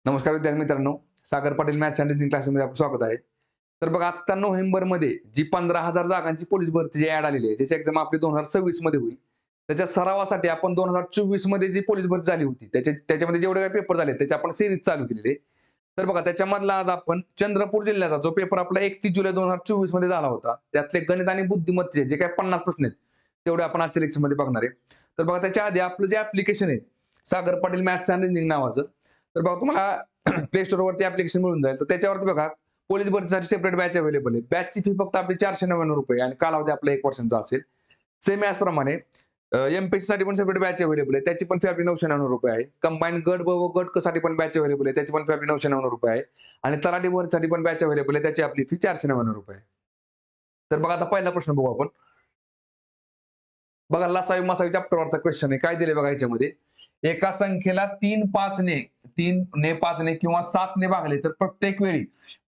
नमस्कार विद्यार्थी मित्रांनो, Sagar Patil maths and reasoning क्लासमध्ये आपलं स्वागत आहे. तर बघा आता नोव्हेंबरमध्ये जी 15,000 जागांची पोलीस भरतीची ऍड आलेली आहे, ज्याची एक्झाम आपली 2026 मध्ये होईल. त्याच्या सरावासाठी आपण 2024 मध्ये जी पोलीस भरती झाली होती, त्याच्यामध्ये जेवढे काही पेपर झाले त्याची आपण सिरीज चालू केलेली आहे. तर बघा त्याच्यामधला आज आपण चंद्रपूर जिल्ह्याचा जो पेपर आपला 31 जुलै 2024 मध्ये झाला होता, त्यातले गणित आणि बुद्धिमत्तेचे जे काही 50 प्रश्न आहेत, तेवढे आपण आजच्या लेक्चरमध्ये बघणार आहे. तर बघा त्याच्या आधी आपलं जे ऍप्लिकेशन आहे, Sagar Patil maths and reasoning नावाचं, तर बघा तुम्हाला प्ले स्टोर वरती ऍप्लिकेशन मिळून जाईल. तर त्याच्यावरती बघा पोलीस भरतीसाठी सेपरेट बॅच अवेलेबल आहे. बॅचची फी फक्त आपली 499 रुपये आणि कालावधी आपला 1 वर्षांचा असेल. सेम याचप्रमाणे एमपीएससी साठी पण सेपरेट बॅच अवेलेबल आहे. त्याची पण फी आपली 999 रुपये आहे. कंबाईन गट ब व गट क साठी पण बॅच अवेलेबल आहे. त्याची पण फी आपली 999 रुपये आहे. आणि तलाठी भरतीसाठी पण बॅच अवेलेबल आहे. त्याची आपली फी 499 रुपये आहे. तर बघा आता पहिला प्रश्न बघू आपण. बघा लसावी मसावी चॅप्टरवरचा क्वेश्चन आहे. काय दिले बघा याच्यामध्ये. एका संख्येला 3 ने 5 ने किंवा 7 ने भागले तर प्रत्येक वेळी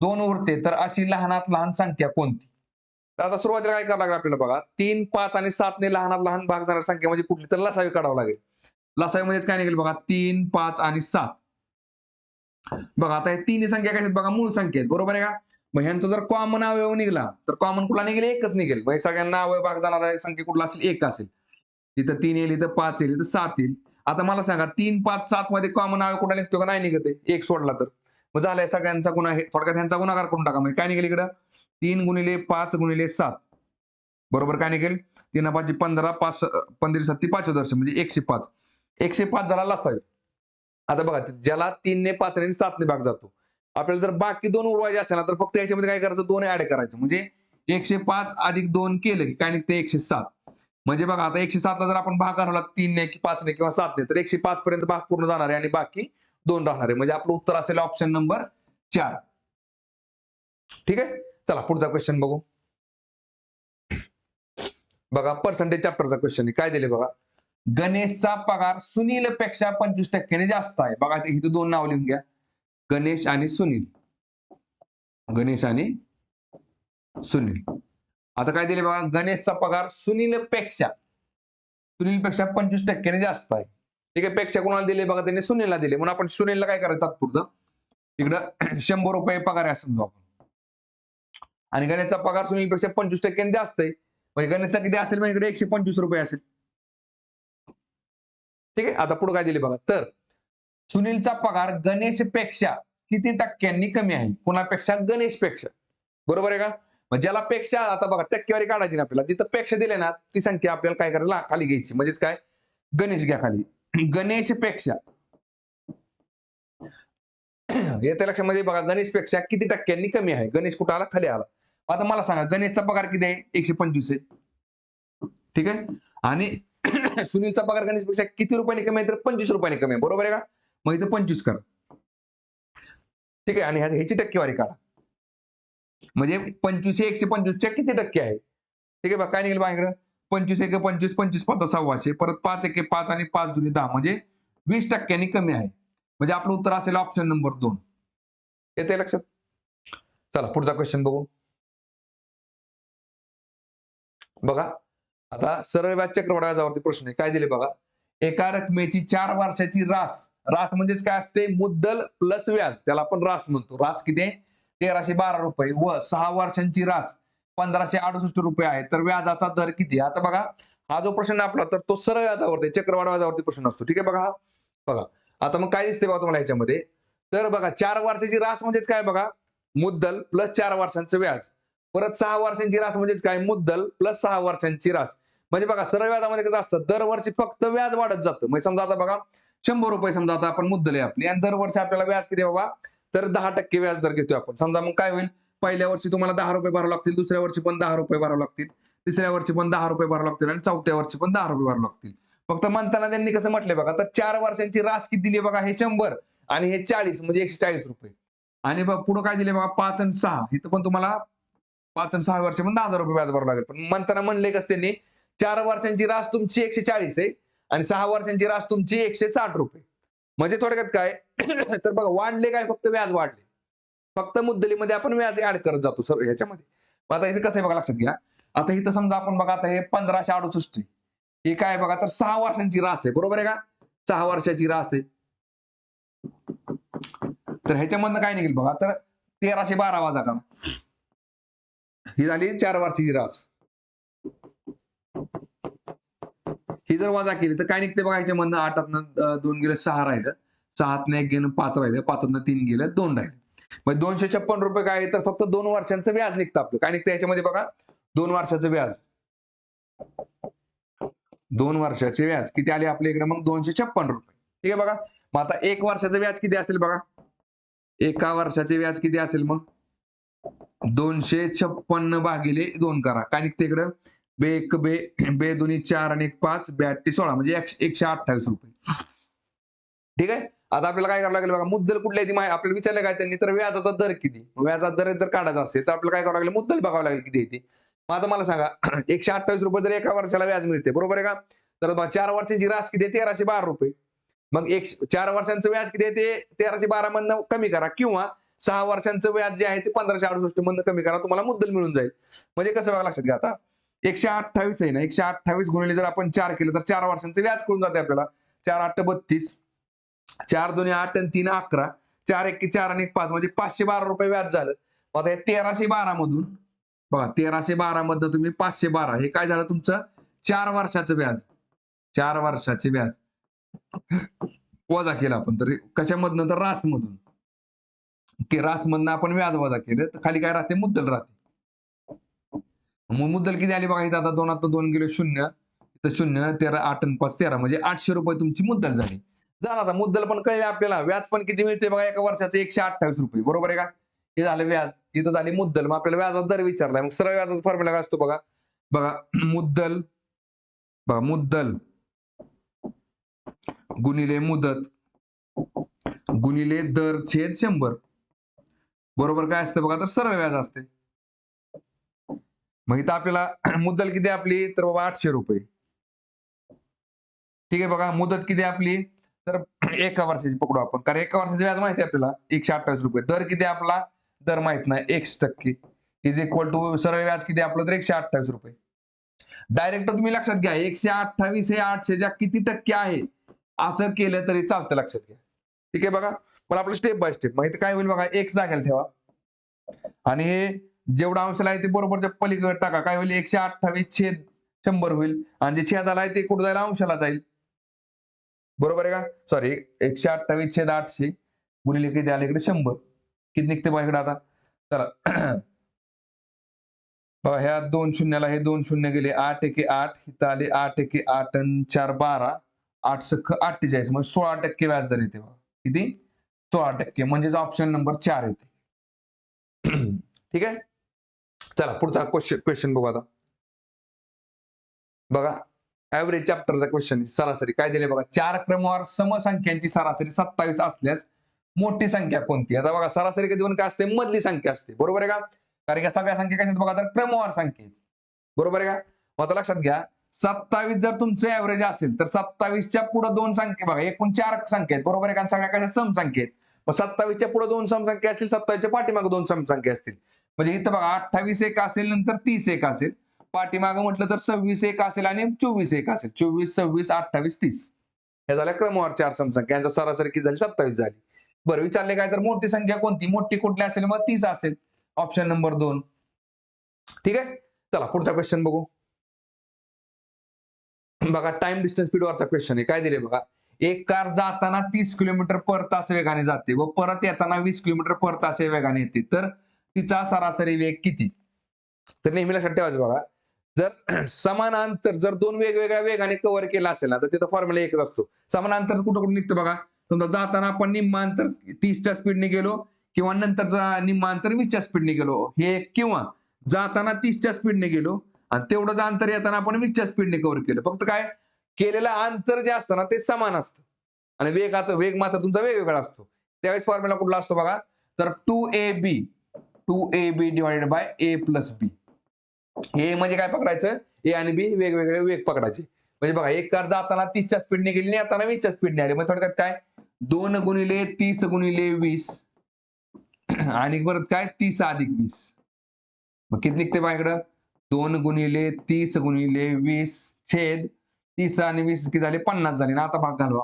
2 उरते तर अशी लहानात लहान संख्या कोणती? तर आता सुरुवातीला काय करावं लागेल आपल्याला बघा. 3, 5 आणि 7 ने लहानात लहान भागणारी संख्या म्हणजे कुठली तर लसावी काढावं लागेल. लसावी म्हणजेच काय निघेल बघा 3, 5 आणि 7. बघा आता हे तिन्ही संख्या कशा आहेत बघा मूळ संख्या आहेत. बरोबर आहे का? मग ह्यांचा जर कॉमन अवयव निघाला तर कॉमन कुठला निघेल? एकच निघेल. मग सगळ्यांना अवयव भाग जाणारा संख्या कुठला असेल? 1 असेल. इथं 3 येईल, इथं 5 येईल, इथं 7 येईल. आता मला सांगा 3, 5, 7 मध्ये कॉमन अवयव कुठला निघतो का? नाही निघत आहे. 1 सोडला तर. मग झालाय सगळ्यांचा गुणा थोडक्यात ह्यांचा गुणाकार करून टाका. म्हणजे काय निघेल इकडं? 3 गुणिले 5 गुणिले 7. बरोबर काय निघेल? 3 5 15, 5 15 7 5 दर्श म्हणजे 105. 105 झाला लसावी. आता बघा ज्याला 3 ने 5 ने 7 ने भाग जातो. आपल्याला जर बाकी 2 उरवायचे असेल ना, तर फक्त याच्यामध्ये काय करायचं? 2 ऍड करायचं. म्हणजे 105 अधिक 2 केलं की काय निघतं? 107. म्हणजे बघा आता 107 ला जर आपण भाग करावला 3 ने की 5 ने किंवा 7 ने तर 105 पर्यंत भाग पूर्ण जाणार आहे आणि बाकी 2 राहणार आहे. म्हणजे आपलं उत्तर असेल ऑप्शन नंबर 4. ठीक आहे? चला पुढचा क्वेश्चन बघू. बघा पर्सेंटेज चॅप्टरचा क्वेश्चन आहे. काय दिले बघा. गणेशचा पगार सुनीलपेक्षा 25% ने जास्त आहे. बघा इथे 2 नाव लिहून घ्या. गणेश आणि सुनील. गणेश आणि सुनील. आता काय दिले बघा. गणेशचा पगार सुनीलपेक्षा 25% ने जास्त आहे. ठीक आहे. पेक्षा कोणाला दिले बघा त्यांनी सुनीलला दिले. म्हणून आपण सुनीलला काय करायचं तात्पुरतं इकडं 100 रुपये पगार आहे समजा आपण. आणि गणेशचा पगार सुनीलपेक्षा 25% ने जास्त आहे. म्हणजे गणेशचा किती असेल म्हणजे इकडे 125 रुपये असेल. ठीक आहे. आता पुढे काय दिले बघा. तर सुनीलचा पगार गणेशपेक्षा किती टक्क्यांनी कमी आहे? कुणापेक्षा? गणेशपेक्षा. बरोबर आहे का? मग ज्याला पेक्षा आता बघा टक्केवारी काढायची ना आपल्याला. जिथं पेक्षा दिले ना ती संख्या आपल्याला काय करायला खाली घ्यायची. म्हणजेच काय? गणेश घ्या खाली. गणेशपेक्षा येत्या लक्षामध्ये बघा गणेशपेक्षा किती टक्क्यांनी कमी आहे? गणेश कुठं आला? खाली आला. आता मला सांगा गणेशचा पगार किती आहे? 125 आहे. ठीक आहे. आणि सुनीलचा पगार गणेशपेक्षा किती रुपयाने कमी आहे? तर 25 रुपयाने कमी आहे. बरोबर आहे का? मग इथं 25 करा. ठीक आहे. आणि ह्याची टक्केवारी काढा. म्हणजे 25 हे 125 च्या किती टक्के आहे? ठीक आहे बघा काय निघेल माझ्याकडे 25 1 25 25 5 600 परत 5 1 5 आणि 5 दुनी 10 म्हणजे 20% कमी आहे. म्हणजे आपलं उत्तर असेल ऑप्शन नंबर 2. येते लक्षात? चला पुढचा क्वेश्चन बघू. बघा आता सरळ व्याज चक्रवाढ व्याजावरती प्रश्न आहे. काय दिले बघा. एका रकमेची 4 वर्षाची रास म्हणजेच काय असते? मुद्दल प्लस व्याज. त्याला आपण रास म्हणतो. रास किती आहे? 1312 रुपये व 6 वर्षांची रास 1568 रुपये आहे. तर व्याजाचा दर किती? आता बघा हा जो प्रश्न आपला तर तो सरळ व्याजावरती चक्रवाढ व्याजावरती प्रश्न असतो. ठीक आहे बघा. बघा आता मग काय दिसते बघा तुम्हाला याच्यामध्ये. तर बघा 4 वर्षाची रास म्हणजेच काय बघा. मुद्दल प्लस 4 वर्षांचं व्याज. परत 6 वर्षांची रास म्हणजेच काय? मुद्दल प्लस 6 वर्षांची रास. म्हणजे बघा सरळ व्याजामध्ये कसं असतं दरवर्षी फक्त व्याज वाढत जातं. म्हणजे समजा आता बघा 100 रुपये समजा आता आपण मुद्दल आहे आपली आणि दरवर्षी आपल्याला व्याज किती बाबा तर 10% व्याज दर घेतोय आपण. समजा मग काय होईल पहिल्या वर्षी तुम्हाला 10 रुपये भरावे लागतील, दुसऱ्या वर्षी पण 10 रुपये भरावे लागतील, तिसऱ्या वर्षी पण 10 रुपये भरावे लागतील आणि चौथ्या वर्षी पण 10 रुपये भरावे लागतील. फक्त म्हणताना त्यांनी कसं म्हटलंय बघा तर 4 वर्षांची रास किती दिली बघा हे 100 आणि हे 40 म्हणजे 140 रुपये. आणि पुढे काय दिले बघा 5 आणि 6 इथं पण तुम्हाला 5 आणि 6 वर्ष पण 10,000 रुपये व्याज भरावं लागेल. पण म्हणताना म्हणले कसं त्यांनी 4 वर्षांची रास तुमची 140 आहे आणि 6 वर्षांची रास तुमची 160 रुपये. म्हणजे थोडक्यात काय तर बघा वाढले काय फक्त व्याज वाढले. फक्त मुद्दलीमध्ये आपण व्याज ऍड करत जातो सर ह्याच्यामध्ये. आता इथे कसं आहे बघा लक्षात घ्या. आता इथं समजा आपण बघा आता हे 1568 हे काय बघा तर 6 वर्षांची रास आहे. बरोबर आहे का? 6 वर्षाची रास आहे. तर ह्याच्यामधनं काय निघेल बघा, तर 1312 वजा करा. ही झाली 4 वर्षाची रास. ही जर वजा केली तर काय निघते बघा, ह्याच्यामधनं 8 2 गेलं 6 राहिलं, 6 1 गेलं 5 राहिलं, 5 3 गेलं 2 राहिलं. मग 256 रुपये काय आहे, तर फक्त 2 वर्षांचं व्याज निघतं आपलं. काय निघतं याच्यामध्ये बघा, 2 वर्षाचं व्याज. 2 वर्षाचे व्याज किती आले आपल्या इकडे मग 256 रुपये. ठीक आहे बघा. मग आता 1 वर्षाचं व्याज किती असेल बघा, एका वर्षाचे व्याज किती असेल मग 256 भागिले 2 करा. काय निघते इकडं, बे 1 बे 2 4 आणि 1 5 बे 8 16 म्हणजे 128 रुपये. ठीक आहे. आता आपल्याला काय करावं लागेल बघा, मुद्दल कुठली आहे ती आपल्याला विचारलं काय त्यांनी, तर व्याजाचा दर किती. व्याजाचा दर जर काढायचा असेल तर आपल्याला काय करावं लागेल, मुद्दल बघावं लागेल किती येते. मग आता मला सांगा 128 रुपये जर एका वर्षाला व्याज मिळते, बरोबर आहे का, तर 4 वर्षांची रास किती आहे 1312 रुपये. मग 4 वर्षांचं व्याज किती आहे ते 1312 मधनं कमी करा, किंवा 6 वर्षांचं व्याज जे आहे ते 1568 मधनं कमी करा, तुम्हाला मुद्दल मिळून जाईल. म्हणजे कसं बघा लक्षात घ्या, आता 128 आहे ना, 128 गुणिले जर आपण 4 केलं तर 4 वर्षांचं व्याज कळून जाते आपल्याला. 4 8 32, 4 2 8 आणि 3 11, 4 1 4 आणि 1 5 म्हणजे 512 रुपये व्याज झालं. आता हे 1312 मधून बघा, 1312 मधनं तुम्ही 512 हे काय झालं तुमचं 4 वर्षाचं व्याज. 4 वर्षाचे व्याज वजा केलं आपण, तर कशामधनं, तर रासमधून. की रासमधनं आपण व्याज वजा केलं तर खाली काय राहते, मुद्दल राहते. मग मुद्दल किती आली बघा, इथं आता 2 आता 2 गेले 0, इथं 0 13 8 आणि 5 13 म्हणजे 800 रुपये तुमची मुद्दल झाली. झालं, आता मुद्दल पण कळले आपल्याला, व्याज पण किती मिळते बघा एका वर्षाचं 128 रुपये, बरोबर आहे का. हे झालं व्याज, इथं झाली मुद्दल. मग आपल्याला व्याजाचा दर विचारलाय, मग सरळ व्याजाचा फॉर्म्युला काय असतो बघा. बघा मुद्दल, बघा मुद्दल गुणिले मुदत गुणिले दर छेद 100, बरोबर काय असतं बघा, तर सरळ व्याज असते. मग इथं आपल्याला मुद्दल किती आपली, तर बाबा 800 रुपये. ठीक आहे बघा, मुदत किती आपली, तर एका वर्षाची पकडू आपण, कारण एका वर्षाचं व्याज माहिती आहे आपल्याला 128 रुपये. दर किती आपला, दर माहित नाही, x% इज इक्वल टू सरळ व्याज किती आपलं, तर 128 रुपये. डायरेक्ट तुम्ही लक्षात घ्या, 128 हे 800च्या किती टक्के आहे असं केलं तरी चालतं, लक्षात घ्या. ठीक आहे बघा. पण आपलं स्टेप बाय स्टेप. मग इथे काय होईल बघा, x जागेला ठेवा आणि हे जेवढा अंशाला आहे ते बरोबरच्या पलीकडे टाका. काय होईल, 128 छेद 100 होईल, आणि जे छेदाला आहे ते कुठं जाईल, अंशाला जाईल. बरोबर आहे का, सॉरी 128 छेद 800 गुणिले किती आले इकडे 100, किती निघते बघा इकडे आता. चला बघा, ह्या 2 शून्याला हे 2 शून्य गेले, 8 एके 8, इथं आले 8 एके 8 आणि 4 12, 8 सख्ख 48, मग 16% व्याजदर येते बघा. किती, 16%, म्हणजेच ऑप्शन नंबर 4 येते. ठीक आहे. चला पुढचा क्वेश्चन बघू आता. बघा, ऍव्हरेज चॅप्टरचा क्वेश्चन, सरासरी काय दिले बघा, 4 क्रमवार समसंख्यांची सरासरी 27 असल्यास मोठी संख्या कोणती. आता बघा, सरासरी कधी पण काय असते, मधली संख्या असते, बरोबर आहे का, कारण की सगळ्या संख्या कशा बघा, तर क्रमवार संख्या, बरोबर आहे का. मग आता लक्षात घ्या, 27 जर तुमचं ऍव्हरेज असेल तर 27च्या पुढे 2 संख्या बघा, एकूण 4 संख्या आहेत, बरोबर आहे का, सगळ्या कशा समसंख्या आहेत. मग 27च्या पुढे 2 समसंख्या असतील, 27च्या पाठीमागे 2 समसंख्या असतील. म्हणजे इथं बघा 28 एक असेल, नंतर 30 एक असेल, पाठीमागं म्हटलं तर 26 एक असेल आणि 24 एक असेल. 24 26 28 30 हे झाल्या क्रमवार 4 समसंख्या, यांचा सरासरी किती झाली, 27 झाली. बरं, विचारले काय, तर मोठी संख्या कोणती, मोठी कुठली असेल, मग 30 असेल, ऑप्शन नंबर 2. ठीक आहे. चला पुढचा क्वेश्चन बघू. बघा, टाइम डिस्टन्स स्पीडवरचा क्वेश्चन आहे. काय दिले बघा, एक कार जाताना 30 किलोमीटर पर तास वेगाने जाते व परत येताना 20 किलोमीटर पर तास वेगाने येते, तर तिचा सरासरी वेग किती. तर नेहमी लक्षात ठेवायचं बघा, जर समान अंतर जर 2 वेगवेगळ्या वेगाने कव्हर केला असेल ना, तर तिथं फॉर्म्युला एकच असतो. समान अंतर कुठं कुठं निघतं बघा, समजा जाताना आपण निम्म अंतर 30च्या स्पीडने गेलो, किंवा नंतरचा निम्म अंतर 20च्या स्पीडने गेलो, हे, किंवा जाताना 30च्या स्पीडने गेलो आणि तेवढंच अंतर येताना आपण 20च्या स्पीडने कव्हर केलं. फक्त काय, केलेलं अंतर जे असतं ना ते समान असतं आणि वेग मात्र तुमचा वेगवेगळा असतो. त्यावेळेस फॉर्म्युला कुठला असतो बघा, तर 2ab divided by a plus b. हे म्हणजे काय पकडायचं, ए आणि बी वेगवेगळे वेग पकडायचे. म्हणजे बघा, एक कार जाताना 30च्या स्पीडने गेली आणि येताना 20च्या स्पीडने आली, म्हणजे थोडक्यात काय, 2 गुणिले 30 गुणिले 20 आणि परत काय 30 अधिक 20, मग किती निघते बघा इकडं, 2 गुणिले 30 गुणिले 20 छेद 30 आणि 20 किती झाले, 50 झाले ना. आता भाग घालवा.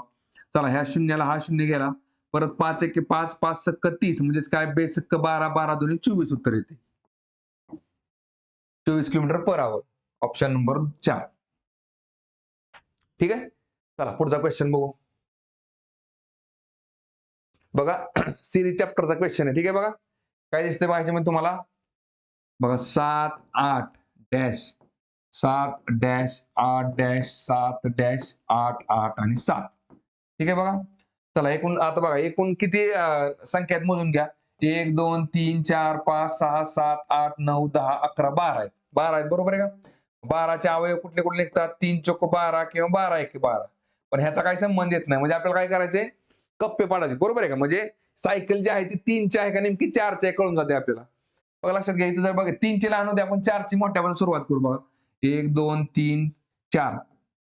चला, ह्या शून्याला हा शून्य गेला, परत 5 एके 5, 5 सक्क 30 म्हणजेच काय बेसक्क 12, 12 दोन्ही 24 उत्तर येते. 24 kilometre per hour. Option number 4. ठीक आहे. चला पुढचा क्वेश्चन बघू. बघा सिरीज चॅप्टरचा क्वेश्चन आहे. ठीक आहे बघा. काय दिसतंय बघा ह्याच्यामध्ये तुम्हाला? बघा 7, 8 डॅश 7 डॅश 8 डॅश 7 डॅश 8 8 आणि 7. ठीक आहे बघा. चला एकूण आता बघा एकूण किती संख्या आहेत मोजून घ्या. 1 2 3 4 5 6 7 8 9 10 11 12 आहेत. 12 आहेत बरोबर आहे का? 12चे अवयव कुठले कुठले निघतात? 3 चोक 12 किंवा 12 एके 12. पण ह्याचा काही संबंध येत नाही. म्हणजे आपल्याला काय करायचंय? कप्पे पाडायचे बरोबर आहे का? म्हणजे सायकल जी आहे ती 3ची आहे का नेमकी 4ची आहे कळून जाते आपल्याला. बघा लक्षात घ्या. इथं जर बघा 3ची लहान होते आपण 4ची मोठ्यापासून सुरुवात करू बघा. 1 2 3 4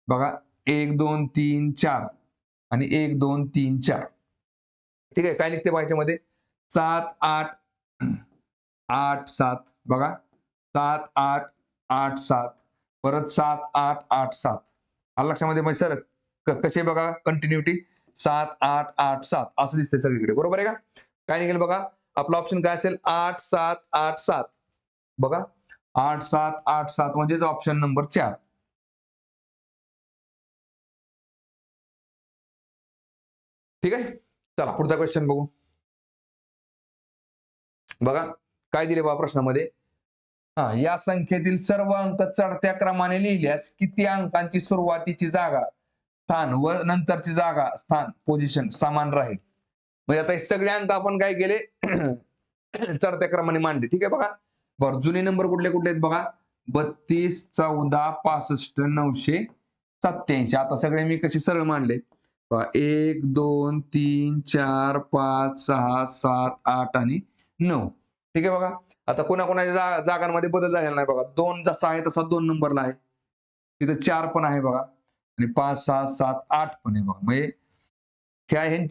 बघा 1 2 3 4 आणि 1 2 3 4. ठीक आहे. काय निघते बघा ह्याच्यामध्ये? 7 8 8 7 बघा 7 8 8 7 परत 7 8 8 7. आलं लक्षामध्ये म्हणजे सर कसे बघा कंटिन्युटी 7 8 8 7 असं दिसतंय सगळीकडे बरोबर आहे का? काय निघेल बघा? आपला ऑप्शन काय असेल? 8 7 8 7 बघा 8 7 8 7 म्हणजेच ऑप्शन नंबर 4. ठीक आहे. चला पुढचा क्वेश्चन बघू. बघा काय दिले बघा प्रश्नामध्ये? या संख्येतील सर्व अंक चढत्या क्रमाने लिहिल्यास किती अंकांची सुरुवातीची जागा स्थान व नंतरची जागा स्थान पोझिशन समान राहील. म्हणजे आता हे सगळे अंक आपण काय केले? चढत्या क्रमाने मांडले. ठीक आहे बघा. बरं जुने नंबर कुठले कुठले आहेत बघा? 32 14 65 987. आता सगळे मी कसे सरळ मांडले? 1 2 3 4 5 6 7 8 आणि 9. ठीक आहे बघा. आता कोणाकोणाच्या जागांमध्ये बदल झालेला नाही बघा. 2 जसा आहे तसा 2 नंबरला आहे. तिथे 4 पण आहे बघा आणि 5 6 7 8 पण आहे बघा. म्हणजे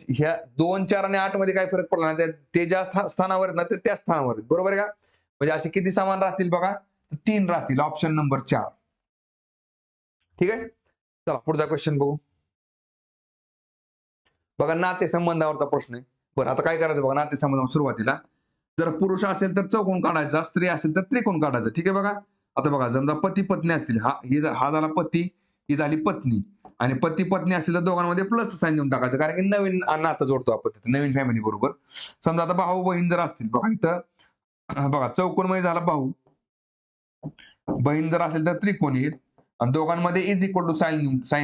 ह्या 2 4 आणि 8 मध्ये काय फरक पडला नाही. ते ज्या स्थानावर आहेत ना ते त्या स्थानावर आहेत. बरोबर आहे का? म्हणजे असे किती समान राहतील बघा? 3 राहतील. Option number 4. ठीक आहे. चला पुढचा क्वेश्चन बघू. बघा नातेसंबंधावरचा प्रश्न आहे. बरं आता काय करायचं बघा नातेसंबंधावर सुरुवातीला जर पुरुष असेल तर चौकोन काढायचा, स्त्री असेल तर त्रिकोण काढायचा. ठीक आहे बघा. आता बघा समजा पती पत्नी असतील, हा झाला पती, ही झाली पत्नी आणि पती पत्नी असेल तर दोघांमध्ये प्लस साईन देऊन टाकायचं कारण की नवीन नातं जोडतो आपण तिथे नवीन फॅमिली बरोबर. समजा आता भाऊ बहीण जर असतील बघा इथं बघा चौकोनमध्ये झाला भाऊ, बहीण जर असेल तर त्रिकोण येईल आणि दोघांमध्ये इज इक्वल टू साईन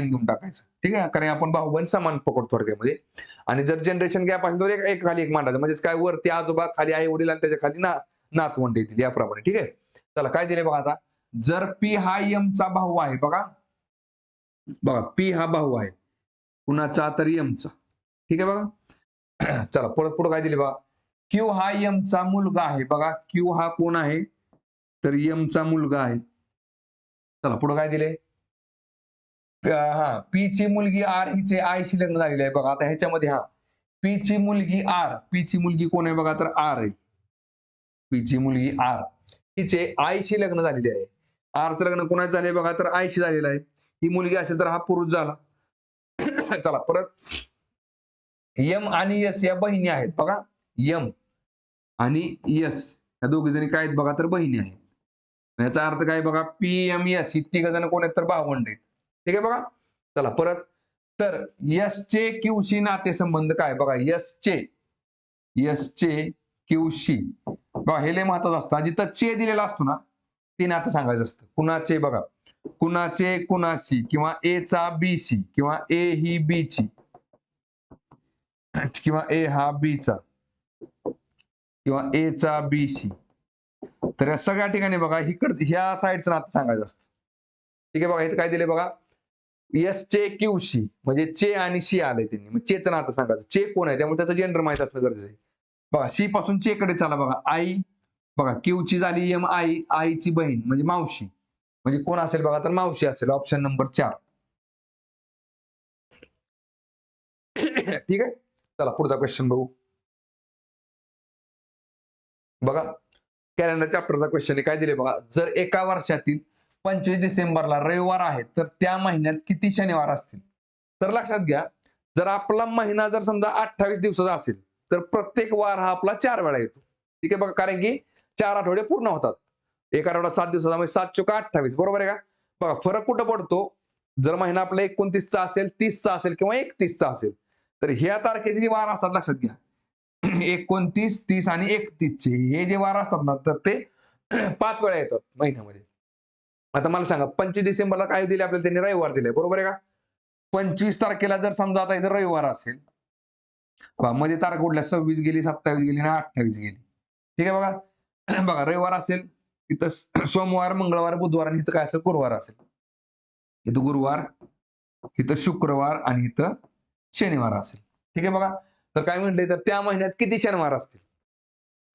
देऊन टाकायचं. ठीक आहे. कारण आपण भाऊ बहीण समान पकडतो थोडक्यामध्ये. आणि जर जनरेशन गॅप असेल तर एक खाली एक मांडायचं. म्हणजेच काय वरती आजोबा खाली आई वडील आणि त्याच्या खाली नातवंड येतील याप्रमाणे. ठीक आहे. चला काय दिले बघा आता? जर पी हा एमचा भाऊ आहे बघा बघा पी हा भाऊ आहे कुणाचा तर एमचा. ठीक आहे बघा. चला परत पुढे काय दिले बघा? क्यू हा एमचा मुलगा आहे बघा. क्यू हा कोण आहे? तर एमचा मुलगा आहे. चला पुढे काय दिले? पी ची मुलगी आर हिचे आईशी लग्न झालेले आहे बघा. आता ह्याच्यामध्ये पी ची मुलगी आर, पी ची मुलगी कोण आहे बघा तर आर आहे. पी ची मुलगी आर हिचे आईशी लग्न झालेले आहे. आरचं लग्न कोणाचं झाले बघा तर आईशी झालेलं आहे. ही मुलगी असेल तर हा पुरुष झाला. चला परत यम आणि यस या बहिणी आहेत बघा. यम आणि यस या दोघी जणी काय आहेत बघा तर बहिणी आहेत. याचा अर्थ काय बघा? पी एम एस ही तिघ जण कोण आहेत तर भावंड आहेत. ठीक आहे बघा. चला परत तर यस चे क्यूशी नातेसंबंध काय बघा? यस चे क्यूशी बघा हे लय महत्वाचं असतं. जिथं चे दिलेला असतो ना ते नातं सांगायचं असतं. कुणाचे बघा कुणाचे कुणाशी किंवा ए चा बी शी किंवा ए ही बी ची किंवा ए हा बी चा किंवा ए चा बी शी. तर या सगळ्या ठिकाणी बघा ह्या साईडचं नातं सांगायचं असतं. ठीक आहे बघा इथे काय दिले बघा? एस चे क्यू शी म्हणजे चे आणि शी आले त्यांनी मग चेचं नातं सांगायचं. चे कोण आहे त्यामुळे त्याचं जेंडर माहित असणं गरजेचं आहे. बघा शी पासून चे कडे चला बघा. आई बघा क्यू ची झाली एम आई, आईची बहीण म्हणजे मावशी. म्हणजे कोण असेल बघा तर मावशी असेल. Option number 4. ठीक आहे. चला पुढचा क्वेश्चन बघू. बघा कॅलेंडर चॅप्टरचा क्वेश्चन आहे. काय दिले बघा? जर एका वर्षातील 25 डिसेंबरला रविवार आहे तर त्या महिन्यात किती शनिवार असतील? तर लक्षात घ्या जर आपला महिना जर समजा 28 दिवसाचा असेल तर प्रत्येक वार हा आपला 4 वेळा येतो. ठीक आहे बघा, कारण की 4 आठवडे पूर्ण होतात. एक आठवडा 7 दिवसाचा म्हणजे 7 चोक 28 बरोबर आहे का? बघा फरक कुठं पडतो? जर महिना आपला 29चा असेल, 30चा असेल किंवा 31चा असेल, तर ह्या तारखेचे जे वार असतात लक्षात घ्या. 29, 30 आणि 31 चे हे जे वार असतात ना, तर ते 5 वेळा येतात महिन्यामध्ये. आता मला सांगा 25 डिसेंबरला काय दिले आपल्याला? त्यांनी रविवार दिले, बरोबर आहे का? 25 तारखेला जर समजा आता इथं रविवार असेल, मध्ये तारखा कुठल्या 26 गेली, 27 गेली आणि 28 गेली. ठीक आहे बघा. बघा रविवार असेल, इथं सोमवार, मंगळवार, बुधवार आणि इथं काय असेल? गुरुवार असेल. इथं गुरुवार, इथं शुक्रवार आणि इथं शनिवार असेल. ठीक आहे बघा. तर काय म्हटलंय, तर त्या महिन्यात किती शनिवार असतील?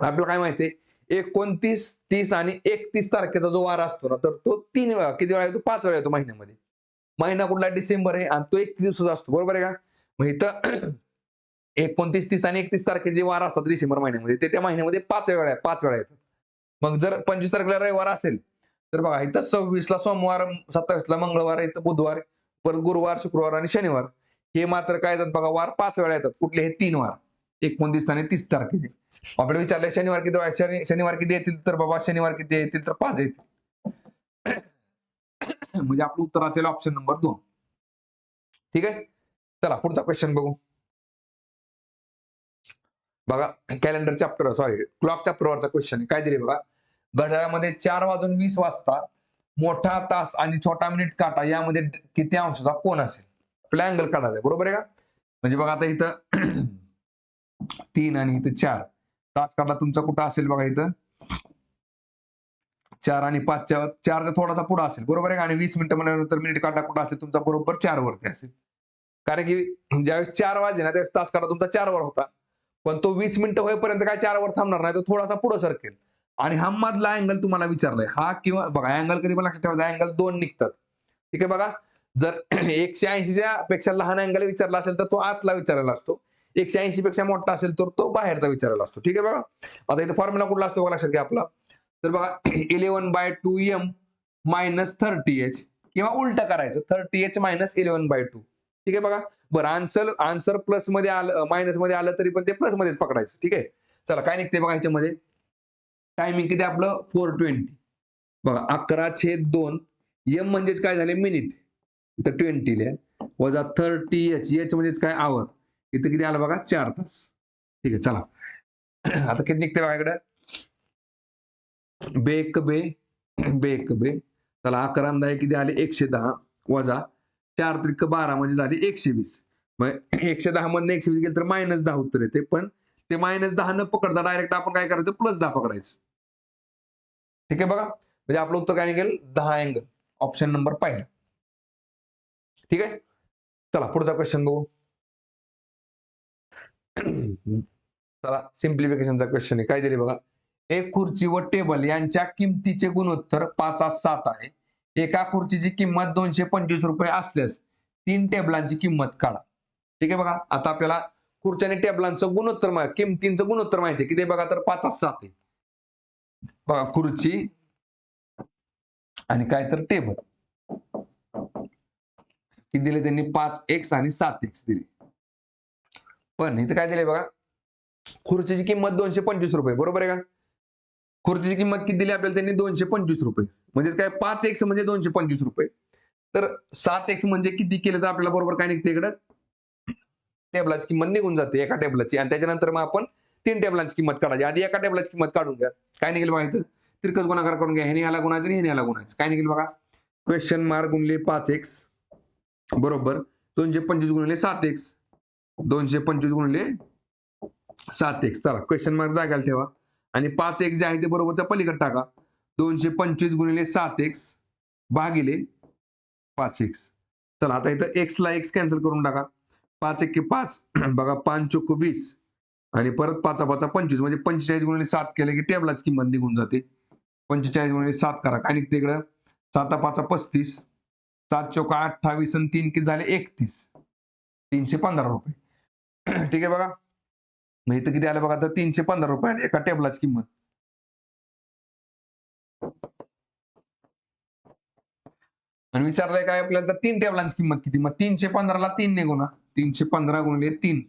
आपल्याला काय माहितीये? 29, 30 आणि 31 तारखेचा जो वार असतो ना, तर तो 3 वेळा, किती वेळा येतो? 5 वेळा येतो महिन्यामध्ये. महिना कुठला? डिसेंबर आहे आणि तो 31 दिवसाचा असतो, बरोबर आहे का? मग इथं 29, 30 आणि 31 तारखेचे जे वार असतात डिसेंबर महिन्यामध्ये, ते त्या महिन्यामध्ये 5 वेळा येतात. मग जर 25 तारखेला रविवार असेल, तर बघा इथं 26 ला सोमवार, 27 ला मंगळवार, इथं बुधवार, परत गुरुवार, शुक्रवार आणि शनिवार. हे मात्र काय येतात बघा, वार 5 वेळा येतात. कुठले? हे 3 वार. 29 आणि 30 तारखेचे. आपल्याला विचारलं शनिवार किती शनिवार किती येतील? तर बाबा शनिवार किती येतील? तर 5 येतील. म्हणजे आपलं उत्तर असेल ऑप्शन नंबर 2. ठीक आहे. चला पुढचा क्वेश्चन बघू. बघा कॅलेंडर चॅप्टर, सॉरी क्लॉक चॅप्टरवरचा क्वेश्चन आहे. काय दिले बघा, घड्याळामध्ये 4:20 मोठा तास आणि छोटा मिनिट काटा यामध्ये किती अंशाचा कोन असेल? आपला अँगल काढायचा आहे, बरोबर आहे का? म्हणजे बघा आता इथं 3 आणि इथं 4 तास काढला तुमचा कुठं असेल बघा इथं 4 आणि 5च्या 4चा थोडासा पुढे असेल, बरोबर आहे का? आणि 20 मिनिटं म्हणल्यानंतर मिनिट काटा कुठं असेल तुमचा? बरोबर 4 वरती असेल. कारण की ज्यावेळेस 4 वाजले ना त्यावेळेस तास काटा तुमचा 4 वर होता. पण तो 20 मिनिटं होईपर्यंत काय 4 वर थांबणार नाही, तो थोडासा पुढे सरकेल. आणि हा मधला अँगल तुम्हाला विचारलाय, हा किंवा बघा अँगल कधी पण लक्षात ठेवायचा, अँगल 2 निघतात. ठीक आहे बघा. जर 180च्या पेक्षा लहान अँगल विचारला असेल तर तो आतला विचारायला असतो. 180 पेक्षा मोठा असेल तर तो बाहेरचा विचारायला असतो. ठीक आहे बघा. आता इथे फॉर्म्युला कुठला असतो बघा, लक्षात घ्या आपला. तर बघा 11/2m मायनस 30h, किंवा उलट करायचं 30h मायनस 11/2. ठीक आहे बघा. बरं आन्सर प्लस मध्ये आलं, मायनस मध्ये आलं तरी पण ते प्लस मध्येच पकडायचं. ठीक आहे. चला काय निघते बघा ह्याच्यामध्ये. टायमिंग किती आपलं? 4:20. बघा 11/2 एम म्हणजेच काय झाले? मिनिट. इथं 20 लिहा, वजा 30h, एच म्हणजेच काय? आवर. इथं किती आलं बघा? 4 तास. ठीक आहे चला. आता किती निघते बघा इकडं? बेक बे बेक बे चला 11 आणि 10 किती आले? 110 वजा 4 त्रिक 12 म्हणजे झाले 120. मग 110 मधनं 120 गेलं तर -10 उत्तर येते. पण ते -10 न पकडता डायरेक्ट आपण काय करायचं? +10 पकडायचं. ठीक आहे बघा. म्हणजे आपलं उत्तर काय निघेल? 10 अँगल. ऑप्शन नंबर पहिला. ठीक आहे. चला पुढचा क्वेश्चन बघू. चला सिम्प्लिफिकेशनचा क्वेश्चन आहे. काय दिले बघा. एक खुर्ची व टेबल यांच्या किमतीचे गुणोत्तर 5:7 आहे. एका खुर्चीची किंमत ₹225 असल्यास 3 टेबलांची किंमत काढा. ठीक आहे बघा. आता आपल्याला खुर्ची आणि टेबलांचं गुणोत्तर, किमतींचं गुणोत्तर माहिती आहे. किती बघा, तर 5:7 आहे. बघा खुर्ची आणि काय तर टेबल किती दिले त्यांनी? 5x आणि 7x दिले. पण इथे काय दिले बघा, खुर्चीची किंमत ₹225, बरोबर आहे का? खुर्चीची किंमत किती दिली आपल्याला त्यांनी? ₹225. म्हणजे काय? 5x म्हणजे ₹225. तर 7x म्हणजे किती केलं तर आपल्याला बरोबर काय निघते इकडं? टेबलाची किंमत निघून जाते एका टेबलाची, आणि त्याच्यानंतर मग आपण 3 टेबलांची किंमत काढायची. आधी एका टेबलाची किंमत काढून घ्या. काय निघेल बघा इथं? तिरकस गुणाकार करून घ्या. ह्याने ह्याला गुणायचं आणि ह्याने ह्याला गुणायचं. काय निघेल बघा? क्वेश्चन मार्क गुणले 5x बरोबर 225 गुणिले 7x. 225 गुणिले 7x. चला क्वेश्चन मार्क जागायला ठेवा आणि 5x जे आहे ते बरोबरच्या पलीकडे टाका. 225 गुणिले 7x भागिले 5x. चला आता इथं x ला x कॅन्सल करून टाका. 5 एके 5 बघा 5 चोक 20 आणि परत 5 5 25 म्हणजे 45 गुणिले 7 केले की टेबलाची किंमत निघून जाते. 45 गुणिले 7 करा. काय निघते इकडं? 7 5 35, 7 चोक 28 आणि 3 किती झाले? 31. ₹315. ठीक आहे बघा. मग इथं किती आलं बघा, तर ₹315 आले एका टेबलाची किंमत. आणि विचारलंय काय आपल्याला, तर 3 टेबलांची किंमत किती? मग 315 ला 3 ने गुणा. 315 गुणिले 3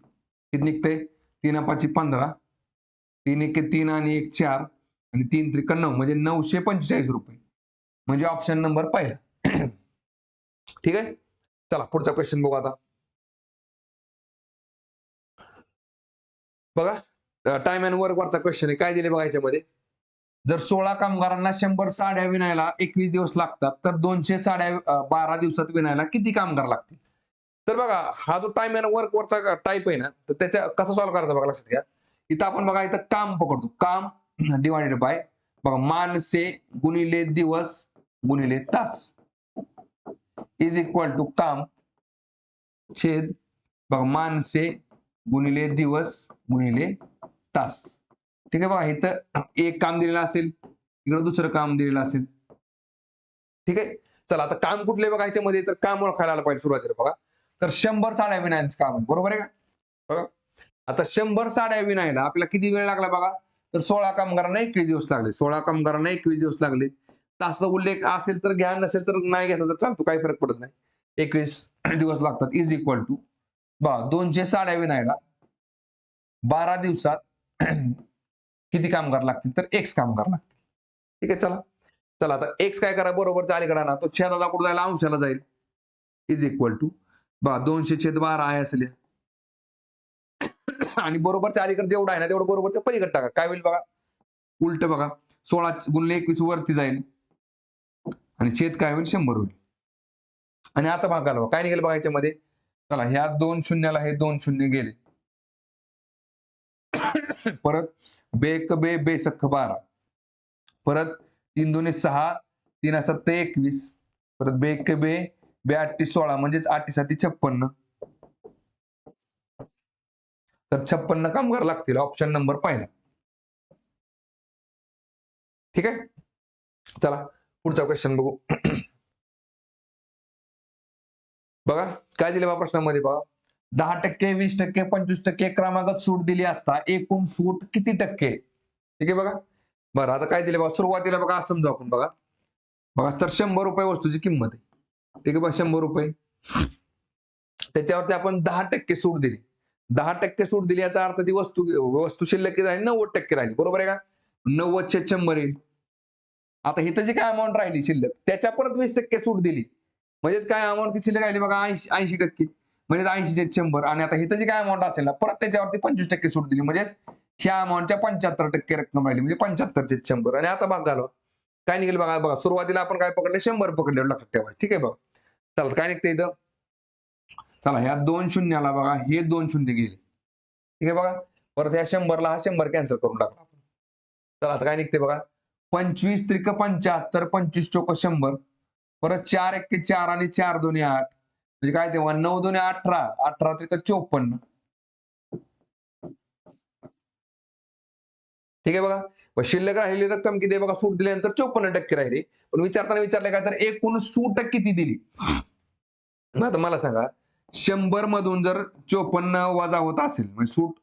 किती निघतंय 3 पाची 15 3 एक 3 आणि 1 4 आणि 3 त्रिक 9 म्हणजे 945 रुपये म्हणजे ऑप्शन नंबर पहिला. ठीक आहे. चला पुढचा क्वेश्चन बघू आता. बघा टाइम अँड वर्क वरचा क्वेश्चन आहे. काय दिले बघा याच्यामध्ये. जर 16 कामगारांना 100 साड्या विणायला 21 दिवस लागतात तर 200 साड्या 12 दिवसात विणायला किती कामगार लागतील. तर बघा हा जो टाइम अँड वर्क वरचा टाईप आहे ना तर त्याच्या कसं सॉल्व्ह करायचा बघा लक्षात घ्या. इथं आपण बघा इथं काम पकडतो. काम डिवाइडेड बाय बघा माणसे गुणिले दिवस गुणिले तास इज इक्वल टू काम छेद बघा माणसे गुणिले दिवस गुणिले तास. ठीक आहे बघा इथं एक काम दिलेलं असेल इकडे दुसरं काम दिलेलं असेल. ठीक आहे. चला आता काम कुठले बघा याच्यामध्ये तर काम ओळखायला आलं पाहिजे सुरुवातीला बघा. तर 100 साड्या विणायचं काम आहे बरोबर आहे का. बघा आता 100 साड्या विणायला आपल्याला किती वेळ लागला बघा. तर 16 कामगारांना 21 दिवस लागले. 16 कामगारांना 21 दिवस लागले. तासाचा उल्लेख असेल तर घ्या नसेल तर नाही घेतला तर चालतो काही फरक पडत नाही. 21 दिवस लागतात इज इक्वल टू बघा 200 साड्या विणायला 12 दिवसात किती कामगार लागतील तर x कामगार लागतील. ठीक आहे. चला चला आता x काय करा बरोबरच्या अलीकडे ना तो छेदाला कुठं जायला अंशाला जाईल इज इक्वल टू बघा 200/12 आहे असले आणि बरोबरच्या अलीकडे जेवढं आहे ना तेवढं बरोबरच्या पलीकडे टाका काय होईल बघा. उलट बघा 16 गुणिले 21 वरती जाईल आणि छेद काय होईल 100 होईल. आणि आता भागाला बघा काय निघेल बघा याच्यामध्ये. चला ह्या 2 शून्याला हे 2 शून्य गेले. परत बेक बे बेसख 12 परत 3 दुने 6 3 7 21 परत बेक बे 8 16 म्हणजेच 8 7 56 तर 56 कामगार लागतील ऑप्शन नंबर पहिला. ठीक आहे. चला पुढचा क्वेश्चन बघू. बघा काय दिले बा प्रश्नामध्ये बघा 10%, 20%, 25% क्रमागत सूट दिली असता एकूण सूट किती टक्के. ठीक आहे बघा. बरं आता काय दिले बघा सुरुवातीला बघा असं समजा आपण बघा बघा तर 100 रुपये वस्तूची किंमत आहे. ठीक आहे बघा 100 रुपये त्याच्यावरती आपण 10% सूट दिली. 10% सूट दिली याचा अर्थ ती वस्तू शिल्लक राहिली 90% राहिली बरोबर आहे का. 90/100 येईल. आता इथं जी काय अमाऊंट राहिली शिल्लक त्याच्या परत 20% सूट दिली म्हणजेच काय अमाऊंट किती शिल्लक राहिली बघा 80% म्हणजे 80/100 आणि आता इथं जी काय अमाऊंट असेल ना परत त्याच्यावरती 25% सूट दिली म्हणजेच ह्या अमाऊंटच्या 75% रक्कम राहिली म्हणजे 75/100 आणि आता भाग झाला. काय निघेल बघा बघा सुरुवातीला आपण काय पकडले 100 पकडले लक्षात ठेवा. ठीक आहे बघा. चला काय निघतं इथं. चला ह्या 2 शून्याला बघा हे 2 शून्य गेले. ठीक आहे बघा परत ह्या 100ला हा 100 कॅन्सल करून टाकला. चला आता काय निघते बघा 25 त्रिक 75 25 चोक 100 परत 4 1 4 आणि 4 2 8 म्हणजे काय तेव्हा 9 2 18 18 त्रिक 54. ठीक आहे बघा शिल्लक राहिलेली रक्कम किती आहे बघा सूट दिल्यानंतर 54% राहिली. पण विचारताना विचारले काय तर एकूण सूट किती दिली. आता मला सांगा 100 मधून जर 54 वजा होत असेल म्हणजे सूट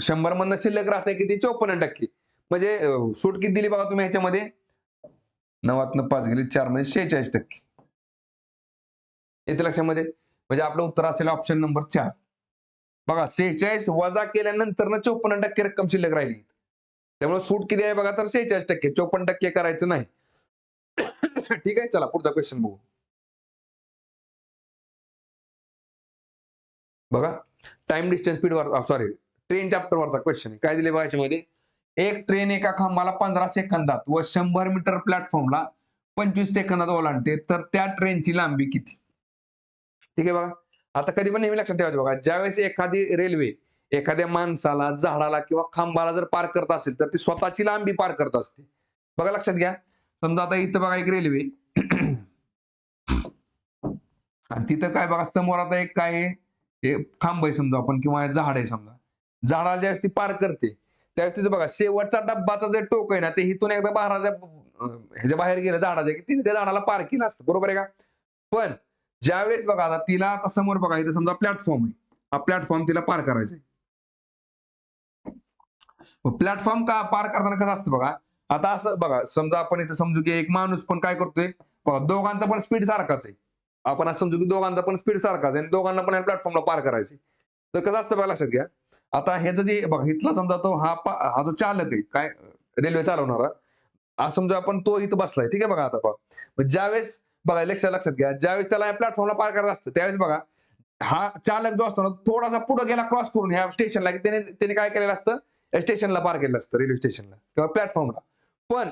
100 मधनं शिल्लक राहते किती 54% म्हणजे सूट किती दिली बघा तुम्ही ह्याच्यामध्ये 9 5 गेली 4 म्हणजे 46%. येते लक्षामध्ये म्हणजे आपलं उत्तर असेल ऑप्शन नंबर 4. बघा 46 वजा केल्यानंतर 54% रक्कम शिल्लक राहिली. त्यामुळे सूट किती आहे बघा तर 46% 54% करायचं नाही. ठीक आहे. चला पुढचा क्वेश्चन बघू. बघा टाइम डिस्टन्स स्पीड वर सॉरी ट्रेन चॅप्टर वरचा क्वेश्चन आहे. काय दिले बघा याच्यामध्ये एक ट्रेन एका खांबाला 15 सेकंदात व 100 मीटर प्लॅटफॉर्मला 25 सेकंदात ओलांडते तर त्या ट्रेनची लांबी किती. ठीक आहे बघा. आता कधी पण नेहमी लक्षात ठेवायचं बघा ज्यावेळेस एखादी रेल्वे एखाद्या माणसाला झाडाला किंवा खांबाला जर पार करत असेल तर ती स्वतःची लांबी पार करत असते. बघा लक्षात घ्या समजा आता इथं बघा एक रेल्वे आणि तिथं काय बघा समोर आता एक काय आहे हे खांब आहे समजा आपण किंवा झाड आहे समजा झाडाला ज्यावेळेस ती पार करते त्यावेळेस तिचं बघा शेवटचा डब्बाचा जे टोक आहे ना ते इथून एकदा ह्याच्या बाहेर गेलं झाडाच्या की तिने त्या झाडाला पार केलं असतं बरोबर आहे का. पण ज्यावेळेस बघा आता तिला आता समोर बघा इथं समजा प्लॅटफॉर्म आहे हा प्लॅटफॉर्म तिला पार करायचा आहे. प्लॅटफॉर्म का पार करताना कसं असतं बघा आता असं बघा समजा आपण इथं समजू की एक माणूस पण काय करतोय बघा दोघांचा पण स्पीड सारखाच आहे. आपण असं समजू की दोघांचा पण स्पीड सारखाच आहे आणि दोघांना पण प्लॅटफॉर्मला पार करायचे. तर कसं असतं बघा लक्षात घ्या. आता ह्याचं जे बघा इथला समजा तो हा जो चालक आहे काय रेल्वे चालवणारा, आज समजा आपण तो इथं बसलाय. ठीक आहे बघा आता पहा. मग ज्यावेळेस बघा लक्षात घ्या, ज्यावेळेस त्याला प्लॅटफॉर्मला पार करायचं असतं, त्यावेळेस बघा हा चालक जो असतो ना, थोडासा पुढे गेला क्रॉस करून ह्या स्टेशनला, की त्याने त्याने काय केलेलं असतं, या स्टेशनला पार केलेलं असतं, रेल्वे स्टेशनला किंवा प्लॅटफॉर्मला. पण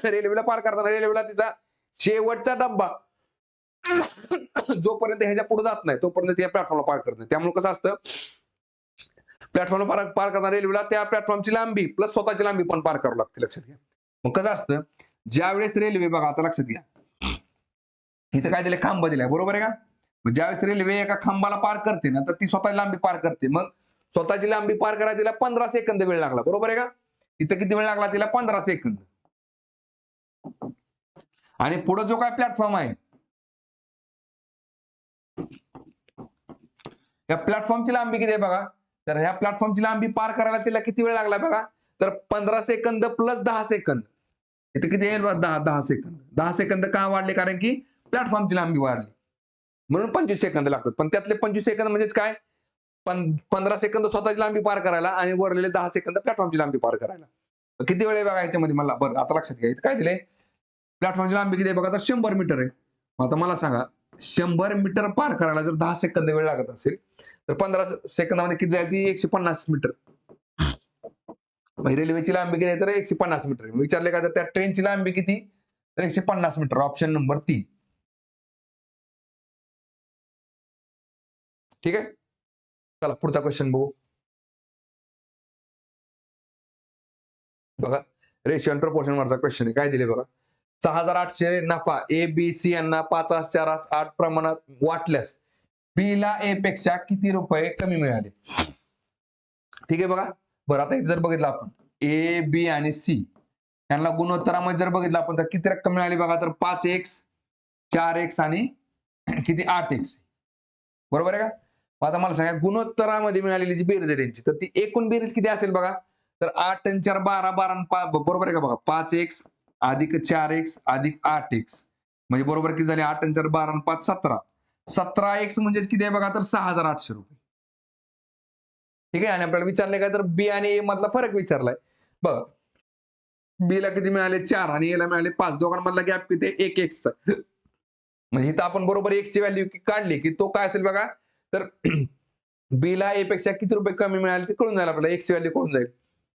रेल्वेला पार करताना रेल्वेला तिचा शेवटचा डब्बा जोपर्यंत ह्याच्या पुढे जात नाही, तोपर्यंत त्या प्लॅटफॉर्मला पार करत नाही. त्यामुळे कसं असतं, प्लॅटफॉर्मला पार करताना रेल्वेला त्या प्लॅटफॉर्मची लांबी प्लस स्वतःची लांबी पण पार करावी लागते. लक्षात घ्या. मग कसं असतं, ज्यावेळेस रेल्वे बघा आता लक्षात घ्या, इथं काय दिलंय, खांब दिलाय, बरोबर आहे का? मग ज्यावेळेस रेल्वे एका खांबाला पार करते ना, तर ती स्वतःची लांबी पार करते. मग स्वतःची लांबी पार करायला तिला 15 सेकंद वेळ लागला, बरोबर आहे का? इथं किती वेळ लागला तिला? 15 सेकंद. आणि पुढे जो काय प्लॅटफॉर्म आहे, या प्लॅटफॉर्मची लांबी किती आहे बघा. तर ह्या प्लॅटफॉर्मची लांबी पार करायला तिला किती वेळ लागला बघा. तर 15 सेकंद प्लस 10 सेकंद. इथे किती येईल? 10 सेकंद. 10 सेकंद का वाढले? कारण की प्लॅटफॉर्मची लांबी वाढली. म्हणून 25 सेकंद लागतात. पण त्यातले 25 सेकंद म्हणजेच काय? 15 सेकंद स्वतःची लांबी पार करायला आणि वरलेले 10 सेकंद प्लॅटफॉर्मची लांबी पार करायला. किती वेळ आहे बघा याच्यामध्ये मला. बरं आता लक्षात घ्या. इथे काय दिलंय? प्लॅटफॉर्मची लांबी किती आहे बघा. तर 100 मीटर आहे. मग आता मला सांगा, 100 मीटर पार करायला जर 10 सेकंद वेळ लागत असेल, तर 15 सेकंदामध्ये किती जाईल? ती 150 मीटर. रेल्वेची लांबी किती आहे? तर 150 मीटर. विचारले का तर त्या ट्रेनची लांबी किती? तर 150 मीटर. Option number 3. ठीक आहे. चला पुढचा क्वेश्चन बघू. बघा रेशिओ अँड प्रपोर्शन वरचा क्वेश्चन आहे. काय दिले बघा. 6800 नफा ए, बी, सी यांना 5 4 8 प्रमाणात वाटल्यास बी ला ए पेक्षा किती रुपये कमी मिळाले? ठीक आहे बघा. बरं आता इथे जर बघितलं आपण ए, बी आणि सी यांना गुणोत्तरामध्ये जर बघितलं आपण तर किती रक्कम मिळाली बघा. तर 5x, 4x आणि किती 8x. बरोबर आहे का? मग आता मला सांगा गुणोत्तरामध्ये मिळालेली जी बेरीज आहे त्यांची, तर ती एकूण बेरीज किती असेल बघा. तर 8 आणि 4 12, 12 आणि 5 बरोबर आहे का बघा. 5x अधिक 4x अधिक 8x म्हणजे बरोबर किती झाले? 8 आणि 4 12 आणि 5 17. 17x म्हणजे किती आहे बघा. तर 6800 रुपये. ठीक आहे. आणि आपल्याला विचारले काय तर बी आणि ए मधला फरक विचारलाय. बघा बी ला किती मिळाले? 4 आणि ए ला मिळाले 5. दोघांमधला गॅप किती आहे? 1x चा. म्हणजे इथं आपण बरोबर x ची व्हॅल्यू काढली की तो काय असेल बघा. तर बी ला ए पेक्षा किती रुपये कमी मिळाले ते कळून जाईल आपल्याला. x ची व्हॅल्यू कळून जाईल.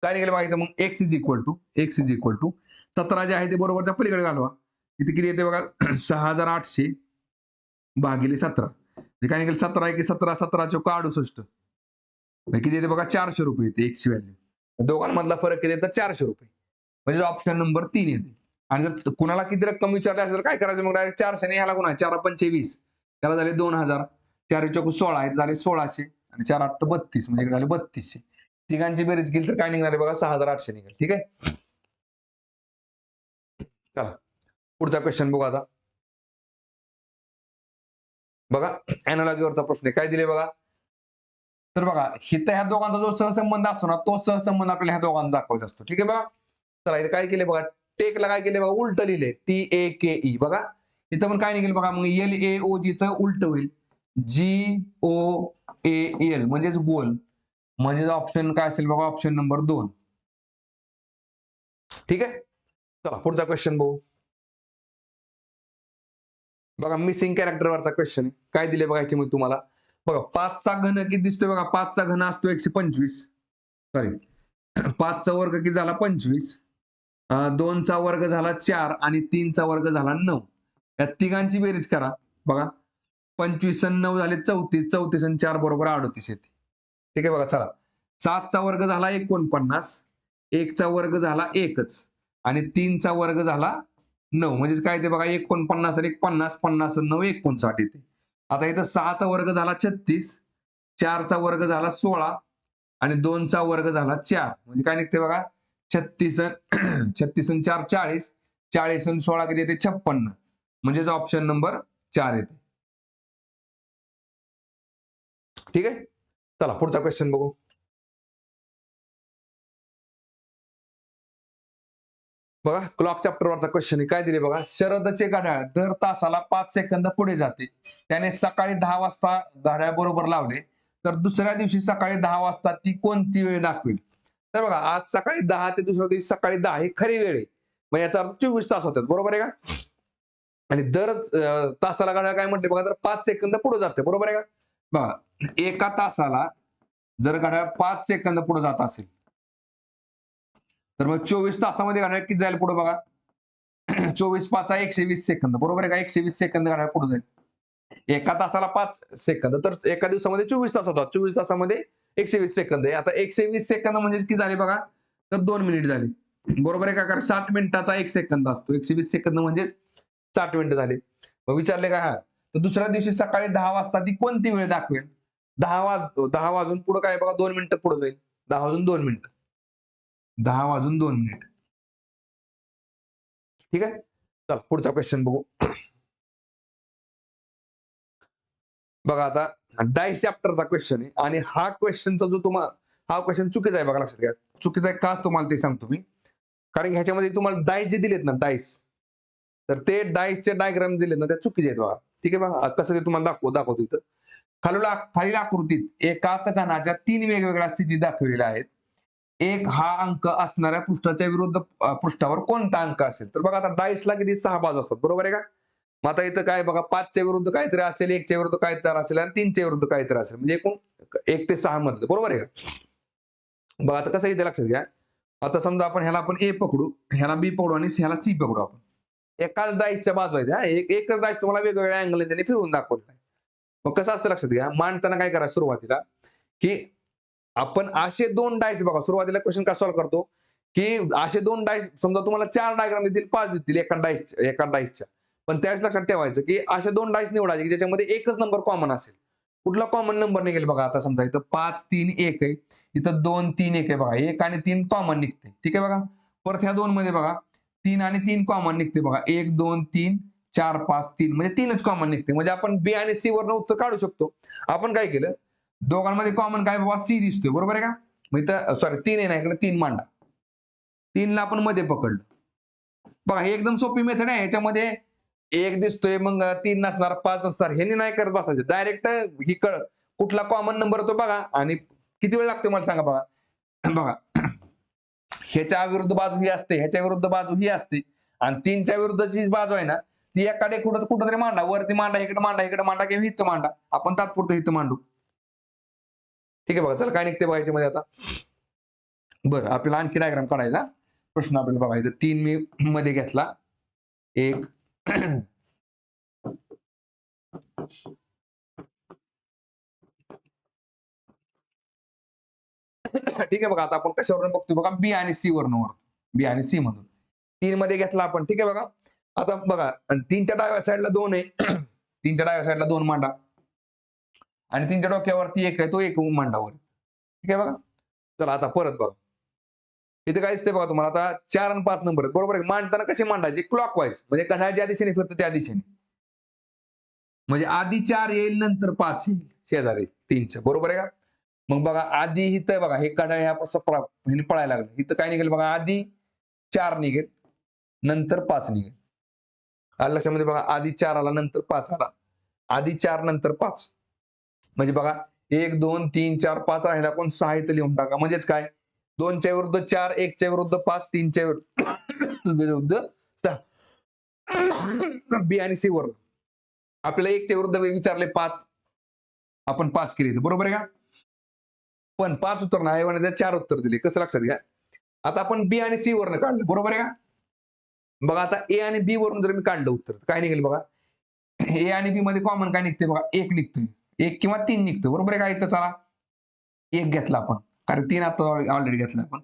काय निघेल बघा. मग x इज इक्वल टू 17 जे आहे ते बरोबरच्या पलीकडे घालवा. इथे किती येते बघा. 6800 भागिले 17. म्हणजे काय निघेल? 17 1 17 17 चौक 68. किती येते बघा. 400 रुपये येते x ची व्हॅल्यू. दोघांमधला फरक किती येतं? 400 रुपये. म्हणजे ऑप्शन नंबर 3 येते. आणि जर कुणाला किती रक्कम विचारली असेल तर काय करायचं मग? डायरेक्ट 400 ने ह्याला गुणा. 4 5 20 त्याला झाले 2000. 4 चौक 16 झाले 1600 आणि 4 8 32 म्हणजे झाले 3200. तिघांची बेरीज केली तर काय निघणार आहे बघा. 6800 निघेल. ठीक आहे. चला पुढचा क्वेश्चन बघू आता. बघा अॅनालॉजीवरचा प्रश्न आहे. काय दिले बघा. तर बघा इथं ह्या दोघांचा जो सहसंबंध असतो ना, तो सहसंबंध आपल्याला ह्या दोघांना दाखवायचा असतो. ठीक आहे बघा. चला इथे काय केले बघा. टेकला काय केले बघा. उलट लिहिले TAKE बघा. इथं पण काय निघेल बघा. मग LAOG चं उलट होईल GOAL म्हणजेच गोल. म्हणजे ऑप्शन काय असेल बघा. Option number 2. ठीक आहे. चला पुढचा क्वेश्चन बघू. बघा मिसिंग कॅरेक्टरवरचा क्वेश्चन काय दिले बघा याच्यामध्ये तुम्हाला. बघा 5 चा घन किती दिसतोय बघा. 5 चा घन असतो 125. सॉरी 5 चा वर्ग किती झाला? 25. 2 चा वर्ग झाला 4 आणि 3 चा वर्ग झाला 9. या तिघांची बेरीज करा. बघा 25 आणि 9 झाले 34. 34 आणि 4 बरोबर 38 येते. ठीक आहे बघा. चला 7 चा वर्ग झाला 49. 1 चा वर्ग झाला 1च आणि 3 चा वर्ग झाला 9 म्हणजेच काय ते बघा. 49 आणि 50 50 आणि 9 59 येते. आता इथं 6 चा वर्ग झाला 36. 4 चा वर्ग झाला 16 आणि 2 चा वर्ग झाला 4 म्हणजे काय निघते बघा. 36 36 आणि 4 40. 40 आणि 16 किती येते? 56 म्हणजेच ऑप्शन नंबर 4 येते. ठीक आहे. चला पुढचा क्वेश्चन बघू. बघा क्लॉक चॅप्टरवरचा क्वेश्चन आहे. काय दिले बघा, शरदचे घड्याळ दर तासाला 5 सेकंद पुढे जाते. त्याने सकाळी 10 वाजता घड्याळ बरोबर लावले, तर दुसऱ्या दिवशी सकाळी 10 वाजता ती कोणती वेळ दाखवेल? तर बघा, आज सकाळी 10 ते दुसऱ्या दिवशी सकाळी 10 ही खरी वेळ आहे. मग याचा अर्थ 24 तास होतात. बरोबर आहे का? आणि दर तासाला घड्याळ काय म्हटले बघा, तर 5 सेकंद पुढे जाते. बरोबर आहे का? बघा, एका तासाला जर घड्याळ 5 सेकंद पुढे जात असेल, तर मग 24 तासामध्ये घड्याळ किती जाईल पुढे बघा? 24 5 120 सेकंद. बरोबर आहे का? 120 सेकंद घड्याळ पुढे जाईल. एका तासाला 5 सेकंद, तर एका दिवसामध्ये 24 तास होतात. 24 तासामध्ये 120 सेकंद आहे. आता 120 सेकंद म्हणजे किती झाले बघा? तर 2 मिनिट झाले. बरोबर आहे का? कारण 60 मिनिटाचा 1 सेकंद असतो. 120 सेकंद म्हणजे 60 मिनिटं झाले. मग विचारले का? हां. तर दुसऱ्या दिवशी सकाळी 10 वाजता ती कोणती वेळ दाखवेल? 10 वाजून पुढे काय बघा, 2 मिनिटं पुढे जाईल. 10 वाजून 2 मिनिटं. 10 वाजून 2 मिनिट. ठीक आहे? चला पुढचा क्वेश्चन बघू. बघा आता डायस चॅप्टरचा क्वेश्चन आहे आणि हा क्वेश्चनचा जो हा क्वेश्चन चुकीचा आहे बघा, लक्षात घ्या. चुकीचा आहे का तुम्हाला ते सांगतो मी. कारण ह्याच्यामध्ये तुम्हाला डायस जे दिलेत ना, डायस, तर ते डायसचे डायग्राम दिलेत ना, त्या चुकीचे आहेत बघा. ठीक आहे बघा, कसं ते तुम्हाला दाखवतो इथं. खालील आकृतीत एकाच घनाच्या 3 वेगवेगळ्या स्थिती दाखवलेल्या आहेत. एक हा अंक असणाऱ्या पृष्ठाच्या विरुद्ध पृष्ठावर कोणता अंक असेल? तर बघा, आता डायसला किती 6 बाजू असतात. बरोबर आहे का? मग आता इथं काय बघा, 5च्या विरुद्ध काहीतरी असेल, 1च्या विरुद्ध काहीतरी असेल आणि 3च्या विरुद्ध काहीतरी असेल. म्हणजे एकूण 1 ते 6 मधलं. बरोबर आहे का? बघा आता कसं इथे लक्षात घ्या. आता समजा आपण ह्याला ए पकडू, ह्याला बी पकडू आणि ह्याला सी पकडू आपण. एकाच डायसच्या बाजू आहेत. हां, एकच डायस तुम्हाला वेगवेगळ्या अँगलने त्यांनी फिरवून दाखवलं. मग कसं असतं लक्षात घ्या, मांडताना काय करा सुरुवातीला, की आपण असे 2 डायस बघा, सुरुवातीला क्वेश्चन कसा सॉल्व्ह करतो, की असे 2 डायस समजा तुम्हाला 4 डायग्राम देतील, 5 देतील एका डायसच्या. पण त्यावेळेस लक्षात ठेवायचं, की असे 2 डायस निवडायचे, की ज्याच्यामध्ये एकच नंबर कॉमन असेल. कुठला कॉमन नंबर निघेल बघा, आता समजा इथं 5, 3, 1 आहे. इथं 2, 3, 1 आहे बघा. 1 आणि 3 कॉमन निघते. ठीक आहे बघा. परत ह्या 2 मध्ये बघा 3 आणि 3 कॉमन निघते बघा. 1, 2, 3, 4, 5, 3 म्हणजे 3च कॉमन निघते. म्हणजे आपण बी आणि सी वरनं उत्तर काढू शकतो. आपण काय केलं, दोघांमध्ये कॉमन काय बाबा, सी दिसतोय. बरोबर आहे का? मग इथं सॉरी 3 आहे ना, इकडे 3 मांडा. 3 ला आपण मध्ये पकडलं. बघा ही एकदम सोपी मेथड आहे. ह्याच्यामध्ये 1 दिसतोय, मग 3 नसणार, 5 नसणार. ह्यानी नाही करत बसायचं. डायरेक्ट ही कुठला कॉमन नंबर होतो बघा आणि किती वेळ लागतो मला सांगा बघा. बघा, ह्याच्या विरुद्ध बाजू ही असते, ह्याच्या विरुद्ध बाजू ही असते आणि 3च्या विरुद्धची बाजू आहे ना, ती एकाकडे कुठंतरी मांडा. वरती मांडा, इकडे मांडा किंवा इथं मांडा. आपण तात्पुरतं इथं मांडू. ठीक आहे बघा. चला काय निघते बघा याच्यामध्ये आता. बरं, आपल्याला आणखी डायग्राम काढायचा. प्रश्न आपल्याला बघायचा. 3 मी मध्ये घेतला. 1 ठीक आहे बघा. आता आपण कशावरून बघतोय बघा, बी आणि सी वरून. बी आणि सी मधून 3 मध्ये घेतला आपण. ठीक आहे बघा. आता बघा, 3च्या डाव्या साईडला 2 आहे. 3च्या डाव्या साईडला 2 मांडा आणि 3च्या डोक्यावरती 1 आहे, तो 1 मांडा वर. ठीक आहे बघा. चला आता परत बघा. इथे काय दिसतंय बघा तुम्हाला, आता 4 आणि 5 नंबर आहेत. बरोबर आहे. मांडताना कसे मांडायचे? क्लॉकवाईज, म्हणजे घड्याळ ज्या दिशेने फिरतं त्या दिशेने. म्हणजे आधी 4 येईल, नंतर 5 येईल शेजारी 3च्या. बरोबर आहे का? मग बघा, आधी इथं बघा, हे घड्याळ ह्याने पळायला लागलं. इथं काय निघेल बघा, आधी 4 निघेल, नंतर 5 निघेल. आलं लक्षामध्ये बघा, आधी 4 आला, नंतर 5 आला. आधी 4 नंतर 5. म्हणजे बघा 1, 2, 3, 4, 5 राहिला, पण 6 इथं लिहून टाका. म्हणजेच काय, 2च्या विरुद्ध 4, 1च्या विरुद्ध 5, 3च्या विरुद्ध 6. बी आणि सी वर आपल्याला 1च्या विरुद्ध विचारले 5, आपण 5 केले. बरोबर आहे का? पण 5 उत्तर नाही, म्हणायचं 4 उत्तर दिले. कसं लक्षात घ्या. आता आपण बी आणि सी वरनं काढलं. बरोबर आहे का? बघा आता ए आणि बी वरून जर मी काढलं उत्तर, काय निघेल बघा. ए आणि बी मध्ये कॉमन काय निघते बघा, 1 निघतोय. 1 किंवा 3 निघतो. बरोबर आहे का? इथं चला 1 घेतला आपण. कारण 3 आता ऑलरेडी घेतला आपण.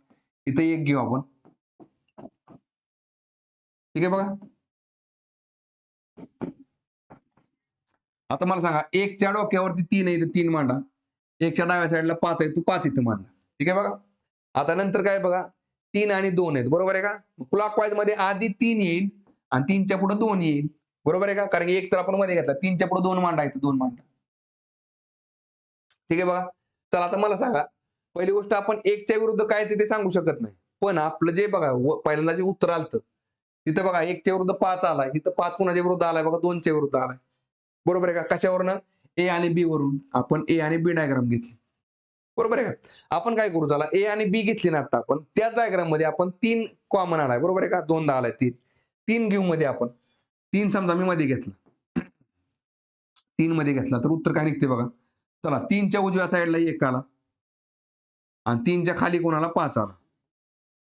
इथं 1 घेऊ आपण. ठीक आहे बघा. आता मला सांगा, 1च्या डोक्यावरती 3 आहे, तर 3 मांडा. 1च्या डाव्या साईडला 5 आहे, तो 5 इथं मांडा. ठीक आहे बघा. आता नंतर काय बघा, 3 आणि 2 आहेत. बरोबर आहे का? क्लॉकवाईज मध्ये आधी 3 येईल आणि 3च्या पुढे 2 येईल. बरोबर आहे का? कारण 1 तर आपण मध्ये घेतला. 3च्या पुढे 2 मांडा, इथं 2 मांडा. ठीक आहे बघा. तर आता मला सांगा, पहिली गोष्ट आपण 1च्या विरुद्ध काय ते सांगू शकत नाही. पण आपलं जे बघा पहिल्यांदा जे उत्तर आलं तिथं बघा 1च्या विरुद्ध 5 आलाय. इथं 5 कोणाच्या विरुद्ध आलाय बघा 2च्या विरुद्ध आलाय. बरोबर आहे का? कशावरनं? ए आणि बी वरून. आपण ए आणि बी डायग्राम घेतली. बरोबर आहे का? आपण काय करू चला ए आणि बी घेतली ना आता आपण त्याच डायग्राम मध्ये आपण 3 कॉमन आलाय. बरोबर आहे का? 2दा आलाय 3. 3 घेऊ मध्ये आपण. 3 समजा मी मध्ये घेतला. 3 मध्ये घेतला तर उत्तर काय निघते बघा. चला 3च्या उजव्या साईडला 1 आला आणि 3च्या खाली कोणाला 5 आला.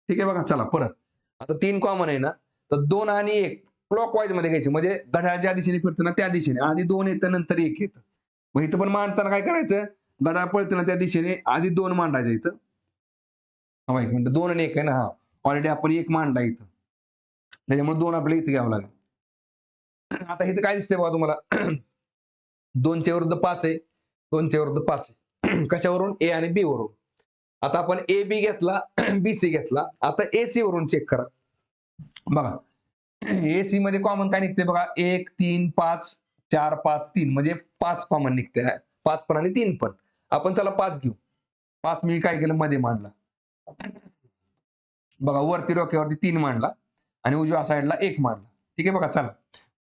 ठीक आहे बघा. चला परत. आता 3 कॉमन आहे ना, तर 2 आणि 1 क्लॉकवाईज मध्ये घ्यायचे. म्हणजे घड्याळ ज्या दिशेने फिरतं ना त्या दिशेने. आधी 2 येतं नंतर 1 येतं. मग इथं पण मांडताना काय करायचं? घड्याळ पळतं ना त्या दिशेने आधी 2 मांडायचं इथं. हां, 1 मिनिट 2 आणि 1 आहे ना हां. ऑलरेडी आपण 1 मांडला इथं. त्याच्यामुळे 2 आपल्याला इथे घ्यावं लागेल. आता इथं काय दिसतंय बघा तुम्हाला? 2च्या विरुद्ध 5 आहे. 2च्या विरुद्ध 5 आहे. कशावरून? ए आणि बी वरून. आता आपण ए बी घेतला, बी सी घेतला. आता ए सी वरून चेक करा. बघा ए सी मध्ये कॉमन काय निघते बघा 1, 3, 5, 4, 5, 3 म्हणजे 5 कॉमन निघते. 5 पण आणि 3 पण. आपण चला 5 घेऊ. 5 मी काय केलं मध्ये मांडला. बघा वरती डोक्यावरती 3 मांडला आणि उजव्या साईडला 1 मांडला. ठीक आहे बघा चला.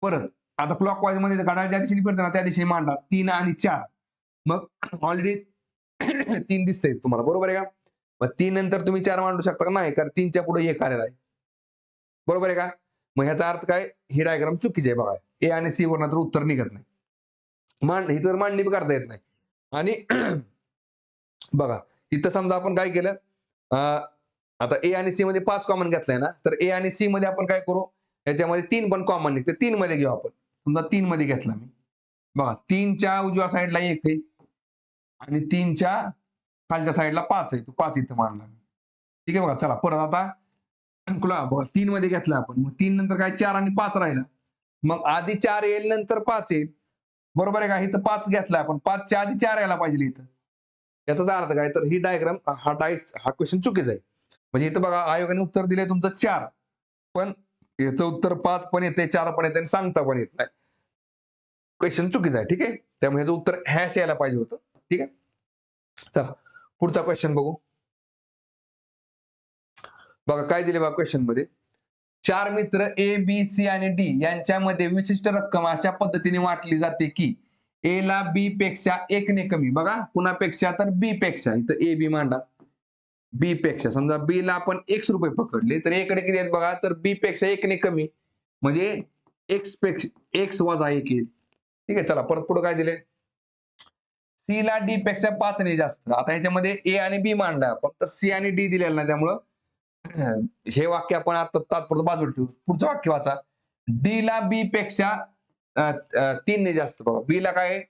परत आता क्लॉकवाईज मध्ये घड्याळ ज्या दिशेने फिरतं ना त्या दिशेने मांडा 3 आणि 4. मग ऑलरेडी 3 दिसतंय तुम्हाला बरोबर आहे का? मग 3 नंतर तुम्ही 4 मांडू शकता का? नाही कारण 3च्या पुढे 1 आलेला आहे. बरोबर आहे का? मग ह्याचा अर्थ काय? ही डायग्राम चुकीची आहे बघा. ए आणि सी वरनं तर उत्तर निघत नाही. ही तर मांडणी बी करता येत नाही. आणि बघा इथं समजा आपण काय केलं आता ए आणि सी मध्ये 5 कॉमन घेतलाय ना, तर ए आणि सी मध्ये आपण काय करू? याच्यामध्ये 3 पण कॉमन निघते. 3 मध्ये घेऊ आपण. समजा 3 मध्ये घेतला मी. बघा 3च्या उजव्या साईडला 1 आहे आणि 3च्या खालच्या साईडला 5 आहे. तो 5 इथं मांडला. ठीक आहे बघा. चला परत आता बघा 3 मध्ये घेतला आपण. मग 3 नंतर काय 4 आणि 5 राहिला. मग आधी 4 येईल नंतर 5 येईल. बरोबर आहे का? इथं 5 घेतलाय आपण. 5च्या आधी 4 यायला पाहिजे इथं. याचाच अर्थ काय? तर ही डायग्राम हा क्वेश्चन चुकीचा आहे. म्हणजे इथं बघा आयोगाने उत्तर दिलंय तुमचं 4. पण याचं उत्तर 5 पण येते, 4 पण येते आणि सांगता पण येत नाही. क्वेश्चन चुकीचा आहे. ठीक आहे? त्यामुळे याचं उत्तर हॅश यायला पाहिजे होतं. ठीक आहे? चला पुढचा क्वेश्चन बघू. बघा काय दिले बघा क्वेश्चन मध्ये. 4 मित्र ए, बी, सी आणि डी यांच्यामध्ये विशिष्ट रक्कम अशा पद्धतीने वाटली जाते की ए ला बी पेक्षा 1 ने कमी. बघा कुणापेक्षा? तर बी पेक्षा. इथं ए बी मांडा. बी पेक्षा समजा बी ला आपण x रुपये पकडले तर ए कडे किती आहेत बघा तर बी पेक्षा 1 ने कमी म्हणजे x वजा 1 येईल. ठीक आहे चला परत पुढे काय दिले? सी ला डी पेक्षा 5 ने जास्त. आता ह्याच्यामध्ये ए आणि बी मांडलाय आपण तर सी आणि डी दिलेलं नाही त्यामुळं हे वाक्य आपण आता तात्पुरतं बाजूला ठेवू. पुढचं वाक्य वाचा. डी ला बी पेक्षा 3 ने जास्त. बघा बी ला काय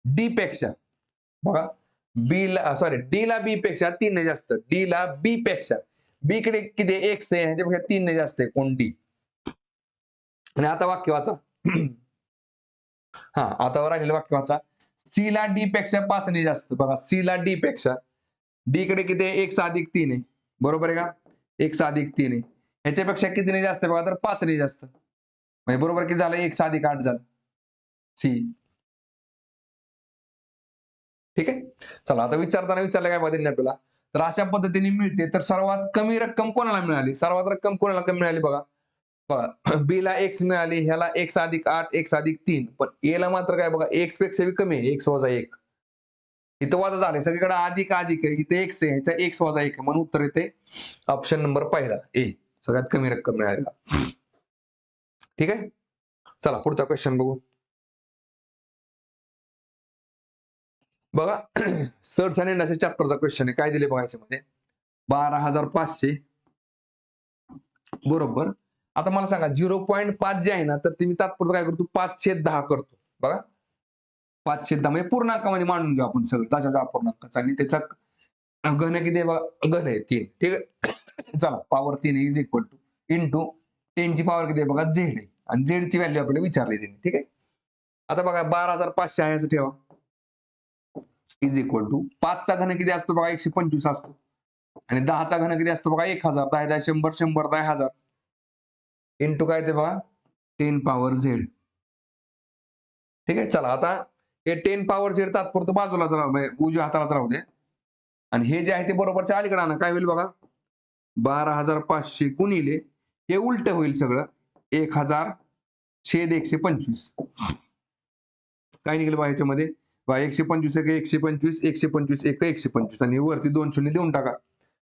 डी पेक्षा बघा बी ला सॉरी डी ला बी पेक्षा 3 ने जास्त. डी ला बी पेक्षा बी कडे किती x आहे ह्याच्यापेक्षा 3 ने जास्त आहे कोण डी. आणि आता वाक्य वाचा. हा आता राहिलेलं वाक्य वाचा. सी ला डी पेक्षा 5 ने जास्त. बघा सी ला डी पेक्षा डी कडे किती आहे x अधिक 3 आहे. बरोबर आहे का? x अधिक 3 आहे. ह्याच्यापेक्षा किती ने जास्त आहे बघा तर 5 ने जास्त. म्हणजे बरोबर किती झालं x अधिक 8 झालं. सी. ठीक आहे? चला आता विचारलं काय बदलले आपल्याला? तर अशा पद्धतीने मिळते. तर सर्वात कमी रक्कम कोणाला मिळाली? सर्वात रक्कम कोणाला कमी मिळाली बघा. बघा B ला x मिळाली, ह्याला x अधिक 8, x अधिक 3. पण A ला मात्र काय बघा x पेक्षा बी कमी आहे. x वजा 1. इथं वजा झाले. सगळीकडे अधिक अधिक आहे. इथे x आहे. ह्याच्या x वजा 1 आहे. म्हणून उत्तर येते ऑप्शन नंबर पहिला A. सगळ्यात कमी रक्कम मिळालेला. ठीक आहे? चला पुढचा क्वेश्चन बघू. बघा सर्च आणि इंडस्ट्री चॅप्टरचा क्वेश्चन आहे. काय दिले बघा याच्यामध्ये 12,500 बरोबर. आता मला सांगा 0.5 जे आहे ना तर मी तात्पुरतं काय करतो 5/10 करतो. बघा 5/10 म्हणजे पूर्णांकामध्ये मांडून घेऊ आपण सगळं दशाचा अपूर्णांकाचा आणि त्याचा घन किती आहे बघा घन आहे 3. ठीक आहे. चला power 3 is equal two into 10 ची पॉवर किती आहे बघा z आहे आणि z ची व्हॅल्यू आपल्याला विचारली त्यांनी. ठीक आहे. आता बघा 12,500 आहे असं ठेवा. इज इक्वल टू 5 चा घन किती असतो बघा 125 असतो आणि 10 चा घन किती असतो बघा 1000. 10 100 100 10,000 इंटू काय ते बघा 10 पॉवर z. ठीक आहे. चला आता हे 10 पॉवर z तात्पुरतं बाजूला उजव्या हातालाच राहू दे आणि हे जे आहे ते बरोबरच्या अलीकडे आणा काय होईल बघा 12,500 गुणिले हे उलट होईल सगळं 1,000 छेद 125. काय निघेल बा ह्याच्यामध्ये? बा 125 एक 125, 125 एक 125 आणि वरती 2 शून्य देऊन टाका.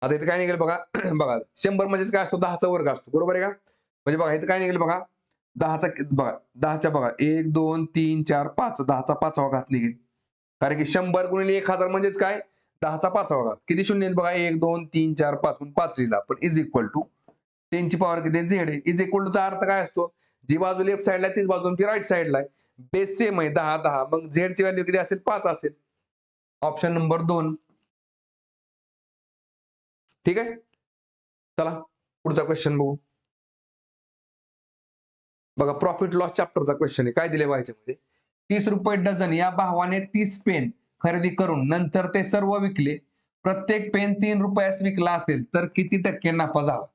आता इथे काय निघेल बघा बघा 100 म्हणजेच काय असतो 10चा वर्ग असतो बरोबर आहे का? म्हणजे बघा इथे काय निघेल बघा 10चा बघा 10च्या बघा 1 2 3 4 5 10चा 5वा घात निघेल. कारण की 100 गुणिले 1000 म्हणजेच काय 10चा 5वा घात. किती शून्य आहेत बघा 1 2 3 4 5 म्हणून 5 लिहिला पण इज इक्वल टू 10 ची पॉवर किती झेड आहे. इज इक्वल टूचा अर्थ काय असतो? जी बाजू लेफ्ट साईडला आहे तीच बाजू ती राईट साईडला आहे. बेस सेम आहे 10 10 मग झेड ची व्हॅल्यू किती असेल 5 असेल. Option number 2. ठीक आहे. चला पुढचा क्वेश्चन बघू. बघा प्रॉफिट लॉस चॅप्टरचा क्वेश्चन आहे. काय दिले व्हायच्यामध्ये 30 रुपये डझन या भावाने 30 पेन खरेदी करून नंतर ते सर्व विकले. प्रत्येक पेन 3 रुपयास विकला असेल तर किती टक्के नफा झाला?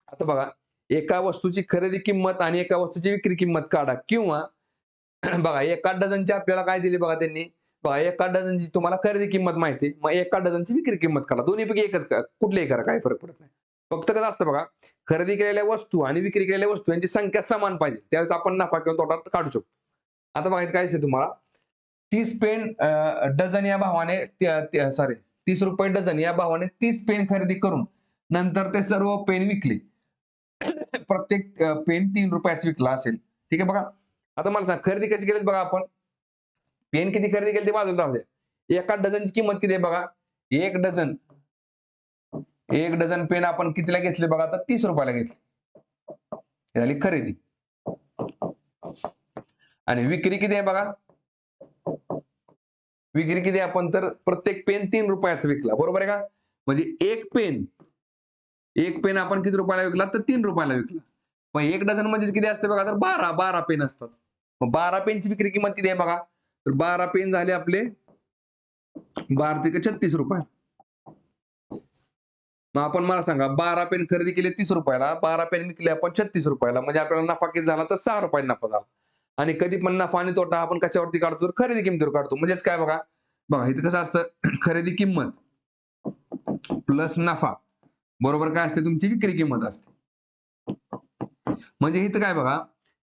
आता बघा एका वस्तूची खरेदी किंमत आणि एका वस्तूची विक्री किंमत काढा किंवा बघा एका डझनची आपल्याला काय दिली बघा त्यांनी बघा एका डझनची तुम्हाला खरेदी किंमत माहिती मग एका डझनची विक्री किंमत काढा. दोन्हीपैकी एकच कुठलेही करा काही फरक पडत नाही. फक्त कसं असतं बघा खरेदी केलेल्या वस्तू आणि विक्री केलेल्या वस्तू यांची संख्या समान पाहिजे त्यावेळेस आपण नफा किंवा तोटा काढू शकतो. आता बघा काय दिसतं तुम्हाला 30 पेन डझन या भावाने सॉरी 30 रुपये डझन या भावाने 30 पेन खरेदी करून नंतर ते सर्व पेन विकले. प्रत्येक पेन 3 रुपयास विकला असेल. ठीक आहे बघा आता मला सांग खरेदी कशी केली बघा आपण पेन किती खरेदी केली ते बाजूला राहू द्या. एका डझनची किंमत किती आहे बघा एक डझन पेन आपण कितीला घेतले बघा आता 30 रुपयाला घेतले झाली खरेदी. आणि विक्री किती आहे बघा विक्री किती आपण तर प्रत्येक पेन 3 रुपयाचा विकला बरोबर आहे का? म्हणजे एक पेन आपण किती रुपयाला विकला तर 3 रुपयाला विकला. मग एक डझन म्हणजे किती असते बघा तर 12 पेन असतात. मग 12 पेनची विक्री किंमत किती आहे बघा तर 12 पेन झाले आपले 12 ते 36 रुपये. मग आपण मला सांगा 12 पेन खरेदी केले 30 रुपयाला 12 पेन विकले आपण 36 रुपयाला म्हणजे आपल्याला नफा किती झाला तर 6 रुपये नफा झाला. आणि कधी पण नफा आणि तोटा आपण कशावरती काढतो खरेदी किमतीवर काढतो. म्हणजेच काय बघा बघा इथे कसं असतं खरेदी किंमत प्लस नफा बरोबर काय असते तुमची विक्री किंमत असते. म्हणजे इथं काय बघा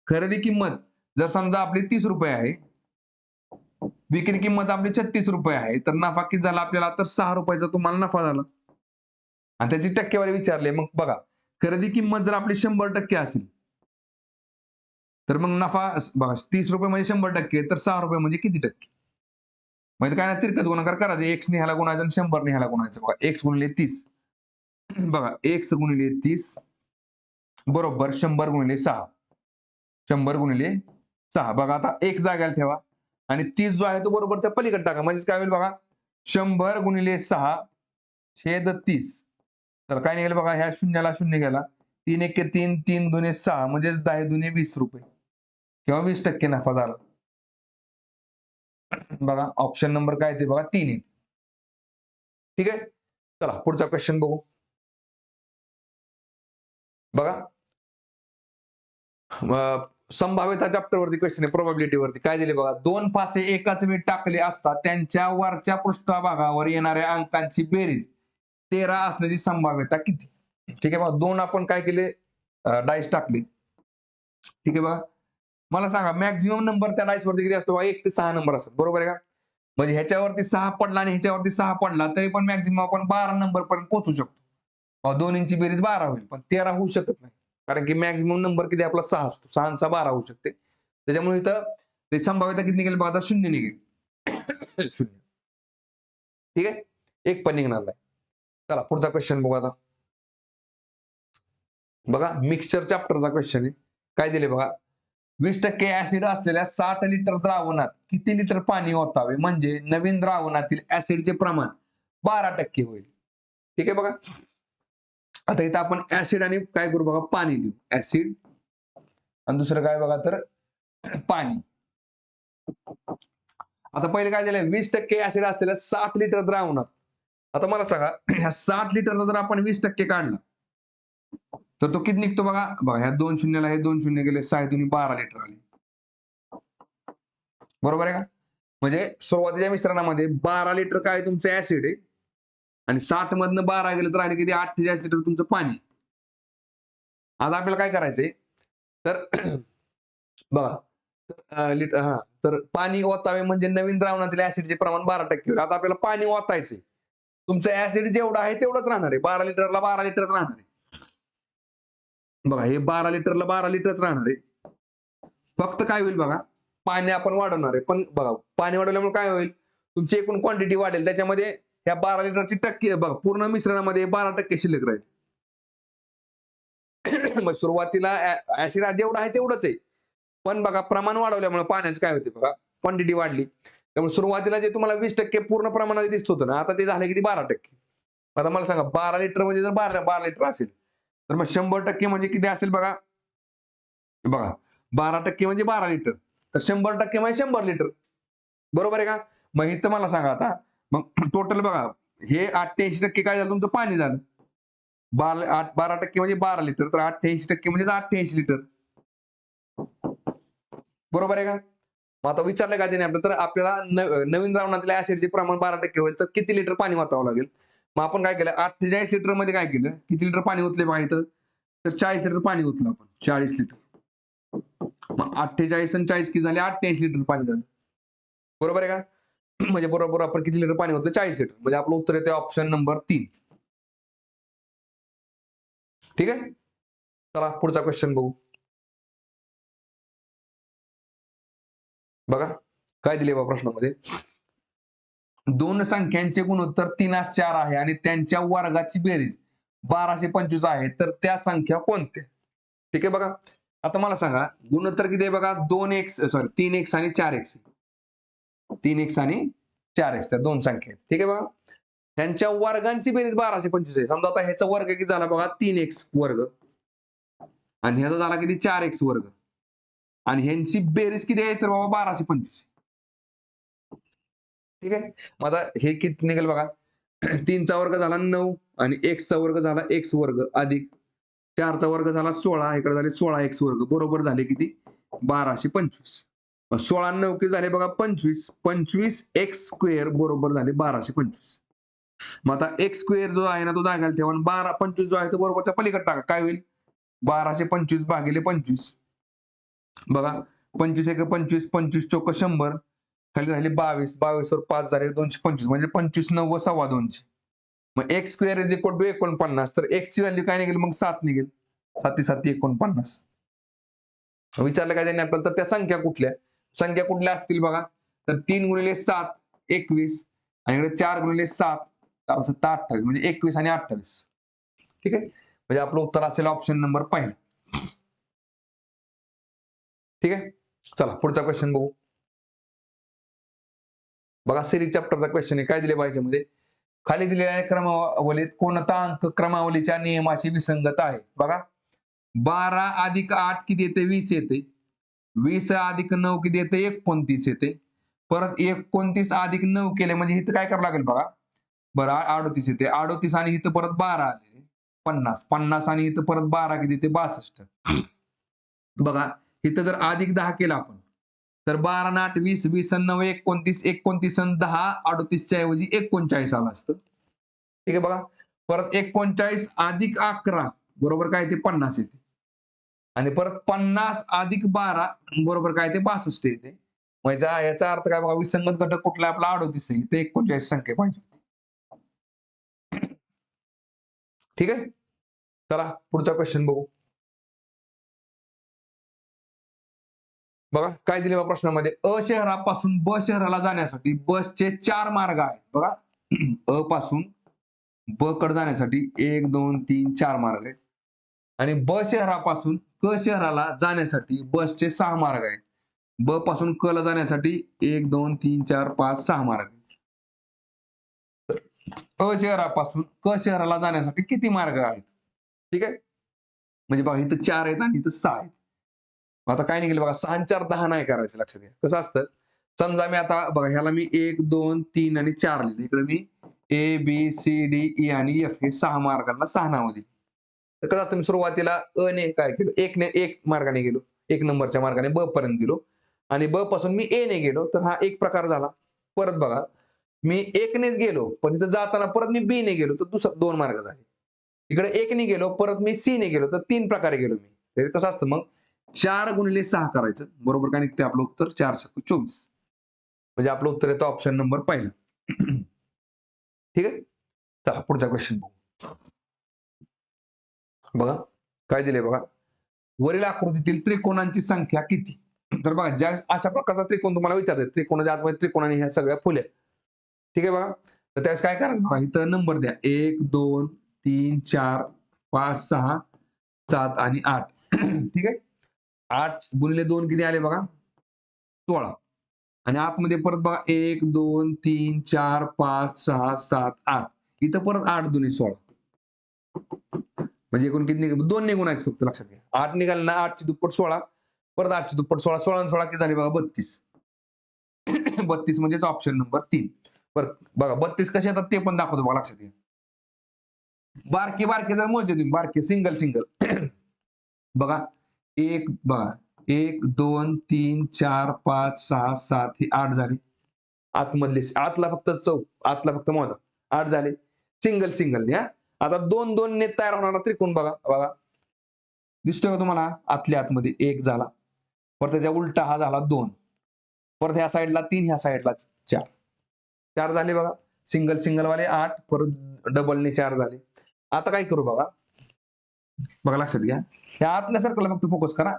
खरेदी किंमत जर समजा आपली 30 रुपये आहे विक्री किंमत आपली 36 रुपये आहे तर नफा किती झाला आपल्याला तर 6 रुपयाचा तुम्हाला नफा झाला. आणि त्याची टक्केवारी विचारली मग बघा खरेदी किंमत जर आपली 100% असेल तर मग नफा बघा 30 रुपये म्हणजे 100% तर 6 रुपये म्हणजे किती टक्के? म्हणजे काय ना तिरकस गुणाकार करायचं x ने ह्याला गुणायचं आणि 100 ने ह्याला गुणायचं. बघा x गुणिले 30 बघा x गुणिले 30 बरोबर 100 गुणिले 6 100 गुणिले 6 बघा आता एक जागेला ठेवा आणि 30 जो आहे तो बरोबर त्या पलीकडे टाका म्हणजे काय होईल बघा 100 गुणिले 6 छेद 30 तर काय निघेल बघा ह्या शून्याला शून्य गेला 3 1 3 3 दुने 6 म्हणजे 10 दुने 20 रुपये किंवा 20% नफा झाला. बघा ऑप्शन नंबर काय ते बघा 3 आहे. ठीक आहे चला पुढचा क्वेश्चन बघू. बघा संभाव्यता चॅप्टर वरती क्वेश्चन आहे प्रोबॅबिलिटी वरती काय दिले बघा 2 फासे एकाच वेळी टाकले असता त्यांच्या वरच्या पृष्ठभागावर येणाऱ्या अंकांची बेरीज 13 असण्याची संभाव्यता किती? ठीक आहे बघा 2 आपण काय केले डाईस टाकले. ठीक आहे बघा मला सांगा मॅक्झिमम नंबर त्या डाईस वरती किती असतो 1 ते 6 नंबर असतात बरोबर आहे का? म्हणजे ह्याच्यावरती 6 पडला आणि ह्याच्यावरती 6 पडला तरी पण मॅक्झिमम आपण 12 नंबर पर्यंत पोहोचू शकतो. दोन्हींची बेरीज 12 होईल पण 13 होऊ शकत नाही. कारण की मॅक्झिमम नंबर किती आपला 6 असतो 6 आणि 6 12 होऊ शकते. त्याच्यामुळे इथं ते संभाव्यता किती निघेल बघा आता 0 निघेल. 0 ठीक आहे एक पण निघणार नाही. चला पुढचा क्वेश्चन बघू आता. बघा मिक्सचर चॅप्टरचा क्वेश्चन आहे काय दिले बघा 20% ऍसिड असलेल्या 60 लिटर द्रावणात किती लिटर पाणी ओतावे म्हणजे नवीन द्रावणातील ऍसिडचे प्रमाण 12% होईल. ठीक आहे बघा आता इथं आपण ऍसिड आणि काय करू बघा पाणी लिहू ऍसिड आणि दुसरं काय बघा तर पाणी. आता पहिले काय दिलंय 20% ऍसिड असलेल्या 60 लिटर द्रावणात. आता मला सांगा ह्या 60 लिटरला जर आपण 20% काढला तर तो किती निघतो बघा बघा ह्या 2 शून्याला हे 2 शून्य गेले 6 दुनी 12 लिटर आले बरोबर आहे का? म्हणजे सुरुवातीच्या मिश्रणामध्ये 12 लिटर काय तुमचं ऍसिड आहे आणि 60 मधनं 12 गेलं तर राहिले किती 48 लिटर तुमचं पाणी. आता आपल्याला काय करायचंय तर बघा तर पाणी ओतावे म्हणजे नवीन द्रावणातील ऍसिडचे प्रमाण 12% होईल. आता आपल्याला पाणी ओतायचंय. तुमचं ऍसिड जेवढं आहे तेवढंच राहणार आहे. 12 लिटरला 12 लिटरच राहणार आहे. बघा हे 12 लिटरला 12 लिटरच राहणार आहे. फक्त काय होईल बघा, पाणी आपण वाढवणार आहे. पण बघा पाणी वाढवल्यामुळे काय होईल, तुमची एकूण क्वांटिटी वाढेल. त्याच्यामध्ये ह्या 12 लिटरची टक्के बघा पूर्ण मिश्रणामध्ये 12% शिल्लक राहील. मग सुरुवातीला ऍसिड जेवढं आहे तेवढंच आहे. पण बघा प्रमाण वाढवल्यामुळे पाण्याचं काय होते बघा, क्वांटिटी वाढली. त्यामुळे सुरुवातीला जे तुम्हाला 20% पूर्ण प्रमाणात दिसत होतं ना, आता ते झालं किती 12%. आता मला सांगा 12 लिटर म्हणजे जर 12 लिटर असेल, तर मग 100% म्हणजे किती असेल बघा. बघा 12% म्हणजे 12 लिटर. तर 100% म्हणजे 100 लिटर. बरोबर आहे का? मग इथं मला सांगा आता, मग टोटल बघा हे 88% काय झालं तुमचं पाणी झालं. 12% म्हणजे 12 लिटर, तर 88% म्हणजे 88 लिटर. बरोबर आहे का? मग आता विचारलं का त्याने आपलं, तर आपल्याला नवीन द्रावणातील ऍसिडचे प्रमाण 12% होईल, तर किती लिटर पाणी वाचावं लागेल? मग आपण काय केलं 48 लिटर मध्ये काय केलं, किती लिटर पाणी ओतले बघा इथं, तर 40 लिटर पाणी ओतलं आपण 40 लिटर. मग 48 आणि 40 किती झाले 88 लिटर पाणी झालं. बरोबर आहे का? म्हणजे बरोबर आपण किती लिटर पाणी ओतलं 40 लिटर. म्हणजे आपलं उत्तर येते ऑप्शन नंबर 3. ठीक आहे. चला पुढचा क्वेश्चन बघू. बघा काय दिले बा प्रश्नामध्ये, दोन संख्यांचे गुणोत्तर 3:4 आहे आणि त्यांच्या वर्गाची बेरीज 1225 आहे, तर त्या संख्या कोणत्या? ठीक आहे बघा. आता मला सांगा गुणोत्तर किती आहे बघा, 3x आणि 4x. 3x आणि 4x त्या दोन संख्या आहेत. ठीक आहे बघा. त्यांच्या वर्गांची बेरीज 1225 आहे. समजा आता ह्याचा वर्ग किती झाला बघा 3x वर्ग आणि ह्याचा झाला किती 4x वर्ग आणि ह्यांची बेरीज किती आहे तर बाबा 1225. ठीक आहे. मग आता हे किती निघेल बघा, 3 चा वर्ग झाला 9 आणि x चा वर्ग झाला x वर्ग अधिक 4 चा वर्ग झाला 16, इकडे झाले 16x वर्ग बरोबर झाले किती 1225. 16 9 किती झाले बघा 25, 25x स्क्वेअर बरोबर झाले 1225. मग आता x स्क्वेअर जो आहे ना तो जागायला ठेवा आणि 25 जो आहे तो बरोबरच्या पलीकडे टाका. काय होईल 1225 भागिले 25. बघा 25 एक 25, 25 चोक 100, खाली राहिले 22, 22 वर 5 झाले 225 म्हणजे 25 9 सव्वा 200. मग x square is equal to 49, तर x ची व्हॅल्यू काय निघेल मग 7 निघेल. 7 7 49. विचारलं काय त्यांनी आपल्याला, तर त्या संख्या कुठल्या असतील बघा, तर 3 गुणिले 7 21 आणि इकडे 4 गुणिले 7 7 28 म्हणजे 21 आणि 28. ठीक आहे. म्हणजे आपलं उत्तर असेल ऑप्शन नंबर पहिला. ठीक आहे. चला पुढचा क्वेश्चन बघू. बघा सिरीज चॅप्टरचा क्वेश्चन आहे. काय दिले पाहिजे मध्ये, खाली दिलेल्या क्रमावलीत कोणता अंक क्रमावलीच्या नियमाशी विसंगत आहे. बघा 12 अधिक 8 किती येते 20 येते. 20 अधिक 9 किती येते 29 येते. परत 29 अधिक 9 केले म्हणजे इथं काय करावं लागेल बघा. बरं 38 येते. 38 आणि इथं परत 12 आले 50. 50 आणि इथं परत 12 किती येते 62. बघा इथं जर अधिक 10 केला आपण, तर 12 आणि 8 20, 20 आणि 9 29, 29 आणि 10 38 च्या ऐवजी 39 आलं असतं. ठीक आहे बघा. परत 39 अधिक 11 बरोबर काय ते 50 येते. आणि परत 50 अधिक 12 बरोबर काय ते 62 येते. म्हणजे याचा अर्थ काय बघा, विसंगत घटक कुठला आपला 38 आहे. ते 39 संख्या पाहिजे. ठीक आहे. चला पुढचा क्वेश्चन बघू. बघा काय दिले बा प्रश्नामध्ये, अ शहरापासून ब शहराला जाण्यासाठी बसचे 4 मार्ग आहेत. बघा अ पासून ब कडे जाण्यासाठी 1 2 3 4 मार्ग आहेत आणि ब शहरापासून क शहराला जाण्यासाठी बसचे 6 मार्ग आहेत. ब पासून क ला जाण्यासाठी 1 2 3 4 5 6 मार्ग आहेत. अ शहरापासून क शहराला जाण्यासाठी किती मार्ग आहेत? ठीक आहे. म्हणजे बघा इथं 4 आहेत आणि इथं 6 आहेत. आता काय निघेल बघा 6 आणि 4 10 नाही करायचं. लक्षात घ्या कसं असतं, समजा मी आता बघा ह्याला मी 1 2 3 आणि 4 लिहिले. इकडे मी A B C D E आणि एफ हे 6 मार्गांना 6 नावं दिली. तर कसं असतं, मी सुरुवातीला अ ने काय केलं, 1 मार्गाने गेलो, 1 नंबरच्या मार्गाने ब पर्यंत गेलो आणि ब पासून मी ए ने गेलो, तर हा एक प्रकार झाला. परत बघा मी 1 नेच गेलो, पण इथं जाताना परत मी B ने गेलो तर दुसरा 2 मार्ग झाले. इकडे 1 ने गेलो, परत मी C ने गेलो तर 3 प्रकारे गेलो मी. हे कसं असतं मग 4 गुणिले 6 करायचं. बरोबर काय निघते आपलं उत्तर 4 × 24. म्हणजे आपलं उत्तर येतं ऑप्शन नंबर पहिला. ठीक आहे. चला पुढचा क्वेश्चन बघू. बघा काय दिले बघा. वरील आकृतीतील त्रिकोणांची संख्या किती? तर बघा ज्या अशा प्रकारचा त्रिकोण तुम्हाला विचारतात, त्रिकोणाच्या आतमध्ये त्रिकोणाने ह्या सगळ्या फुल्या. ठीक आहे बघा. तर त्यावेळेस काय करायचं बघा, इथं नंबर द्या 1 2 3 4 5 6 7 आणि 8. ठीक आहे. 8 गुणिले 2 किती आले बघा 16. आणि आतमध्ये परत बघा 1 2 3 4 5 6 7 8. इथं परत 8 दुनी 16. म्हणजे एकूण किती 2 निघून फक्त लक्षात घ्या. 8 निघाले ना 8 ची दुप्पट 16, परत 8 ची दुप्पट 16, 16 आणि 16 किती झाले बघा 32. 32 म्हणजेच ऑप्शन नंबर 3. बरं बघा 32 कसे येतात ते पण दाखवतो बघा लक्षात घ्या. बारके बारके जर मोजले तुम्ही बारके सिंगल सिंगल बघा 1 बघा 1 2 3 4 5 6 7 हे 8 झाले. आतमधले आतला फक्त आतला फक्त मोजा 8 झाले. सिंगल सिंगल या. आता 2 2 ने तयार होणारा त्रिकोण बघा बघा. दिसतोय का तुम्हाला आतल्या आतमध्ये 1 झाला. परत त्याच्या उलटा हा झाला 2. परत ह्या साईडला 3 ह्या साईडला 4. 4 झाले बघा. सिंगल सिंगल वाले 8 परत डबलने 4 झाले. आता काय करू बघा. बघा लक्षात घ्या. ह्या आतल्या सर्कलला फक्त फोकस करा.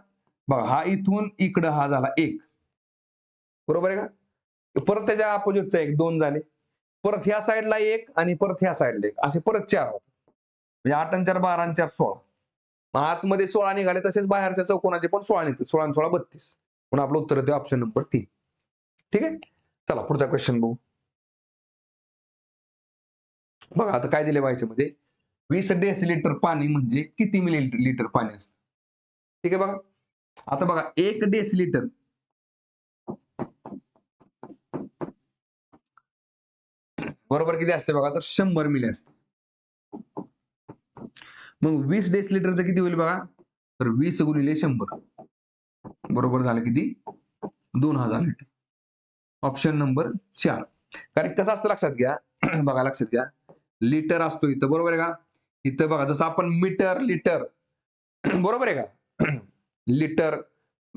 बघा हा इथून इकडं हा झाला 1. बरोबर आहे का? परत त्याच्या अपोजिटचा 1 2 झाले. परत ह्या साईडला 1 आणि परत ह्या साईडला 1 असे परत 4 होतात. म्हणजे 8 आणि 4 12 आणि 4 16. मग आतमध्ये 16 निघाले तसेच बाहेरच्या चौकोनाचे पण 16 निघते. 16 आणि 16 32. म्हणून आपलं उत्तर येते ऑप्शन नंबर 3. ठीक आहे. चला पुढचा क्वेश्चन बघू. बघा आता काय दिले मध्ये 20 डेसिलिटर पाणी म्हणजे किती मिलीलिटर पाणी असतं? ठीक आहे बघा. आता बघा 1 डेसिलिटर बरोबर किती असते बघा तर 100 मिली असते. मग 20 डेसिलिटरचं किती होईल बघा तर 20 गुणिले 100 बरोबर झालं किती 2000 लिटर. Option number 4. कारण कसं असतं लक्षात घ्या. बघा लक्षात घ्या. लिटर असतो इथं बरोबर आहे का? इथं बघा जसं आपण मीटर लिटर बरोबर आहे का? लिटर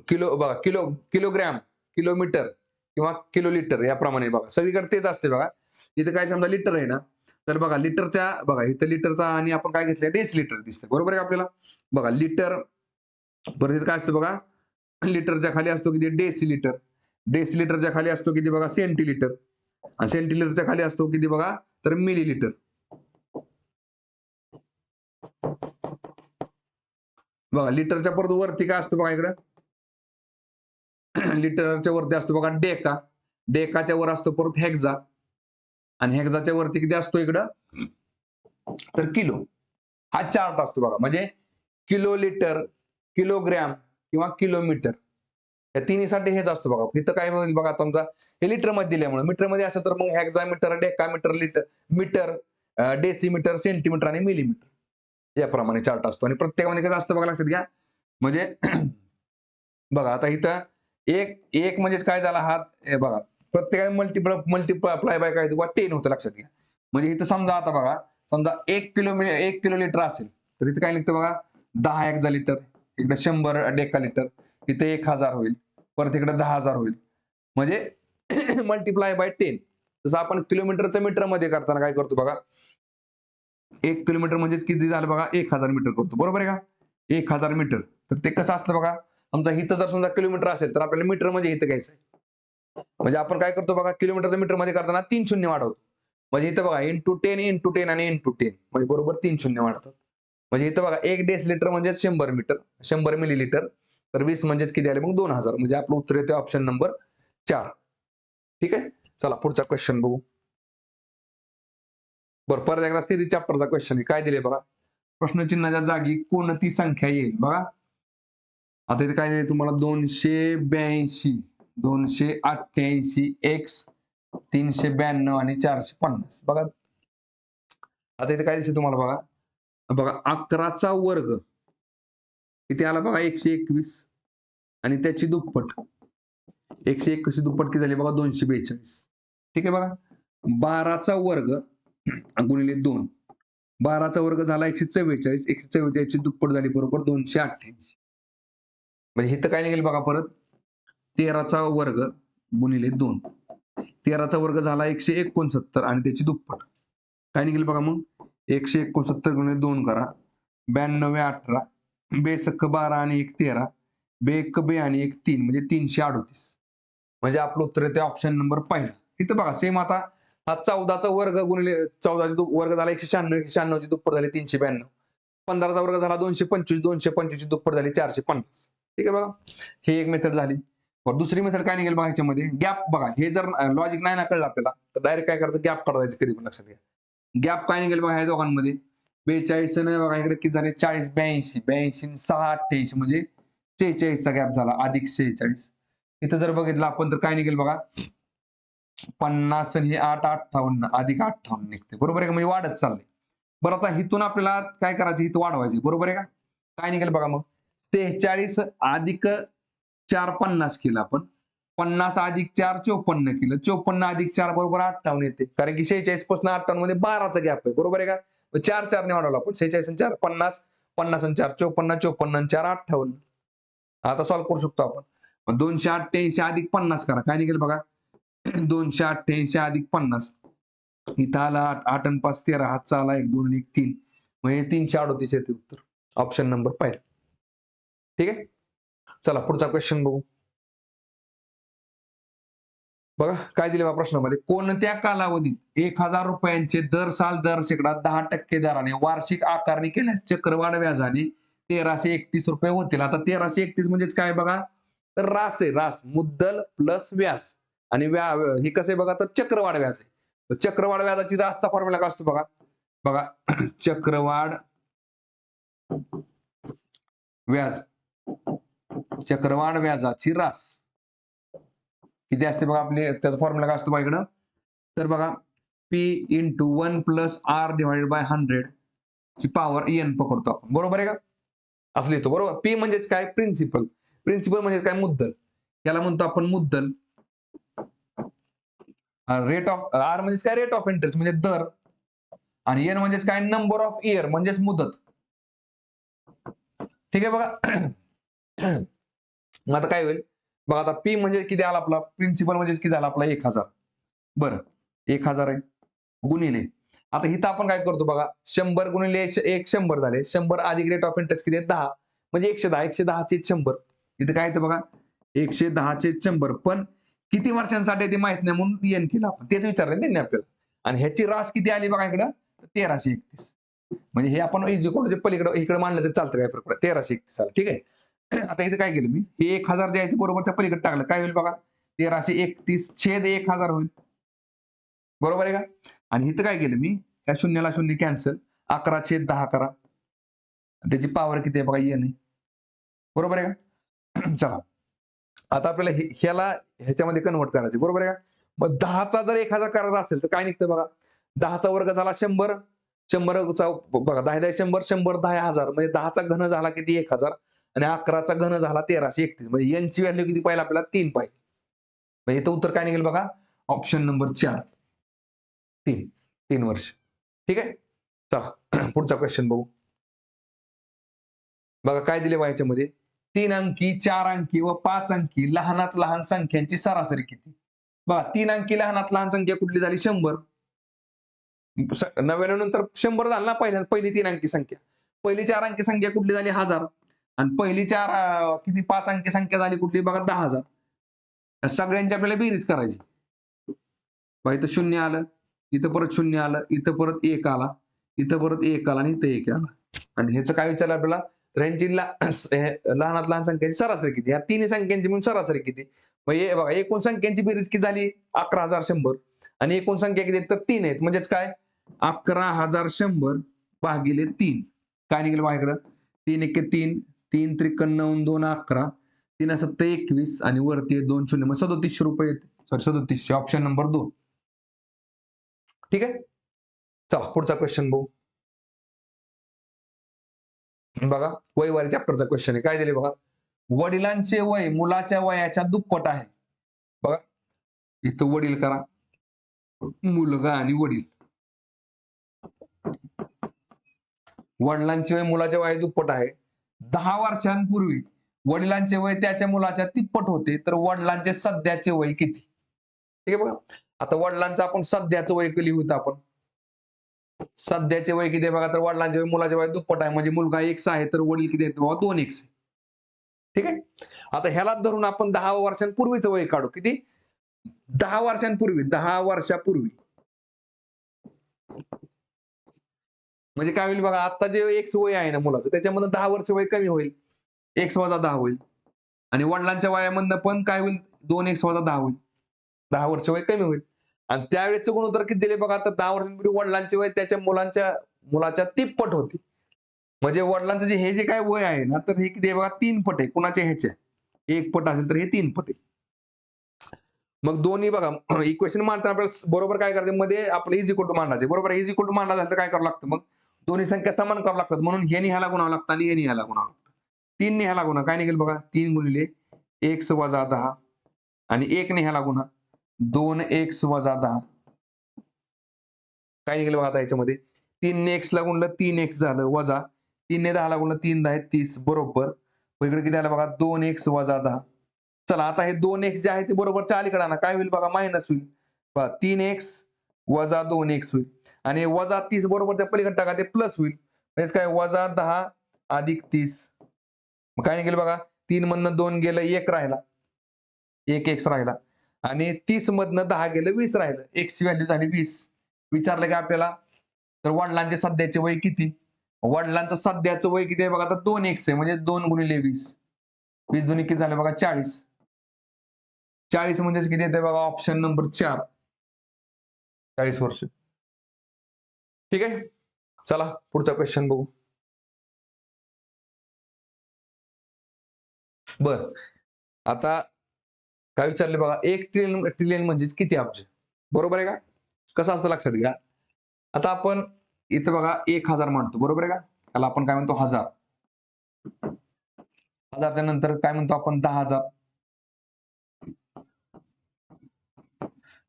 किलो बघा किलोग्रॅम किलोमीटर किंवा किलो लिटर याप्रमाणे बघा सगळीकडे तेच असते बघा. इथं काय समजा लिटर आहे ना तर बघा लिटरच्या बघा इथं लिटरचा आणि आपण काय घेतलं डेसिलिटर दिसतं बरोबर आहे आपल्याला. बघा लिटर परत इथं काय असतं बघा लिटरच्या खाली असतो किती डेसिलिटर. डेसिलिटरच्या खाली असतो किती बघा सेंटीलिटर. आणि सेंटीलिटरच्या खाली असतो किती बघा तर मिलीलिटर. बघा लिटरच्या परत वरती काय असतो बघा इकडं लिटरच्या वरती असतो बघा डेका. डेकाच्या वर असतो परत हेक्झा. आणि हेक्झाच्या वरती किती असतो इकडं तर किलो. हा चार्ट असतो बघा म्हणजे किलो लिटर किलोग्रॅम किंवा किलोमीटर या तिन्हीसाठी हेच असतो बघा. इथं काय बघा तुमचा हे लिटर मध्ये दिल्यामुळे मीटर मध्ये असेल तर मग hectometre decametre litre metre decimetre centimetre आणि मिलीमीटर याप्रमाणे चार्ट असतो. आणि प्रत्येकामध्ये कसं असतं बघा लक्षात घ्या. म्हणजे बघा आता इथं एक एक म्हणजेच काय झाला हा बघा प्रत्येकाने मल्टिप्लाय बाय काय 10 होतं लक्षात घ्या. म्हणजे इथं समजा आता बघा समजा 1 किलो लिटर असेल तर इथं काय लिहितं बघा 10 हेक्झा लिटर. इकडे 100 डेका लिटर. इथे 1000 होईल. परत इकडे 10,000 होईल. म्हणजे मल्टिप्लाय बाय 10. जसं आपण किलोमीटरचं मीटर मध्ये करताना काय करतो बघा 1 किलोमीटर म्हणजे किती झालं बघा 1000 मीटर करतो बरोबर आहे का 1000 मीटर. तर ते कसं असतं बघा समजा इथं जर समजा किलोमीटर असेल तर आपल्याला मीटर मध्ये इथं घ्यायचं आहे. म्हणजे आपण काय करतो बघा किलोमीटरचं मीटर मध्ये करताना 3 शून्य वाढवतो. म्हणजे इथं बघा इंटू 10 इंटू 10 आणि इंटू 10 म्हणजे बरोबर 3 शून्य वाढतात. म्हणजे इथं बघा 1 डेसिलिटर म्हणजे 100 मीटर 100 मिलीलिटर. तर 20 म्हणजेच किती आले मग 2000 म्हणजे आपलं उत्तर येते ऑप्शन नंबर 4. ठीक आहे. चला पुढचा क्वेश्चन बघू. बरं परत एकदा सिरीज चॅप्टरचा क्वेश्चन आहे. काय दिले बघा प्रश्नचिन्हाच्या जागी कोणती संख्या येईल बघा. आता इथे काय दिले तुम्हाला 282 288 x 392 आणि 450 बघा. आता इथे काय दिसते तुम्हाला बघा बघा 11चा वर्ग किती आला बघा 121 आणि त्याची दुप्पट 121 ची दुप्पट किती झाली बघा 242. ठीक आहे बघा 12चा वर्ग गुणिले 2. 12चा वर्ग झाला 144. 144 ची दुप्पट झाली बरोबर 288. म्हणजे इथं काय निघेल बघा परत 13चा वर्ग गुणिले 2. 13चा वर्ग झाला 169 आणि त्याची दुप्पट. काय निघेल बघा मग 169 गुणिले 2 करा. 92 18. बेसक्क 12 आणि 1 13. बेक बे आणि 1 3 म्हणजे 338. म्हणजे आपलं उत्तर येते ऑप्शन नंबर पहिला. इथं बघा सेम आता हा 14चा वर्ग गुणिले 14चा वर्ग झाला 196. 196 ची दुप्पट झाली 392. 15चा वर्ग झाला 225. 225 ची दुप्पट झाली 450. ठीक आहे बघा. ही एक मेथड झाली. दुसरी मेथड काय निघेल बघा ह्याच्यामध्ये गॅप बघा. हे जर लॉजिक नाही ना कळलं आपल्याला तर डायरेक्ट काय करायचं गॅप काढायचं कधी पण लक्षात घ्या. गॅप काय निघेल बघा ह्या दोघांमध्ये 42 नाही बघा इकडे किती झाले 40 82 82 6 88 म्हणजे 46 चा गॅप झाला अधिक 46. इथं जर बघितलं आपण तर काय निघेल बघा 50 आणि 8 58 अधिक 58 निघते बरोबर आहे का म्हणजे वाढत चाललंय. बरं आता इथून आपल्याला काय करायचं इथं वाढवायचं बरोबर आहे का काय निघेल बघा मग 43 अधिक 4 50 केलं आपण 50 अधिक 4 54 केलं 54 अधिक 4 बरोबर 58 येते कारण की 46 पासून 58 मध्ये 12चा गॅप आहे बरोबर आहे का 4 4 ने वाढवलं आपण 46 आणि 4 50 50 आणि 4 54 54 आणि 4 58. आता सॉल्व्ह करू शकतो आपण 288 अधिक 50 करा काय निघेल बघा 288 अधिक 50 इथं आला 8 आणि 5 13 हातचा आला 1 2 आणि 1 3 म्हणजे 338 येते उत्तर ऑप्शन नंबर पहिला. ठीक आहे चला पुढचा क्वेश्चन बघू. बघा काय दिले बा प्रश्नामध्ये कोणत्या कालावधीत 1000 रुपयांचे दर साल दर शेकडा 10% दराने वार्षिक आकारणी केल्यास चक्रवाढ व्याजाने 1331 रुपये होतील. आता 1331 म्हणजेच काय बघा तर रास आहे रास मुद्दल प्लस व्याज आणि हे कसं आहे बघा तर चक्रवाढ व्याज आहे. चक्रवाढ व्याजाची रासचा फॉर्म्युला काय असतो बघा बघा चक्रवाढ व्याज चक्रवाढ व्याजाची रास किती असते बघा आपले त्याचा फॉर्म्युला काय असतो बघा इकडं तर बघा P into 1 plus R divided by 100 ची पॉवर एन पकडतो आपण बरोबर आहे का असं लिहितो बरोबर. पी म्हणजेच काय प्रिन्सिपल प्रिन्सिपल म्हणजे काय मुद्दल याला म्हणतो आपण मुद्दल. रेट ऑफ आर म्हणजे काय रेट ऑफ इंटरेस्ट म्हणजे दर आणि एन म्हणजेच काय नंबर ऑफ इयर म्हणजेच मुदत. ठीक आहे बघा मग आता काय होईल बघा आता पी म्हणजे किती आला आपला प्रिन्सिपल म्हणजे किती झाला आपला 1000 बरं 1000 आहे गुणिले आता इथं आपण काय करतो बघा 100 गुणिले 1 100 झाले 100 अधिक रेट ऑफ इंटरेस्ट किती आहे 10 म्हणजे 110 110 चे 100 इथं काय येतं बघा 110 चे 100 पण किती वर्षांसाठी ते माहित नाही म्हणून एन केलं आपण तेच विचारलं त्यांनी आपल्याला आणि ह्याची रास किती आली बघा इकडं 1331 म्हणजे हे आपण इझी कोड पलीकडे इकडे मानलं तर चालतं काय फरक पडत 1331 आला ठीक आहे. आता इथं काय केलं मी हे 1000 जे आहे ते बरोबर त्या पलीकडे टाकलं काय होईल बघा 1331 छेद 1000 होईल बरोबर आहे का आणि इथं काय केलं मी त्या शून्याला शून्य कॅन्सल 11 छेद 10 करा त्याची पॉवर किती आहे बघा एन आहे बरोबर आहे का चला आता आपल्याला ह्याला ह्याच्यामध्ये कन्वर्ट करायचं बरोबर आहे का मग 10चा जर 1000 करायचा असेल तर काय निघतं बघा 10चा वर्ग झाला 100 100चा बघा 10 10 100 100 10,000 म्हणजे 10चा घन झाला किती 1000 आणि 11चा घन झाला 1331 म्हणजे एन ची व्हॅल्यू किती पाहिजे आपल्याला 3 पाहिजे म्हणजे इथं उत्तर काय निघेल बघा ऑप्शन नंबर 4 3 वर्ष. ठीक आहे चला पुढचा क्वेश्चन बघू. बघा काय दिले याच्यामध्ये 3 अंकी 4 अंकी व 5 अंकी लहानात लहान संख्यांची सरासरी किती. बघा 3 अंकी लहानात लहान संख्या कुठली झाली 100 99 नंतर 100 झालं ना पहिली 3 अंकी संख्या पहिली 4 अंकी संख्या कुठली झाली 1000 आणि पहिली 4 किती 5 अंकी संख्या झाली कुठली बघा 10,000 सगळ्यांची आपल्याला बेरीज करायची बघा इथं 0 आलं इथं परत 0 आलं इथं परत 1 आला इथं परत 1 आला आणि इथं 1 आला आणि ह्याचं काय विचारलं आपल्याला तर ह्यांची लहानात लहान संख्यांची सरासरी किती या तिन्ही संख्यांची म्हणून सरासरी किती म्हणजे बघा एकूण संख्यांची बेरीज किती झाली 11,100 आणि एकूण संख्या किती तर 3 आहेत म्हणजेच काय 11,100 भागिले 3 काय निघेल माझ्याकडं 3 1 3 3 त्रिकन्न 2 11 3 7 21 आणि वरती 2 0 मग 3700 रुपये सॉरी 3700 ऑप्शन नंबर 2. ठीक आहे चला पुढचा क्वेश्चन बघू. बघा वयवारी चॅप्टरचा क्वेश्चन आहे काय दिले बघा वडिलांचे वय मुलाच्या वयाच्या दुप्पट आहे बघा इथं वडील करा मुलगा आणि वडील. वडिलांचे वय मुलाच्या वया दुप्पट आहे. 10 वर्षांपूर्वी वडिलांचे वय त्याच्या मुलाच्या तिप्पट होते, तर वडिलांचे सध्याचे वय किती? ठीक आहे बघा. आता वडिलांचं आपण सध्याचं वय लिहूत आपण. सध्याचे वय किती आहे बघा, तर वडिलांचे वय मुलाच्या वय दुप्पट आहे. म्हणजे मुलगा X आहे, तर वडील किती आहेत बाबा 2X. ठीक आहे. आता ह्यालाच धरून आपण 10 वर्षांपूर्वीचं वय काढू. किती? 10 वर्षांपूर्वी, 10 वर्षापूर्वी. म्हणजे काय होईल बघा, आता जे X वय आहे ना मुलाचं, त्याच्यामधनं 10 वर्ष वय कमी होईल. X वजा 10 होईल. आणि वडिलांच्या वयामधनं पण काय होईल? 2X वजा 10 होईल. 10 वर्ष वय कमी होईल. आणि त्यावेळेचं गुणोत्तर किती दिले बघा, तर 10 वर्षांपूर्वी वडिलांचे वय त्याच्या मुलाच्या तिप्पट होते. म्हणजे वडिलांचं हे जे काय वय आहे ना, तर हे किती आहे बघा, 3 पट आहे. कुणाच्या ह्याच्या? 1 पट असेल तर हे 3 पट आहे. मग दोन्ही बघा इक्वेशन मांडताना आपल्याला बरोबर काय करायचं, मध्ये आपलं इज इक्वल टू मांडायचे. बरोबर इज इक्वल टू मांडला झालं तर काय करावं लागतं मग? दोन्ही संख्या समान करावं लागतात. म्हणून हे ह्याला गुणावं लागतं आणि हे ह्याला गुणावं लागतं. 3 ने ह्याला गुणा. काय निघेल बघा, 3 गुणिले x वजा 10 आणि 1 ने ह्याला गुणा. 2x वजा 10. काय निघेल बघा आता याच्यामध्ये? 3 ने x ला गुणलं 3x झालं वजा 3 ने 10 ला गुणलं 3 10 30 बरोबर. इकडे किती आलं बघा, 2x वजा 10. चला आता हे 2x जे आहे ते बरोबरच्या अलीकडे आणा. काय होईल बघा, मायनस होईल. पहा 3x वजा 2x होईल. आणि वजा 30 बरोबरच्या पलीकडे टाका, ते प्लस होईल. म्हणजे काय, वजा 10 अधिक 30. मग काय निघेल बघा, 3 मधनं 2 गेलं 1 राहिला. 1x राहिला. आणि 30 मधनं 10 गेलं 20 राहिलं. x ची व्हॅल्यू झाली 20. विचारलं की आपल्याला, तर वडिलांचे सध्याचे वय किती? वडिलांचं सध्याचं वय किती आहे बघा, तर 2x आहे. म्हणजे 2 गुणिले 20. 20 जुनी किती झालं बघा, 40. 40 म्हणजेच किती येते बघा, ऑप्शन नंबर 4. 40 वर्ष. ठीक आहे. चला पुढचा क्वेश्चन बघू. बर, आता काय विचारले बघा, 1 ट्रिलियन म्हणजेच किती अब्ज? बरोबर आहे का? कसं असतं लक्षात घ्या. आता आपण इथं बघा 1000 मांडतो. बरोबर आहे का? त्याला आपण काय म्हणतो, हजार. हजारच्या नंतर काय म्हणतो आपण, 10,000.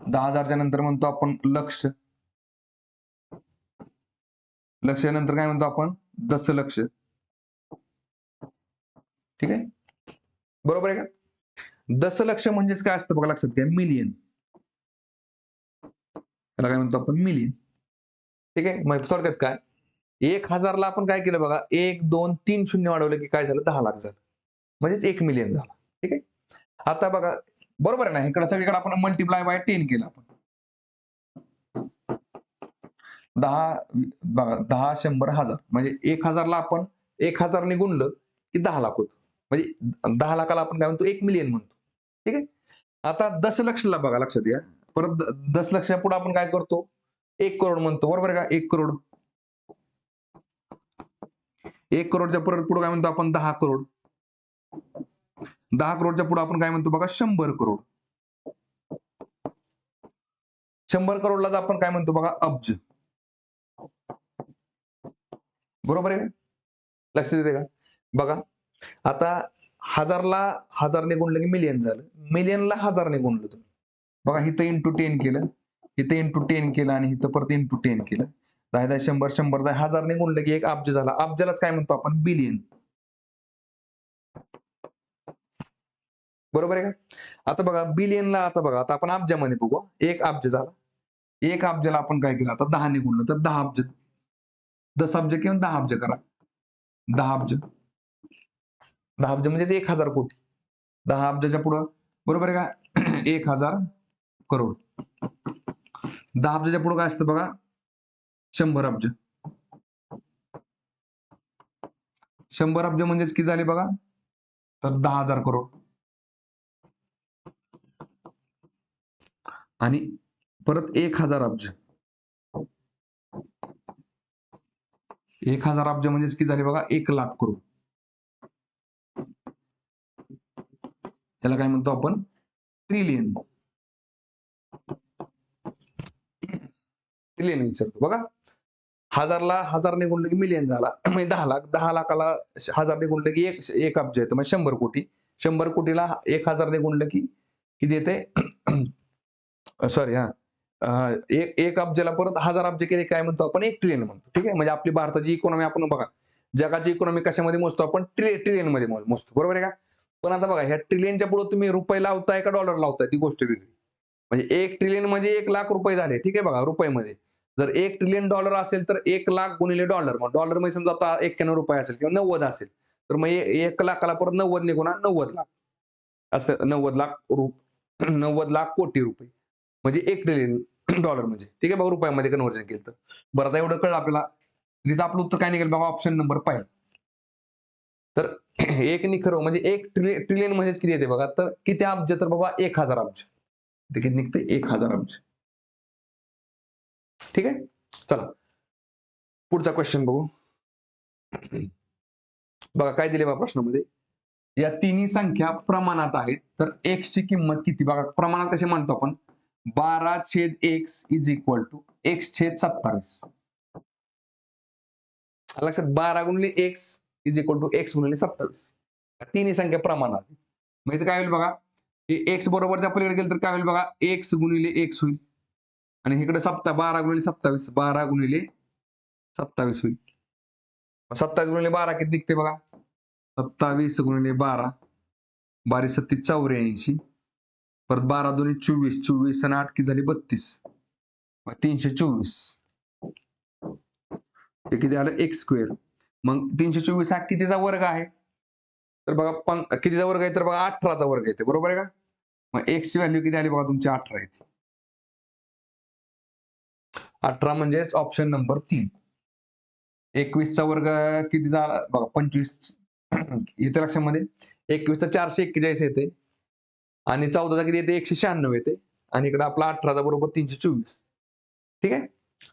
10,000च्या नंतर म्हणतो आपण लक्ष. लक्षानंतर काय म्हणतो आपण, दशलक्ष. ठीक आहे. बरोबर आहे का? दशलक्ष म्हणजेच काय असतं बघा, लक्षात घ्या, मिलियन. त्याला काय म्हणतो आपण, मिलियन. ठीक आहे. मग थोडक्यात काय, 1000ला आपण काय केलं बघा, 1 2 3 शून्य वाढवलं की काय झालं, 10 लाख झालं. म्हणजेच 1 मिलियन झाला. ठीक आहे. आता बघा, बरोबर आहे ना, इकडे सगळीकडे आपण मल्टिप्लाय बाय 10 केलं आपण. 10 बघा, 10 100 1000 म्हणजे 1000ला आपण 1000 ने गुणलं की 10 लाख होतं. म्हणजे 10 लाखाला आपण काय म्हणतो, 1 मिलियन म्हणतो. ठीक आहे. आता दशलक्षला बघा, लक्षात घ्या. परत दशलक्षा पुढे आपण काय करतो, 1 करोड म्हणतो. बरोबर आहे का? 1 करोड. 1 करोडच्या परत पुढे काय म्हणतो आपण, 10 करोड. 10 करोडच्या पुढे आपण काय म्हणतो बघा, 100 करोड. 100 करोडला आपण काय म्हणतो बघा, अब्ज. बरोबर आहे का? लक्षात येते का? बघा, आता 1000ला 1000 ने गुणलं की मिलियन झालं. मिलियनला 1000 ने गुणलं तुम्ही. बघा, इथं इंटू 10 केलं, इथं इंटू 10 केलं आणि इथं परत इंटू 10 केलं. 10 10 100 100 1000 ने गुणलं की 1 अब्ज झाला. अब्जालाच काय म्हणतो आपण, बिलियन. बरोबर आहे का? आता बघा, बिलियनला आता बघा, आता आपण अब्जामध्ये बघू. 1 अब्ज झाला. 1 अब्जाला आपण काय केलं, आता 10 ने गुणलं तर 10 अब्ज. 10 अब्ज किंवा 10 अब्ज करा. 10 अब्ज. 10 अब्ज म्हणजे 1000 कोटी. 10 अब्जाच्या पुढं, बरोबर आहे का, 1000 करोड. 10 अब्जाच्या पुढे काय असतं बघा, 100 अब्ज. 100 अब्ज म्हणजेच किती झाले बघा, तर 10,000 करोड. आणि परत 1000 अब्ज. 1000 अब्ज म्हणजेच किती झाले बघा, 1 लाख करोड. त्याला काय म्हणतो आपण, ट्रिलियन. ट्रिलियन विचारतो बघा. 1000ला 1000 ने गुणलं की मिलियन झाला. म्हणजे 10 लाख. 10 लाखाला 1000 ने गुणलं की 1 अब्ज येतं. म्हणजे 100 कोटी. 100 कोटीला 1000 ने गुणलं की किती येते, सॉरी, हा, एक अब्जाला परत 1000 अब्ज केले काय म्हणतो आपण 1 ट्रिलियन म्हणतो. ठीक आहे. म्हणजे आपली भारताची इकॉनॉमी आपण बघा, जगाची इकॉनॉमी कशामध्ये मोजतो आपण ट्रिलियन मध्ये मोजतो. बरोबर आहे का? पण आता बघा ह्या ट्रिलियनच्या पुढे तुम्ही रुपये लावताय का डॉलर लावताय ती गोष्ट वेगळी. म्हणजे 1 ट्रिलियन म्हणजे 1 लाख रुपये झाले. ठीक आहे बघा रुपयेमध्ये. जर 1 ट्रिलियन डॉलर असेल तर 1 लाख गुणिले डॉलर. मग डॉलरमध्ये समजा आता 91 रुपये असेल किंवा 90 असेल. तर मग 1 लाखाला परत 90 ने गुणा 90 लाख. असं 90 लाख 90 लाख कोटी रुपये. म्हणजे 1 ट्रिलियन डॉलर म्हणजे. ठीक आहे बघा रुपयामध्ये कन्व्हर्जन केलं तर. बरं आता एवढं कळलं आपल्याला. तिथं आपलं उत्तर काय निघेल बघा ऑप्शन नंबर पहिला. तर एक निखर म्हणजे 1 ट्रिलियन म्हणजेच किती येते बघा. तर किती अब्ज तर बाबा 1000 अब्ज. ते किती निघते 1000 अब्ज. ठीक आहे. चला पुढचा क्वेश्चन बघू. बघा काय दिले बघा प्रश्नामध्ये. या तिन्ही संख्या प्रमाणात आहेत. तर x ची किंमत किती बघा प्रमाणात कसे म्हणतो आपण 12/x is equal to x/27. लक्षात 12 गुणिले x is equal to x गुणिले 27. तिन्ही संख्या प्रमाणात. मग इथे काय होईल बघा. हे x बरोबरच्या पलीकडे गेलं तर काय होईल बघा x गुणिले x होईल. आणि इकडे 12 गुणिले 27 12 गुणिले 27 होईल. 27 गुणिले 12 किती निघते बघा. 27 गुणिले 12 12 सत्ती 84. परत 12 दोन्ही 24 24 आणि 8 किती झाली 32. 324. हे किती आलं x स्क्वेअर. मग 324 हा कितीचा वर्ग आहे. तर बघा कितीचा वर्ग आहे तर बघा 18चा वर्ग येते बरोबर आहे का. मग x ची व्हॅल्यू किती आली बघा तुमची 18 येते. 18 म्हणजेच ऑप्शन नंबर 3. 21चा वर्ग किती झाला बघा 25 येते लक्षामध्ये. 21चा 441 येते. आणि 14चा किती येते 196 येते. आणि इकडे आपला 18चा बरोबर 324. ठीक आहे.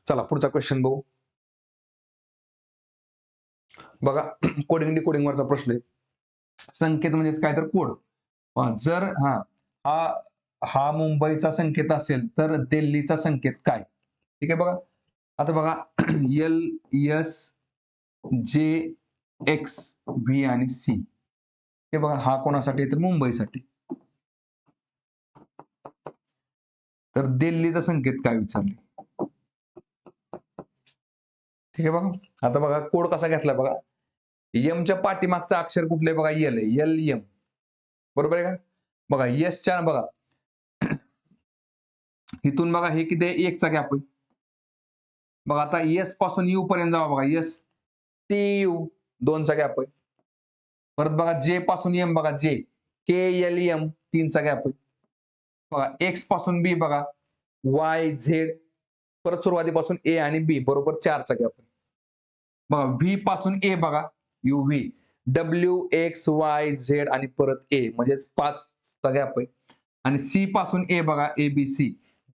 चला पुढचा क्वेश्चन बघू. बघा कोडिंग डिकोडिंग वरचा प्रश्न आहे. संकेत म्हणजेच काय तर कोड. जर हा मुंबईचा संकेत असेल तर दिल्लीचा संकेत काय. ठीक आहे बघा. आता बघा एल एस जे एक्स व्ही आणि सी हे बघा हा कोणासाठी तर मुंबईसाठी. तर दिल्लीचा संकेत काय विचारले. ठीक आहे बघा. आता बघा कोड कसा घेतला बघा. यमच्या पाठीमागचा अक्षर कुठले बघा एल आहे एल एम बरोबर आहे का. बघा यसच्या बघा इथून बघा हे किती आहे 1चा गॅप आहे. बघा आता एस पासून यू पर्यंत जावा बघा एस टी यू 2चा गॅप आहे. परत बघा जे पासून एम बघा जे के एल एम 3चा गॅप आहे. बघा एक्स पासून बी बघा वाय झेड परत सुरुवातीपासून ए आणि बी बरोबर 4चा गॅप आहे. बघा व्ही पासून ए बघा U V W x Y Z आणि परत ए म्हणजे 5चा गॅप आहे. आणि सी पासून ए बघा A B C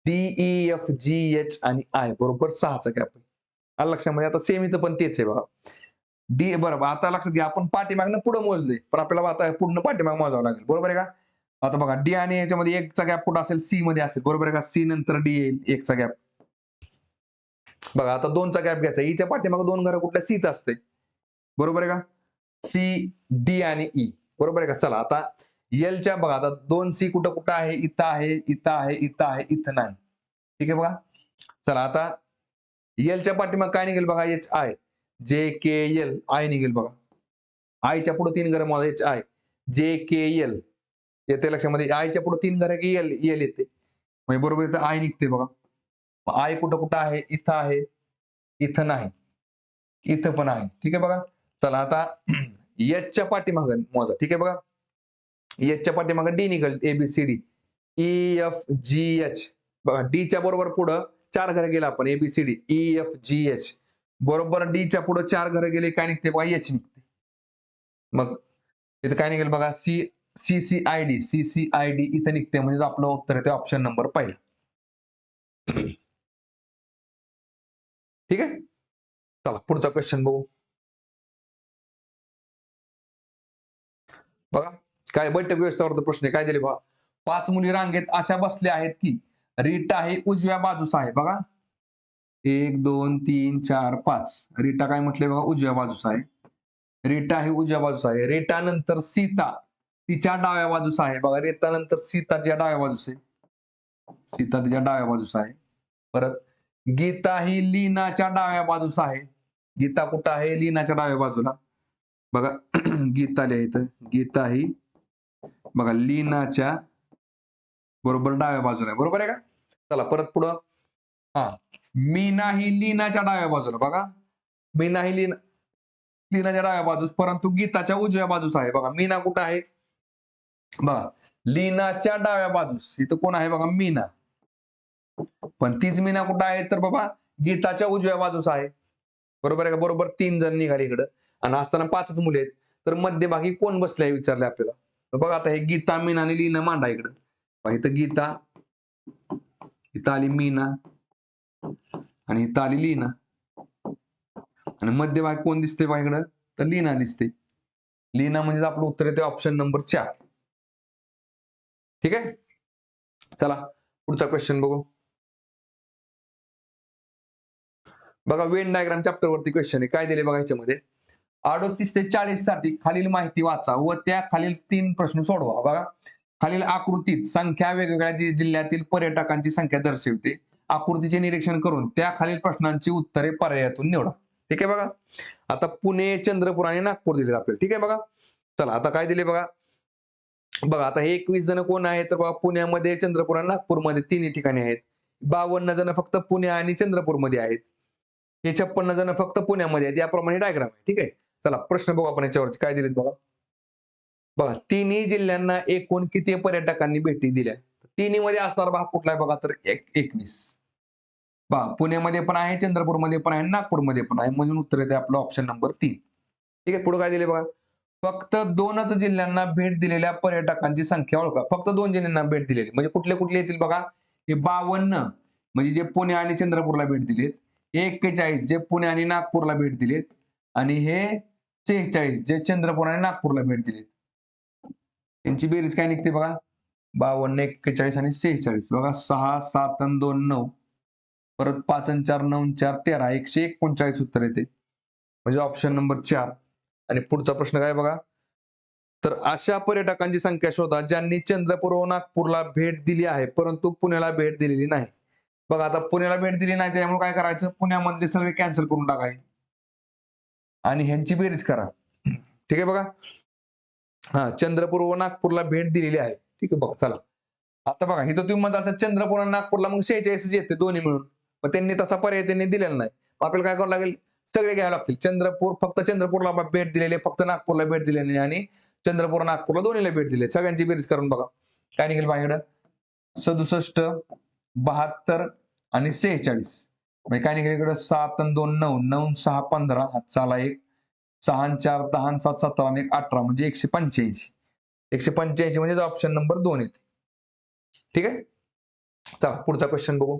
D E F G H आणि आय बरोबर 6चा गॅप आहे. आलं लक्षामध्ये. आता सेम इथं पण तेच आहे बघा. डी बरोबर आता लक्षात घ्या आपण पाठीमागनं पुढे मोजले पण आपल्याला आता पूर्ण पाठीमाग मोजावं लागेल बरोबर आहे का. आता बघा डी आणि याच्यामध्ये 1चा गॅप कुठं असेल सी मध्ये असेल बरोबर आहे का. सी नंतर डी येईल 1चा गॅप. बघा आता 2चा गॅप घ्यायचा ईच्या पाठीमाग 2 घरं कुठल्या सीच असते बरोबर आहे का. सी डी आणि ई बरोबर आहे का. चला आता एलच्या बघा आता 2 सी कुठं कुठं आहे इथं आहे इथं आहे इथं आहे इथं नाही. ठीक आहे बघा. चला आता एलच्या पाठीमाग काय निघेल बघा एच आय जे के एल आय निघेल बघा. आयच्या पुढे 3 घरं मला एच आय जे के एल येते लक्षामध्ये. आयच्या पुढे 3 घरं की एल एल येते म्हणजे बरोबर इथं आय निघते बघा. आय कुठं कुठं आहे इथं आहे इथं नाही इथं पण आहे. ठीक आहे बघा. चला आता एचच्या पाठीमाग मोजा. ठीक आहे बघा. एचच्या पाठीमाग डी निघेल A B C D E F G H बघा डीच्या बरोबर पुढं 4 घरं गेला आपण A B C D E F G H बरोबर डीच्या पुढे 4 घरं गेले काय निघते बघा एच निघते. मग इथं काय निघेल बघा C C C I D C C I D इथं निघते म्हणजे आपलं उत्तर येते ऑप्शन नंबर पहिला. ठीक आहे. चला पुढचा क्वेश्चन बघू. बघा काय बैठक व्यवस्थेवरचा प्रश्न आहे. काय दिले बघा 5 मुली रांगेत अशा बसल्या आहेत की रीटा हे उजव्या बाजूस आहे बघा 1 2 3 4 5 रीटा काय म्हटले बघा उजव्या बाजूस आहे. रीटा ही उजव्या बाजूस आहे. रीटा नंतर सीता तिच्या डाव्या बाजूस आहे बघा. रीटा नंतर सीता तिच्या डाव्या बाजूस आहे. सीता तिच्या डाव्या बाजूस आहे. परत गीता ही लीनाच्या डाव्या बाजूस आहे. गीता कुठं आहे? लीनाच्या डाव्या बाजूला. बघा गीता लिहायचं. गीता ही बघा लीनाच्या बरोबर डाव्या बाजूला आहे. बरोबर आहे का? चला परत पुढं. हा, मीना ही लीनाच्या डाव्या बाजूला. बघा मीना ही लीनाच्या डाव्या बाजूस, परंतु गीताच्या उजव्या बाजूस आहे. बघा मीना कुठं आहे? बघा लीनाच्या डाव्या बाजूस इथं कोण आहे? बघा मीना. पण तीच मीना कुठं आहे? तर बाबा गीताच्या उजव्या बाजूस आहे. बरोबर आहे का? बरोबर 3 जण निघाले इकडं आणि असताना 5च मुले आहेत. तर मध्यभागी कोण बसलंय विचारलंय आपल्याला. तर बघा आता हे गीता, मीना आणि लीना मांडा इकडं. पहा इथं गीता, इथं आली मीना आणि इथं आली लीना आणि मध्यभागी कोण दिसते बघा इकडं? तर लीना दिसते. लीना म्हणजे आपलं उत्तर येते ऑप्शन नंबर 4. ठीक आहे. चला पुढचा क्वेश्चन बघू. बघा वेन डायग्राम चॅप्टर वरती क्वेश्चन आहे. काय दिले बघा ह्याच्यामध्ये? 38 ते 40 साठी खालील माहिती वाचा व त्या खालील 3 प्रश्न सोडवा. बघा खालील आकृतीत संख्या वेगवेगळ्या जिल्ह्यातील पर्यटकांची संख्या दर्शवते. आकृतीचे निरीक्षण करून त्या खालील प्रश्नांची उत्तरे पर्यायातून निवडा. ठीक आहे बघा. आता पुणे, चंद्रपूर आणि नागपूर दिले आपल्याला. ठीक आहे बघा. चला आता काय दिले बघा. बघा आता हे 21 जण कोण आहेत? तर बघा पुण्यामध्ये, चंद्रपूर आणि नागपूरमध्ये तिन्ही ठिकाणी आहेत. 52 जण फक्त पुणे आणि चंद्रपूरमध्ये आहेत. हे 56 जण फक्त पुण्यामध्ये आहेत. याप्रमाणे डायग्राम आहे. ठीक आहे. चला प्रश्न बघू आपण याच्यावरती काय दिलेत बघा. बघा तिन्ही जिल्ह्यांना एकूण किती पर्यटकांनी भेटी दिल्या? तिन्ही मध्ये असणारा भाग कुठला आहे बघा? तर 21. पहा पुण्यामध्ये पण आहे, चंद्रपूरमध्ये पण आहे, नागपूरमध्ये पण आहे. म्हणून उत्तर येते आपलं ऑप्शन नंबर 3. ठीक आहे. पुढे काय दिले बघा. फक्त 2च जिल्ह्यांना भेट दिलेल्या पर्यटकांची संख्या ओळखा. फक्त 2 जिल्ह्यांना भेट दिलेली. म्हणजे कुठले कुठले येतील बघा. हे 52 म्हणजे जे पुणे आणि चंद्रपूरला भेट दिलेत. 41 जे पुणे आणि नागपूरला भेट दिलेत आणि हे 46 जे चंद्रपूर आणि नागपूरला भेट दिलेत. त्यांची बेरीज काय निघते बघा. 52, 41 आणि 46. बघा 6, 7 आणि 2, 9. परत 5 आणि 4, 9 आणि 4, 13. 139 उत्तर येते. म्हणजे ऑप्शन नंबर 4. आणि पुढचा प्रश्न काय बघा. तर अशा पर्यटकांची संख्या शोधा ज्यांनी चंद्रपूर व नागपूरला भेट दिली आहे, परंतु पुण्याला भेट दिलेली नाही. बघा आता पुण्याला भेट दिली नाही त्यामुळे काय करायचं? पुण्यामधले सगळे कॅन्सल करून टाकायचे आणि ह्यांची बेरीज करा. ठीक आहे बघा. हा चंद्रपूर व नागपूरला भेट दिलेली आहे. ठीक आहे बघा. चला आता बघा इथं तुम्ही म्हणता चंद्रपूर आणि नागपूरला मग 46 येते दोन्ही मिळून. पण त्यांनी तसा पर्याय दिलेला नाही. आपल्याला काय करावं लागेल? सगळे घ्यावे लागतील. चंद्रपूर फक्त चंद्रपूरला भेट दिलेली आहे, फक्त नागपूरला भेट दिलेली नाही आणि चंद्रपूर नागपूरला दोन्हीला भेट दिली. सगळ्यांची बेरीज करून बघा. काय निघेल माझ्याकडं? 67, 72 आणि 46. म्हणजे काय निघेल इकडं? 7 आणि 2, 9, 9, 6, 15. चला 1, 6 आणि 4, 10 आणि 7, 17 आणि 1, 18 म्हणजे 185. 185 म्हणजे ऑप्शन नंबर 2 येते. ठीक आहे. चला पुढचा क्वेश्चन बघू.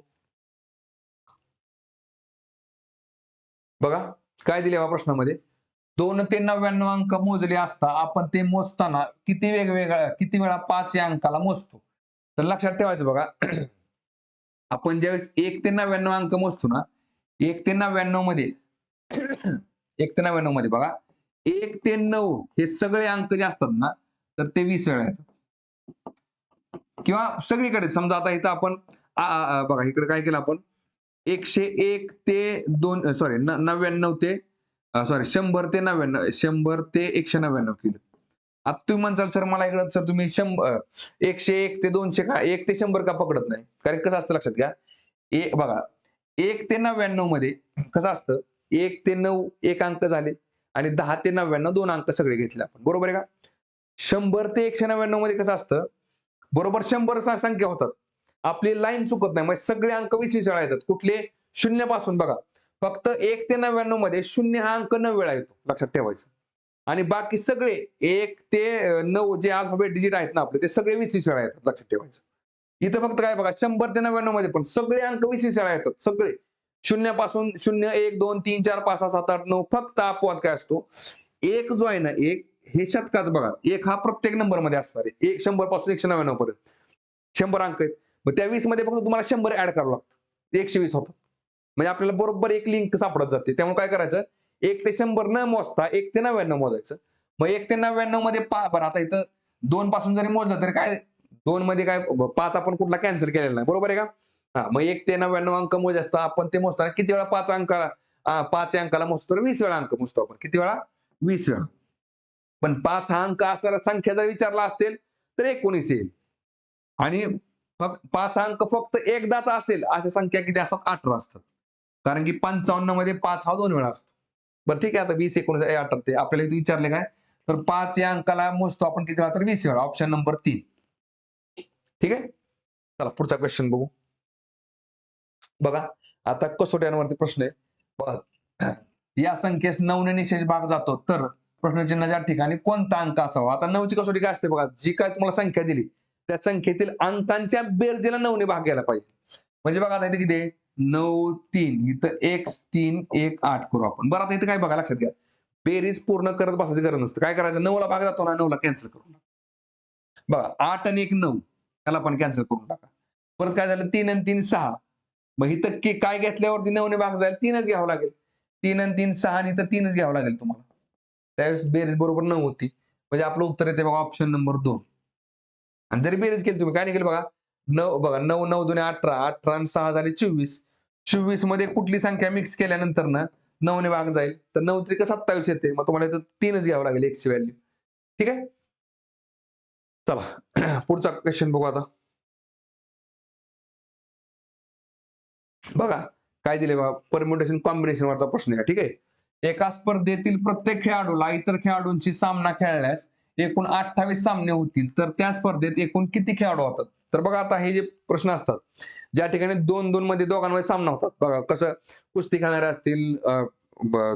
बघा काय दिले या प्रश्नामध्ये. 2 ते 99 अंक मोजले असता आपण ते मोजताना किती वेळा 5 या अंकाला मोजतो? तर लक्षात ठेवायचं बघा. आपण ज्यावेळेस 1 ते 99 अंक मोजतो ना, 1 ते 99 मध्ये 1 ते 99 मध्ये बघा 1 ते 9 हे सगळे अंक जे असतात ना, तर ते 20 वेळा येतात. किंवा सगळीकडे समजा आता इथं आपण बघा इकडे काय केलं आपण 101 ते 2 सॉरी 99 ते सॉरी 100 ते 99 100 ते 199 केलं. आता तुम्ही म्हणसाल सर मला इकडं सर तुम्ही 101 ते 200 का 1 ते 100 का पकडत नाही? कारण कसं असतं लक्षात घ्या. बघा 1 ते 99 मध्ये कसं असतं 1 ते 9 एक अंक झाले आणि 10 ते 99 2 अंक सगळे घेतले आपण. बरोबर आहे का? 100 ते 199 मध्ये कसं असतं बरोबर 100 संख्या होतात. आपली लाईन चुकत नाही. म्हणजे सगळे अंक 20 वेळा येतात. कुठले? शून्यापासून बघा. फक्त 1 ते 99 मध्ये 0 हा अंक 9 वेळा येतो. लक्षात ठेवायचं. आणि बाकी सगळे 1 ते 9 जे अल्फाबेट डिजिट आहेत ना आपले ते सगळे 20 वेळा येतात. लक्षात ठेवायचं. इथं फक्त काय बघा 100 ते 99 मध्ये पण सगळे अंक 20 वेळा येतात. सगळे. शून्यापासून 0, 1, 2, 3, 4, 5, 6, 7, 8, 9 फक्त अपवाद काय असतो? एक जो आहे ना एक हे शतकाचं बघा. एक हा प्रत्येक नंबरमध्ये असणार आहे. 100 पासून 199 पर्यंत. 100 अंक आहेत. मग त्या 20 मध्ये फक्त तुम्हाला 100 ऍड करावं लागतं. 120 होतात. म्हणजे आपल्याला बरोबर एक लिंक सापडत जाते. त्यामुळे काय करायचं 1 ते 100 न मोजता 1 ते 99 मोजायचं. मग 1 ते 99 मध्ये बरं आता इथं 2 पासून जरी मोजलं तरी काय 2 मध्ये काय 5 आपण कुठला कॅन्सल केलेला नाही. बरोबर आहे का? हा, मग 1 ते 99 अंक मोज असतात. आपण ते मोजताना किती वेळा 5 या अंकाला मोजतो, तर 20 वेळा अंक मोजतो आपण. किती वेळा? 20 वेळा. पण 5 हा अंक असणाऱ्या संख्या जर विचारला असेल, तर 19 येईल. आणि फक्त 5 हा अंक फक्त एकदाच असेल, अशा संख्या किती असतात? 18 असतात. कारण की 55 मध्ये 5 हा 2 वेळा असतो. बरं ठीक आहे, आता 20, 19, 18 ते आपल्याला इथे विचारले काय? तर 5 या अंकाला मोजतो आपण किती वेळा? तर 20 वेळा. Option number 3. ठीक आहे? चला पुढचा क्वेश्चन बघू. बघा, आता कसोट्यांवरती प्रश्न आहे. बघा, या संख्येस 9 ने निशेष भाग जातो, तर प्रश्नचिन्हाच्या ठिकाणी कोणता अंक असावा? आता 9 ची कसोटी काय असते बघा, जी काय तुम्हाला संख्या दिली, त्या संख्येतील अंकांच्या बेरजेला 9 ने भाग गेला पाहिजे. म्हणजे बघा आता इथे किती आहे? 9, 3 इथं x 3 1 8 करू आपण. बरं आता इथे काय बघा लक्षात घ्या. बेरीज पूर्ण करत बसायची गरज नसते. काय करायचं? 9 ला भाग जातो ना, 9 ला कॅन्सल करून टाका. बघा 8 आणि 1 9 त्याला पण कॅन्सल करून टाका. परत काय झालं? 3 आणि 3 6. मग इथं काय घेतल्यावरती 9 ने भाग जाईल? 3च घ्यावं लागेल. 3 आणि 3 6 आणि इथं 3च घ्यावं लागेल तुम्हाला. त्यावेळेस बेरीज बरोबर 9 होती. म्हणजे आपलं उत्तर येते बघा ऑप्शन नंबर 2. आणि जरी बेरीज केली तुम्ही काय निघेल बघा, 9 बघा 9 9 दुणे 18, 18 आणि 6 झाले 24. 24 मध्ये कुठली संख्या मिक्स केल्यानंतर ना 9 ने भाग जाईल, तर 9 त्रिक 27 येते. मग तुम्हाला इथं 3च घ्यावं लागेल x ची व्हॅल्यू. ठीक आहे? चला पुढचा क्वेश्चन बघू आता. बघा, काय दिले बघा, परम्युटेशन कॉम्बिनेशन वरचा प्रश्न आहे. ठीक आहे. एका स्पर्धेतील प्रत्येक खेळाडूला इतर खेळाडूंशी सामना खेळल्यास एकूण 28 सामने होतील, तर त्या स्पर्धेत एकूण किती खेळाडू होतात? तर बघा आता हे जे प्रश्न असतात, ज्या ठिकाणी 2-2 मध्ये दोघांमध्ये सामना होतात. बघा कसं, कुस्ती खेळणारे असतील,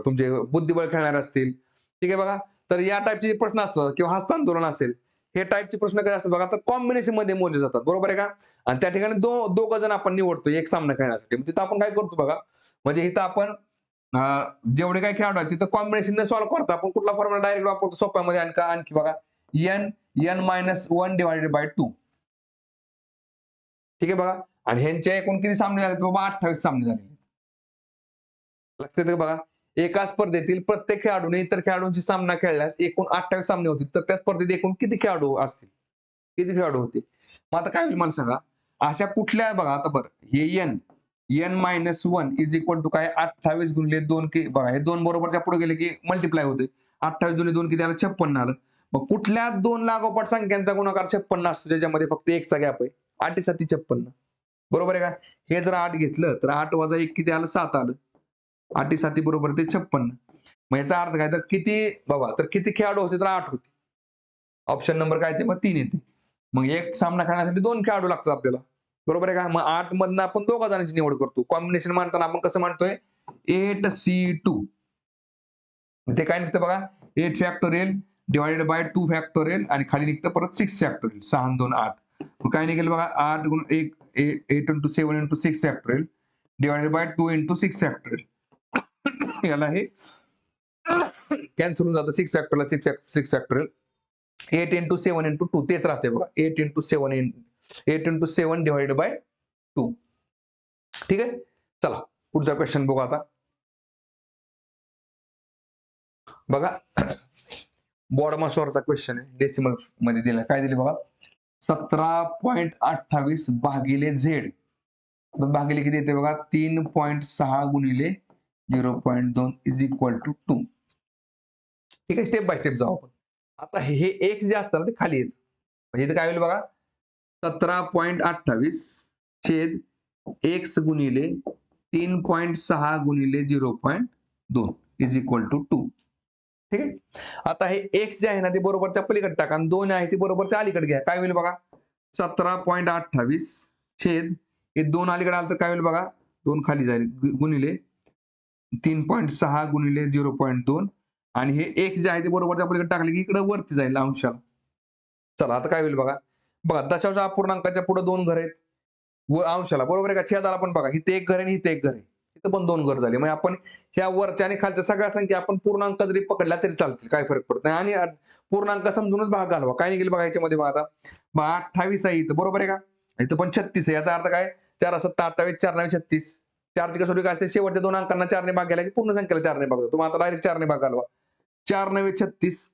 तुमचे बुद्धिबळ खेळणारे असतील. ठीक आहे बघा. तर या टाईपचे प्रश्न असतात किंवा हस्तांदोलन असेल, हे टाईपचे प्रश्न काय असतात बघा, तर कॉम्बिनेशन मध्ये मोजले जातात. बरोबर आहे का? आणि त्या ठिकाणी दोघं जण आपण निवडतो एक सामना खेळण्यासाठी. मग तिथं आपण काय करतो बघा, म्हणजे इथं आपण अ, जेवढे काही खेळाडू आहेत तिथं कॉम्बिनेशन सॉल्व्ह करतो. आपण कुठला फॉर्म्युला डायरेक्ट वापरतो सोप्यामध्ये, आणखी बघा, n n-1 डिवाइडेड बाय 2. ठीक आहे बघा. आणि ह्यांचे एकूण किती सामने झाले? बाबा 28 सामने झाले. लक्षात येतं का बघा? एका स्पर्धेतील प्रत्येक खेळाडूने इतर खेळाडूंशी सामना खेळल्यास एकूण 28 सामने होतील. तर त्या स्पर्धेत एकूण किती खेळाडू असतील? किती खेळाडू होते? मग आता काय होईल मला सांगा? अशा कुठल्या बघा आता बरं, हे n-1 इज इक्वल टू काय? 28 गुणिले 2 बघा, हे 2 बरोबरच्या पुढे गेले की मल्टिप्लाय होते. 28 गुणिले 2 किती आलं? 56 आलं. मग कुठल्या 2 लागोपाठ संख्यांचा गुणाकार 56 असतो, ज्याच्यामध्ये फक्त 1 चा गॅप आहे? 8 7 56. बरोबर आहे का? हे जर 8 घेतलं, तर 8 वजा 1 किती आलं? 7 आलं. 8 7 बरोबर ते 56. मग याचा अर्थ काय? तर किती बाबा, तर किती खेळाडू होते? तर 8 होते. ऑप्शन नंबर काय ते? मग 3 येते. मग एक सामना खेळण्यासाठी 2 खेळाडू लागतात आपल्याला. बरोबर आहे का? मग 8 मधनं आपण दोघा जणांची निवड करतो. कॉम्बिनेशन मांडताना आपण कसं मांडतोय? 8C2. ते काय निघतं बघा, 8 फॅक्टोरियल डिव्हायडेड बाय 2 फॅक्टोरियल आणि खाली निघतं परत 6 फॅक्टोरियल. 6 आणि 2 8. मग काय निघेल बघा, 8 गुण 1 8 into 7 into 6 factorial divided by 2 into 6 factorial. याला हे कॅन्सल होऊन जातं. 6 फॅक्टोरियल 6 फॅक्टोरियल. 8 into 7 into 2 तेच राहते बघा. 8 into 7 डिव्हायडेड बाय 2. ठीक आहे. चला पुढचा क्वेश्चन बघू आता. बघा, बॉडमासवरचा क्वेश्चन आहे. डेसिमल मध्ये दिला. काय दिले बघा, 17.28 भागिले झेड भागिले किती येते बघा, 3.6 गुणिले 0.2 इज इक्वल टू 2. ठीक आहे. स्टेप बाय स्टेप जाऊ आपण. आता हे एक्स जे असतं ना, ते खाली येतं. म्हणजे इथं काय होईल बघा, 17.28 छेद एक्स गुणिले 3.6 गुणिले 0.2 इज इक्वल टू 2. ठीक आहे. आता हे एक्स जे आहे ना, ते बरोबरच्या पलीकडे टाका आणि 2 आहे ते बरोबरच्या अलीकडे घ्या. काय होईल बघा, 17.28 छेद हे 2 अलीकडे आलं तर काय होईल बघा, 2 खाली जाईल गुणिले 3.6 गुणिले 0.2 आणि हे एक्स जे आहे ते बरोबरच्या पलीकडे टाकले की इकडे वरती जाईल अंशाला. चला आता काय होईल बघा, बघा दशांश अपूर्णांकाच्या पुढे 2 घर आहेत व अंशाला. बरोबर आहे का? छेदाला पण बघा, इथे एक घर आहे आणि इथे एक घर आहे. इथं पण 2 घर झाले. मग आपण ह्या वरच्या आणि खालच्या सगळ्या संख्या आपण पूर्णांक जरी पकडल्या तरी चालतील, काय फरक पडत नाही. आणि पूर्णांक समजूनच भाग घालवा. काय निघेल बघा याच्यामध्ये बघा आता, 28 आहे इथं. बरोबर आहे का? इथं पण 36 आहे. याचा अर्थ काय, 4 7 28 4 9 36. 4 ची कसोटी काय असते? शेवटच्या 2 अंकांना 4 ने भाग गेला की पूर्ण संख्येला 4 ने भाग जातो. तुम्ही आता डायरेक्ट 4 ने भाग घालवा. 4 9 36.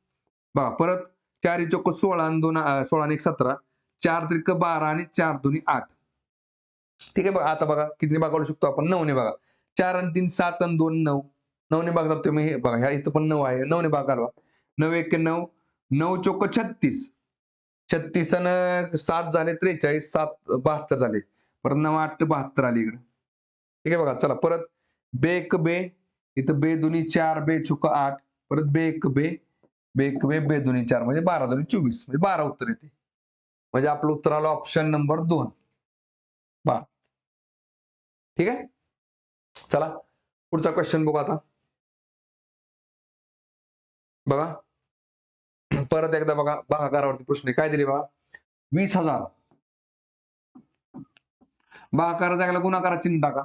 बघा परत 4 चोक 16 आणि 2 16 आणि 1 17. 4 त्रिक 12 आणि 4 दोन्ही 8. ठीक आहे बघा. आता बघा किती भाग काढू शकतो आपण? 9 ने बघा. 4 आणि 3 7 आणि 2 9. 9 ने भाग जातो मी हे बघा ह्या इथं पण 9 आहे. 9 ने भाग घालवा. 9 1 9 9 चोक 36. 36 आणि 7 झाले 43 7 72 झाले. परत 9 8 72 आले इकडे. ठीक आहे बघा. चला परत बे एक बे इथं बे दुनी 4 बे चुक 8 परत बे एक बे बे एक बे बे दुनी 4 म्हणजे 12 दुनी 24 म्हणजे 12 उत्तर येते. म्हणजे आपलं उत्तर आलं ऑप्शन नंबर 2. 12. ठीक आहे. चला पुढचा क्वेश्चन बघू आता. बघा परत एकदा बघा भागाकारावरती प्रश्न आहे. काय दिले बघा? 20,000 भागाकारा जागेला गुणाकारात चिन्ह टाका.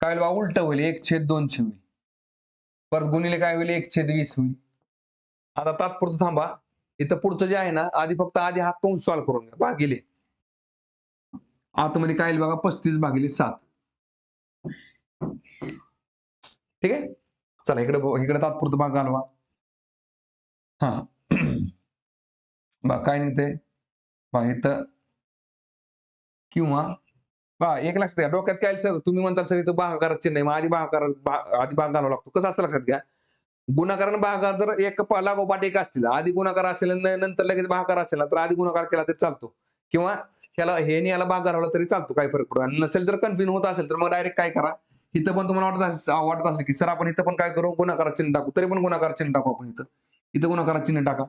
काय होईल बघा? उलट होईल. 1/200 होईल. परत गुणिले काय होईल? 1/20 होईल. आता तात्पुरतं थांबा. इथं पुढचं जे आहे ना, फक्त आधी हा कंस सॉल्व्ह करून घ्या. भागिले. आतमध्ये काय येईल बघा? 35/7. ठीक आहे. चला इकडे तात्पुरतं भाग घालवा. हा बघा काय निघते बघा इथं किंवा पहा एक लक्षात घ्या. डोक्यात काय सर तुम्ही म्हणता सर इथं भागाकारात चिन्ह आहे. मग आधी भाग घालावा लागतो. कसं असतं लक्षात घ्या. गुणाकार आणि भागाकार जर एक लागोपाठ एक असतील, आधी गुणाकार असेल आणि नंतर लगेच भागाकार असेल ना, तर आधी गुणाकार केला तरी चालतो. किंवा याला भाग घालवला तरी चालतो, काही फरक पडतो. आणि नसेल जर कन्फ्युजन होत असेल तर मग डायरेक्ट काय करा, इथं पण तुम्हाला वाटत असेल की सर आपण इथं पण काय करू, गुणाकार चिन्ह टाकू, तरी पण गुणाकार चिन्ह टाकू आपण इथं गुणाकार चिन्ह टाका.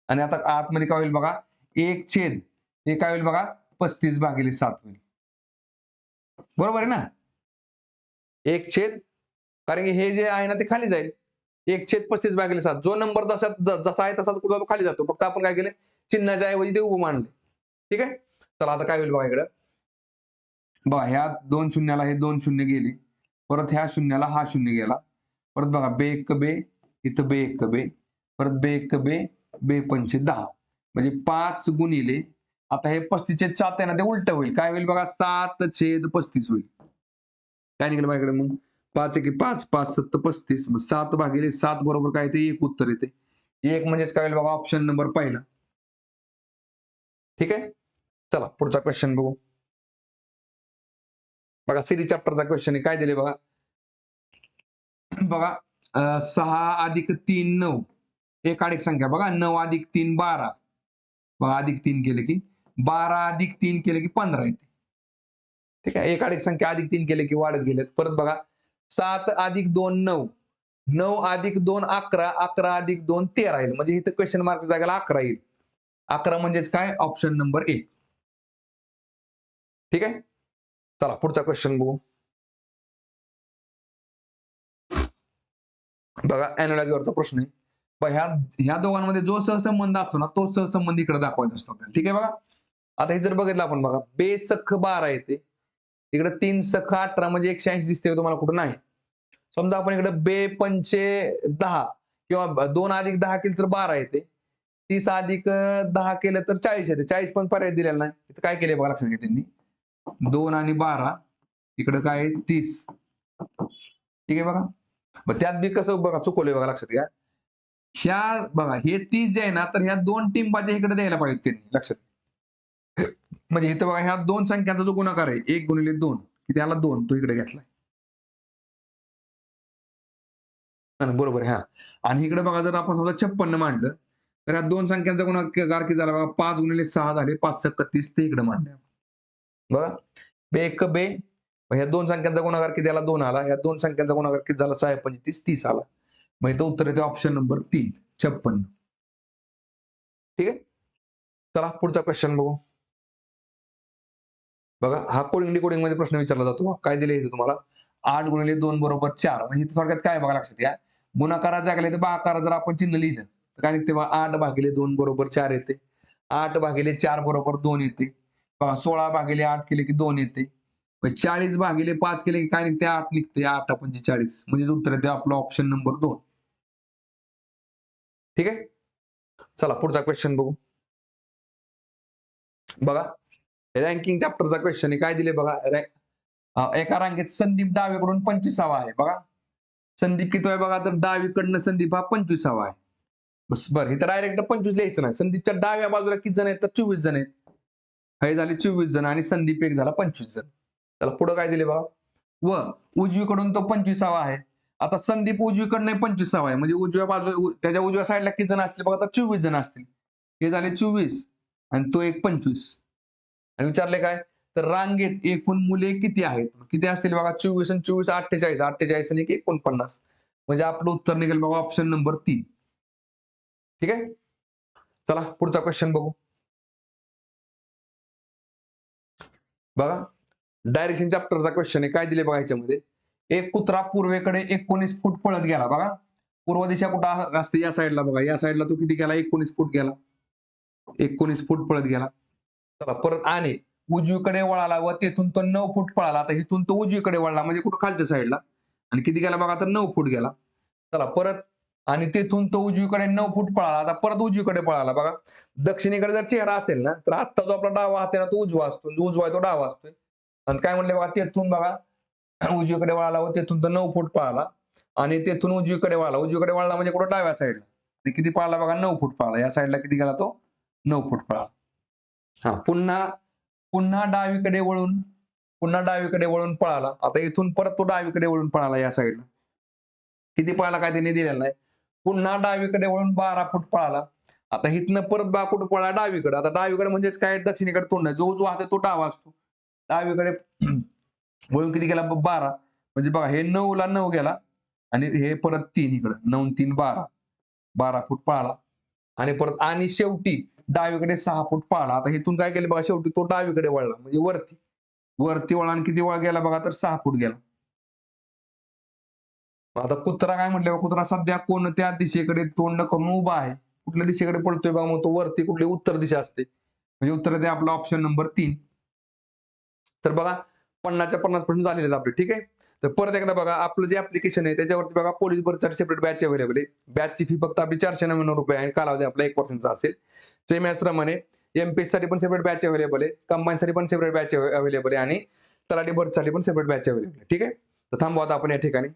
आणि आता आतमध्ये काय होईल बघा? 1 हे काय होईल बघा? 35/7 होईल. बरोबर आहे ना? 1 कारण की हे जे आहे ना ते खाली जाईल. 1/35/7 जो नंबर जसा आहे तसाच कुठं खाली जातो. फक्त आपण काय केलं? चिन्हाच्या ऐवजी ते उभं मांडले. ठीक आहे. चला आता काय होईल बघा इकडं. बघा ह्या 2 शून्याला हे 2 शून्य गेले. परत ह्या शून्याला हा शून्य गेला. परत बघा बे एक बे, इथं बे एक बे, परत बे एक बे, बे पंचे 10. म्हणजे 5 गुणिले आता हे 35/7 आहे ना ते उलट होईल. काय होईल बघा? 7/35 होईल. काय निघालं माझ्याकडे मग? 5 एके 5, 5 7 35. मग 7/7 बरोबर काय येते? 1 उत्तर येते. 1 म्हणजेच काय होईल बघा? ऑप्शन नंबर पहिला. ठीक आहे. चला पुढचा क्वेश्चन बघू. बघा सिरीज चॅप्टरचा क्वेश्चन आहे. काय दिले बघा? बघा 6 अधिक 3 9. एक अधिक संख्या बघा 9 अधिक 3 12. बघा अधिक 3 केले की 12 अधिक 3 केले की 15 येते. ठीक आहे. एक अधिक संख्या अधिक 3 केले की वाढत गेलेत. परत बघा 7 अधिक 2 9. 9 अधिक 2 11. 11 अधिक 2 13 येईल. म्हणजे इथं क्वेश्चन मार्कच्या जागेला 11 येईल. 11 म्हणजेच काय? Option number 1. ठीक आहे. चला पुढचा क्वेश्चन बघू. बघा अॅनालॉजीवरचा प्रश्न आहे. बघा ह्या दोघांमध्ये जो सहसंबंध असतो ना, तो सहसंबंध इकडे दाखवायचा असतो आपल्याला. ठीक आहे बघा. आता हे जर बघितलं आपण बघा, बेसख 12 येते. इकडे 3 सख 18 म्हणजे 180 दिसते तुम्हाला कुठं? नाही. समजा आपण इकडे बे पंचे 10 किंवा 2 अधिक 10 केलं तर 12 येते. 30 अधिक 10 केलं तर 40 येते. 40 पण पर्याय दिलेला नाही. इथं काय केलंय बघा लक्षात घ्या त्यांनी. 2 आणि 12 इकडे काय आहे? 30. ठीक आहे बघा. मग त्यात बी कसं बघा चुकवलंय बघा लक्षात घ्या. ह्या बघा हे 30 जे आहे ना, तर ह्या 2 टिंबाच्या इकडे द्यायला पाहिजे त्यांनी लक्षात. म्हणजे इथं बघा ह्या 2 संख्यांचा जो गुणाकार आहे 1 गुणिले 2 की त्याला 2 तो इकडे घेतलाय. बरोबर आहे. हां. आणि इकडे बघा जर आपण समजा 56 मांडलं, तर ह्या 2 संख्यांचा गुणाकार किती झाला बघा 5 गुणिले 6 झाले 5 7 30 ते इकडे मांडले. बघा बे एक बे ह्या 2 संख्यांचा गुणाकार किती आला? 2 आला. ह्या 2 संख्यांचा गुणाकार किती झाला? 6 35 30 आला. मग इथं उत्तर येते ऑप्शन नंबर 3 56. ठीक आहे. चला पुढचा क्वेश्चन बघू. बघा हा कोडिंग डिकोडिंग मध्ये प्रश्न विचारला जातो. काय दिले इथे तुम्हाला? 8 गुणिले 2 बरोबर 4. म्हणजे इथे थोडक्यात काय बघा लक्षात घ्या. गुणाकाराच्या जागेला इथे भागाकारात जर आपण चिन्ह लिहिलं, तर काय निघते बघा 8 भागिले 2 बरोबर 4 येते. 8 भागिले 4 बरोबर 2 येते. बघा 16 भागिले 8 केले की 2 येते. 40 भागिले 5 केले की काय निघते? 8 निघते. 8 पंचे 40. म्हणजे उत्तर येते आपलं ऑप्शन नंबर 2. ठीक आहे. चला पुढचा क्वेश्चन बघू. बघा रँकिंग चॅप्टरचा क्वेश्चन आहे. काय दिले बघा? एका रांगेत संदीप डावीकडून 25वा आहे. बघा संदीप किती आहे बघा, तर डावीकडनं संदीप हा 25वा आहे. बस बरं इथं डायरेक्ट 25 लिहायचं नाही. संदीपच्या डाव्या बाजूला किती जण आहेत? तर 24 जण आहेत. हे झाले 24 जण आणि संदीप एक झाला 25 जण. त्याला पुढे काय दिले बघा, व उजवीकडून तो 25वा आहे. आता संदीप उजवीकडनं 25वा आहे, म्हणजे उजव्या बाजू त्याच्या उजव्या साईडला किती जण असतील बघा, आता 24 जण असतील. हे झाले 24 आणि तो एक 25. आणि विचारले काय, तर रांगेत एकूण मुले किती आहेत? किती असतील बघा, 24 आणि 24 48, 48 आणि 49. म्हणजे आपलं उत्तर निघेल बघा ऑप्शन नंबर 3. ठीक आहे. चला पुढचा क्वेश्चन बघू. बघा, डायरेक्शन चॅप्टरचा क्वेश्चन आहे. काय दिले बघा याच्यामध्ये, एक कुत्रा पूर्वेकडे 19 फूट पळत गेला. बघा, पूर्व दिशा कुठं असते, या साईडला बघा, या साईडला तो किती गेला, 19 फूट गेला. 19 फूट पळत गेला. चला परत आणि उजवीकडे वळाला व तेथून तो 9 फूट पळाला. आता इथून तो उजवीकडे वळला म्हणजे कुठं खालच्या साईडला, आणि किती गेला बघा, तर 9 फूट गेला. चला परत आणि तेथून तो उजवीकडे 9 फूट पळाला. आता परत उजवीकडे पळाला. बघा, दक्षिणेकडे जर चेहरा असेल ना, तर आत्ता जो आपला डावा हात आहे ना, तो उजवा असतो, उजवा आहे तो डावा असतोय. आणि काय म्हणले बघा, तेथून बघा उजवीकडे वळाला व तेथून तो 9 फूट पळाला आणि तेथून उजवीकडे वळाला. उजवीकडे वळला म्हणजे कुठं, डाव्या साईडला. आणि किती पळाला बघा, 9 फूट पळाला. या साईडला किती गेला तो, 9 फूट पळाला. हा, पुन्हा पुन्हा डावीकडे वळून पुन्हा डावीकडे वळून पळाला. आता इथून परत तो डावीकडे वळून पळाला या साईडला. किती पळाला काय त्यांनी दिलेलं नाही. पुन्हा डावीकडे वळून 12 फूट पळाला. आता इथनं परत बा कुठं पळाला, डावीकडे. आता डावीकडे म्हणजेच काय, दक्षिणेकडे तोंड नाही. जो जो हात आहे तो डावा असतो. डावीकडे वळून किती गेला, 12. म्हणजे बघा, हे 9 ला 9 गेला आणि हे परत 3 इकडं, 9 आणि 3 12. 12 फूट पळाला आणि परत आणि शेवटी डावीकडे 6 फूट पळाला. आता इथून काय केलं बघा, शेवटी तो डावीकडे वळला म्हणजे वरती. वरती वळला आणि किती वळ गेला बघा, तर 6 फूट गेला. आता कुत्रा काय म्हटलं बघा, कुत्रा सध्या कोणत्या दिशेकडे तोंड करून उभा आहे? कुठल्या दिशेकडे पळतोय बघा, मग तो वरती कुठली उत्तर दिशा असते. म्हणजे उत्तर आहे आपला ऑप्शन नंबर 3. तर बघा 50च्या 50 प्रश्न झालेले आहेत आपले. ठीक आहे. तर परत एकदा बघा, आपलं जे ऍप्लिकेशन आहे त्याच्यावरती बघा, पोलीस भरतीसाठी सेपरेट बॅच अवेलेबल आहे. बॅचची फी फक्त आपली 499 रुपये आहे. कालावधी आपला 1 वर्षाचा असेल. सेम याचप्रमाणे एमपीएस साठी पण सेपरेट बॅच अवेलेबल आहे. कंबाईन साठी पण सेपरेट बॅच अवेलेबल आहे आणि तलाठी भरतीसाठी पण सेपरेट बॅच अवेलेबल आहे. ठीक आहे. तर थांबू आता आपण या ठिकाणी.